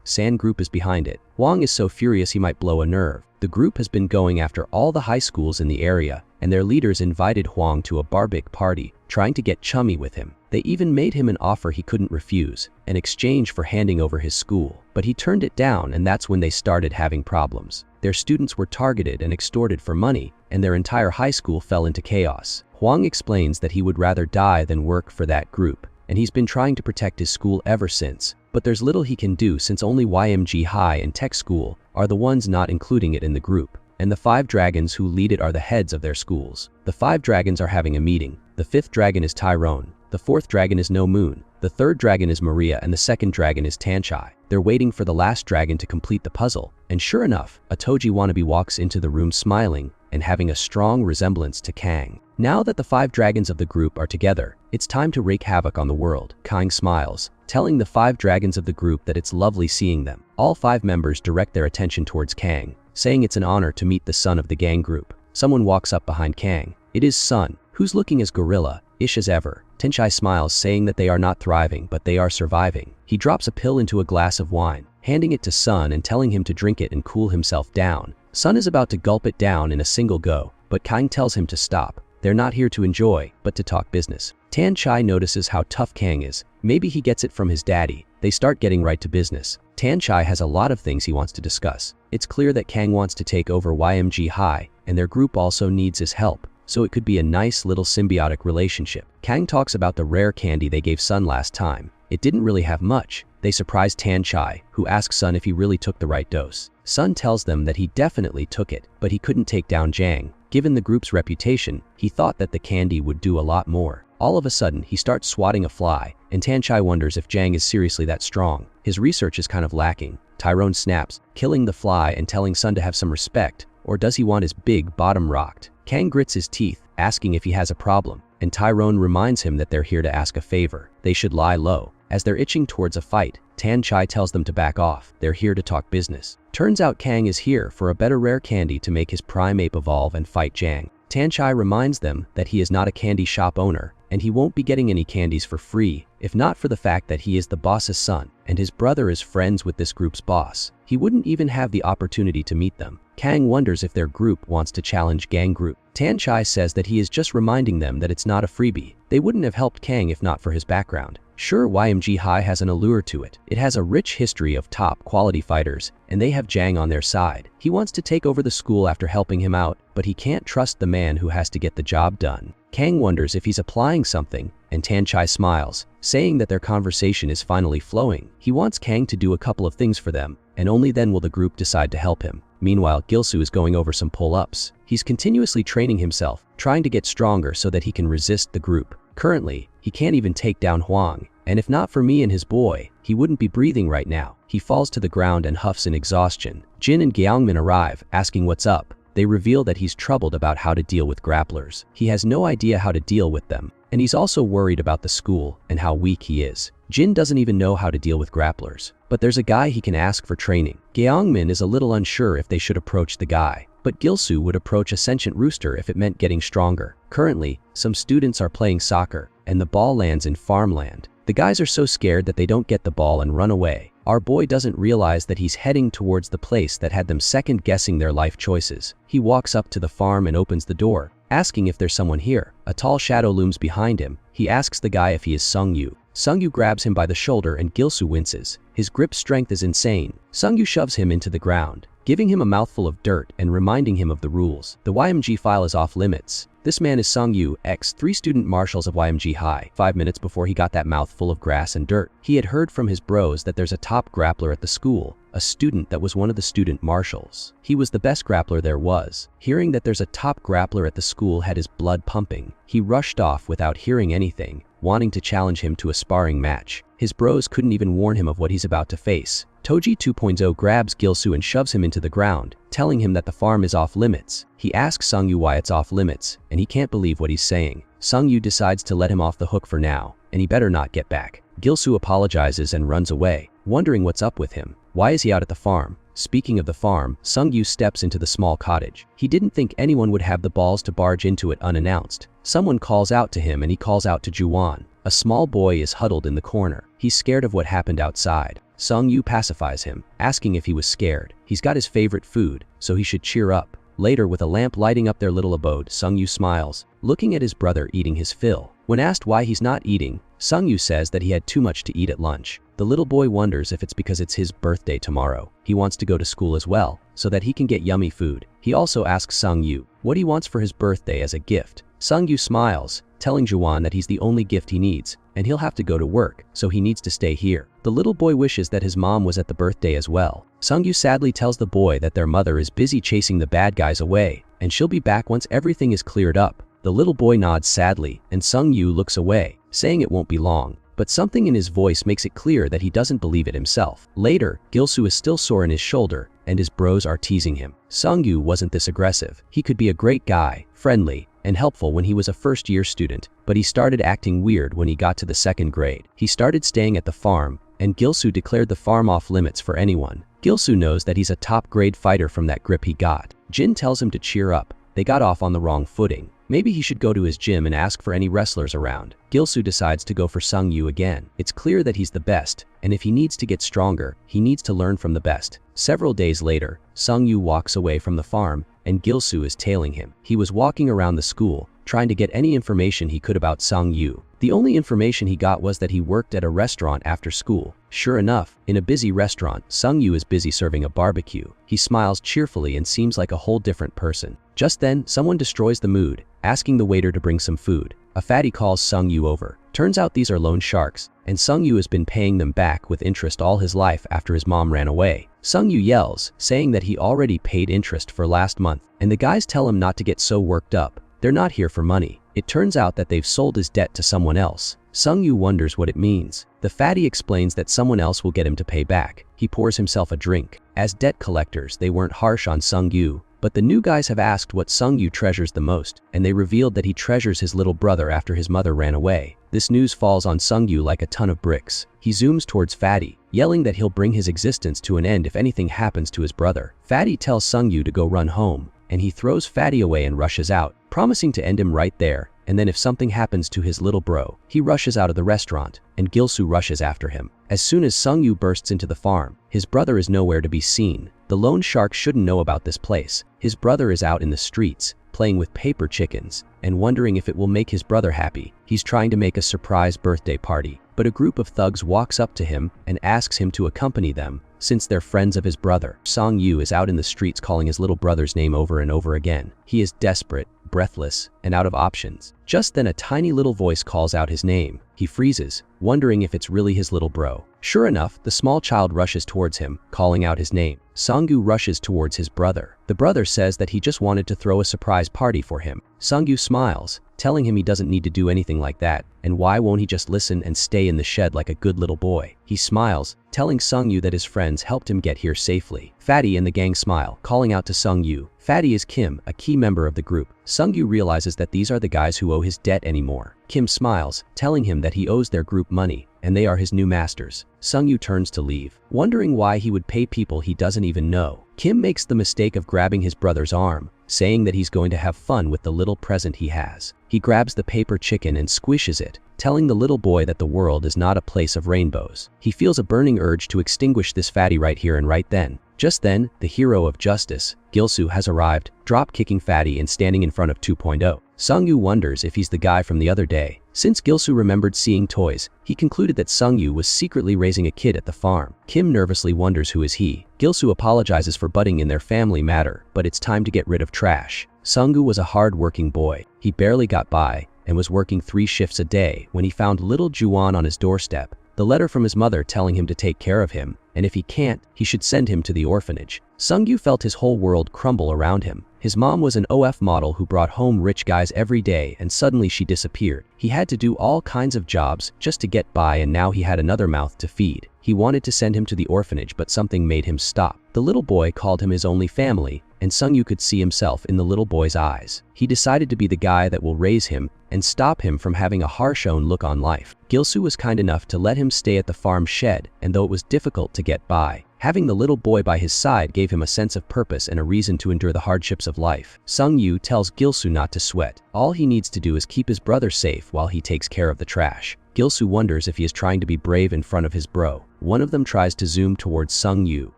San Group is behind it. Hwang is so furious he might blow a nerve. The group has been going after all the high schools in the area, and their leaders invited Hwang to a barbecue party, trying to get chummy with him. They even made him an offer he couldn't refuse, in exchange for handing over his school. But he turned it down, and that's when they started having problems. Their students were targeted and extorted for money, and their entire high school fell into chaos. Hwang explains that he would rather die than work for that group. and he's been trying to protect his school ever since. But there's little he can do since only YMG High and Tech School are the ones not including it in the group, and the 5 dragons who lead it are the heads of their schools. The 5 dragons are having a meeting. The 5th dragon is Tyrone, the 4th dragon is No Moon, the 3rd dragon is Maria, and the 2nd dragon is Tanchai. They're waiting for the last dragon to complete the puzzle, and sure enough, a Toji wannabe walks into the room smiling and having a strong resemblance to Kang. Now that the 5 dragons of the group are together, it's time to wreak havoc on the world. Kang smiles, telling the 5 dragons of the group that it's lovely seeing them. All 5 members direct their attention towards Kang, saying it's an honor to meet the son of the gang group. Someone walks up behind Kang. It is Sun, who's looking as gorilla-ish as ever. Tanchai smiles, saying that they are not thriving, but they are surviving. He drops a pill into a glass of wine, handing it to Sun and telling him to drink it and cool himself down. Sun is about to gulp it down in a single go, but Kang tells him to stop. They're not here to enjoy, but to talk business. Tanchai notices how tough Kang is. Maybe he gets it from his daddy. They start getting right to business. Tanchai has a lot of things he wants to discuss. It's clear that Kang wants to take over YMG High, and their group also needs his help, so it could be a nice little symbiotic relationship. Kang talks about the rare candy they gave Sun last time. It didn't really have much. They surprise Tanchai, who asks Sun if he really took the right dose. Sun tells them that he definitely took it, but he couldn't take down Jang. Given the group's reputation, he thought that the candy would do a lot more. All of a sudden, he starts swatting a fly, and Tanchai wonders if Jang is seriously that strong. His research is kind of lacking. Tyrone snaps, killing the fly and telling Sun to have some respect, or does he want his big bottom rocked? Kang grits his teeth, asking if he has a problem, and Tyrone reminds him that they're here to ask a favor. They should lie low. As they're itching towards a fight, Tanchai tells them to back off. They're here to talk business. Turns out Kang is here for a better rare candy to make his prime ape evolve and fight Jang. Tanchai reminds them that he is not a candy shop owner, and he won't be getting any candies for free, if not for the fact that he is the boss's son, and his brother is friends with this group's boss. He wouldn't even have the opportunity to meet them. Kang wonders if their group wants to challenge Gang Group. Tanchai says that he is just reminding them that it's not a freebie. They wouldn't have helped Kang if not for his background. Sure, YMG High has an allure to it. It has a rich history of top-quality fighters, and they have Jang on their side. He wants to take over the school after helping him out, but he can't trust the man who has to get the job done. Kang wonders if he's applying something, and Tanchai smiles, saying that their conversation is finally flowing. He wants Kang to do a couple of things for them, and only then will the group decide to help him. Meanwhile, Gilsu is going over some pull-ups. He's continuously training himself, trying to get stronger so that he can resist the group. Currently, he can't even take down Huang, and if not for me and his boy, he wouldn't be breathing right now. He falls to the ground and huffs in exhaustion. Jin and Gyeongmin arrive, asking what's up. They reveal that he's troubled about how to deal with grapplers. He has no idea how to deal with them, and he's also worried about the school and how weak he is. Jin doesn't even know how to deal with grapplers, but there's a guy he can ask for training. Gyeongmin is a little unsure if they should approach the guy, but Gilsu would approach a sentient rooster if it meant getting stronger. Currently, some students are playing soccer, and the ball lands in farmland. The guys are so scared that they don't get the ball and run away. Our boy doesn't realize that he's heading towards the place that had them second-guessing their life choices. He walks up to the farm and opens the door, asking if there's someone here. A tall shadow looms behind him. He asks the guy if he is Sungyu. Sungyu grabs him by the shoulder and Gilsu winces. His grip strength is insane. Sungyu shoves him into the ground, giving him a mouthful of dirt and reminding him of the rules. The YMG file is off limits. This man is Sungyu, ex-3 student marshals of YMG High. 5 minutes before he got that mouthful of grass and dirt, he had heard from his bros that there's a top grappler at the school, a student that was one of the student marshals. He was the best grappler there was. Hearing that there's a top grappler at the school had his blood pumping. He rushed off without hearing anything, wanting to challenge him to a sparring match. His bros couldn't even warn him of what he's about to face. Toji 2.0 grabs Gilsu and shoves him into the ground, telling him that the farm is off limits. He asks Sungyu why it's off limits, and he can't believe what he's saying. Sungyu decides to let him off the hook for now, and he better not get back. Gilsu apologizes and runs away, wondering what's up with him. Why is he out at the farm? Speaking of the farm, Sungyu steps into the small cottage. He didn't think anyone would have the balls to barge into it unannounced. Someone calls out to him and he calls out to Juwon. A small boy is huddled in the corner. He's scared of what happened outside. Sungyu pacifies him, asking if he was scared. He's got his favorite food, so he should cheer up. Later, with a lamp lighting up their little abode, Sungyu smiles, looking at his brother eating his fill. When asked why he's not eating, Sungyu says that he had too much to eat at lunch. The little boy wonders if it's because it's his birthday tomorrow. He wants to go to school as well, so that he can get yummy food. He also asks Sungyu what he wants for his birthday as a gift. Sungyu smiles, telling Juwon that he's the only gift he needs, and he'll have to go to work, so he needs to stay here. The little boy wishes that his mom was at the birthday as well. Sung-yu sadly tells the boy that their mother is busy chasing the bad guys away, and she'll be back once everything is cleared up. The little boy nods sadly, and Sung-yu looks away, saying it won't be long. But something in his voice makes it clear that he doesn't believe it himself. Later, Gil-soo is still sore in his shoulder, and his bros are teasing him. Sung-yu wasn't this aggressive. He could be a great guy, friendly, and helpful when he was a first-year student, but he started acting weird when he got to the 2nd grade. He started staying at the farm, and Gil-soo declared the farm off limits for anyone. Gil-soo knows that he's a top-grade fighter from that grip he got. Jin tells him to cheer up. They got off on the wrong footing. Maybe he should go to his gym and ask for any wrestlers around. Gil-soo decides to go for Sung-yu again. It's clear that he's the best, and if he needs to get stronger, he needs to learn from the best. Several days later, Sung-yu walks away from the farm, and Gil-soo is tailing him. He was walking around the school, trying to get any information he could about Sung-yu. The only information he got was that he worked at a restaurant after school. Sure enough, in a busy restaurant, Sung-yu is busy serving a barbecue. He smiles cheerfully and seems like a whole different person. Just then, someone destroys the mood, asking the waiter to bring some food. A fatty calls Sung-yu over. Turns out these are loan sharks, and Sung-yu has been paying them back with interest all his life after his mom ran away. Sung-yu yells, saying that he already paid interest for last month, and the guys tell him not to get so worked up. They're not here for money. It turns out that they've sold his debt to someone else. Sung-yu wonders what it means. The fatty explains that someone else will get him to pay back. He pours himself a drink. As debt collectors, they weren't harsh on Sung-yu, but the new guys have asked what Sung-yu treasures the most, and they revealed that he treasures his little brother after his mother ran away. This news falls on Sung-yu like a ton of bricks. He zooms towards Fatty, yelling that he'll bring his existence to an end if anything happens to his brother. Fatty tells Sung-yu to go run home, and he throws Fatty away and rushes out, promising to end him right there, and then if something happens to his little bro, he rushes out of the restaurant, and Gil-soo rushes after him. As soon as Sung-yu bursts into the farm, his brother is nowhere to be seen. The lone shark shouldn't know about this place. His brother is out in the streets, playing with paper chickens, and wondering if it will make his brother happy. He's trying to make a surprise birthday party, but a group of thugs walks up to him and asks him to accompany them, since they're friends of his brother. Sung-yu is out in the streets calling his little brother's name over and over again. He is desperate, breathless, and out of options. Just then a tiny little voice calls out his name. He freezes, wondering if it's really his little bro. Sure enough, the small child rushes towards him, calling out his name. Sung-yu rushes towards his brother. The brother says that he just wanted to throw a surprise party for him. Sung-yu smiles, telling him he doesn't need to do anything like that, and why won't he just listen and stay in the shed like a good little boy. He smiles, telling Sung-yu that his friends helped him get here safely. Fatty and the gang smile, calling out to Sung-yu. Fatty is Kim, a key member of the group. Sung-yu realizes that these are the guys who owe his debt anymore. Kim smiles, telling him that he owes their group money, and they are his new masters. Sung-yu turns to leave, wondering why he would pay people he doesn't even know. Kim makes the mistake of grabbing his brother's arm, saying that he's going to have fun with the little present he has. He grabs the paper chicken and squishes it, telling the little boy that the world is not a place of rainbows. He feels a burning urge to extinguish this fatty right here and right then. Just then, the hero of justice, Gil-soo, has arrived, drop-kicking Fatty and standing in front of 2.0. Sung-yu wonders if he's the guy from the other day. Since Gil-soo remembered seeing toys, he concluded that Sung-yu was secretly raising a kid at the farm. Kim nervously wonders who is he. Gil-soo apologizes for butting in their family matter, but it's time to get rid of trash. Sung-yu was a hard-working boy. He barely got by and was working 3 shifts a day when he found little Juan on his doorstep. The letter from his mother telling him to take care of him, and if he can't, he should send him to the orphanage. Sung-yu felt his whole world crumble around him. His mom was an OF model who brought home rich guys every day, and suddenly she disappeared. He had to do all kinds of jobs just to get by, and now he had another mouth to feed. He wanted to send him to the orphanage, but something made him stop. The little boy called him his only family, and Sung-yu could see himself in the little boy's eyes. He decided to be the guy that will raise him and stop him from having a harsh own look on life. Gil-soo was kind enough to let him stay at the farm shed, and though it was difficult to get by, having the little boy by his side gave him a sense of purpose and a reason to endure the hardships of life. Sung-yu tells Gil-soo not to sweat. All he needs to do is keep his brother safe while he takes care of the trash. Gil-soo wonders if he is trying to be brave in front of his bro. One of them tries to zoom towards Sung-yu,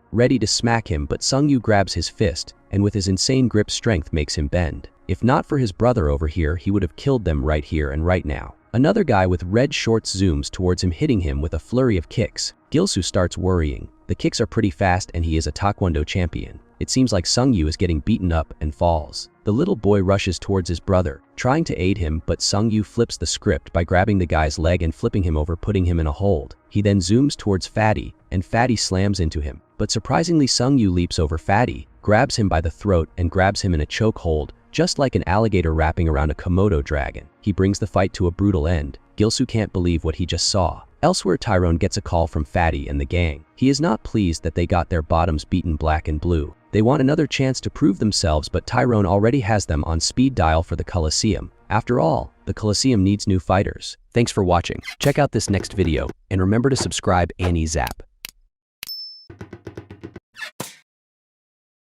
ready to smack him, but Sung-yu grabs his fist, and with his insane grip strength makes him bend. If not for his brother over here, he would have killed them right here and right now. Another guy with red shorts zooms towards him, hitting him with a flurry of kicks. Gil-soo starts worrying. The kicks are pretty fast and he is a taekwondo champion. It seems like Sung-yu is getting beaten up and falls. The little boy rushes towards his brother, trying to aid him, but Sung-Yu flips the script by grabbing the guy's leg and flipping him over, putting him in a hold. He then zooms towards Fatty, and Fatty slams into him. But surprisingly, Sung-Yu leaps over Fatty, grabs him by the throat and grabs him in a choke hold, just like an alligator wrapping around a Komodo dragon. He brings the fight to a brutal end. Gilsoo can't believe what he just saw. Elsewhere, Tyrone gets a call from Fatty and the gang. He is not pleased that they got their bottoms beaten black and blue. They want another chance to prove themselves, but Tyrone already has them on speed dial for the Coliseum. After all, the Coliseum needs new fighters. Thanks for watching. Check out this next video, and remember to subscribe Annie Zap.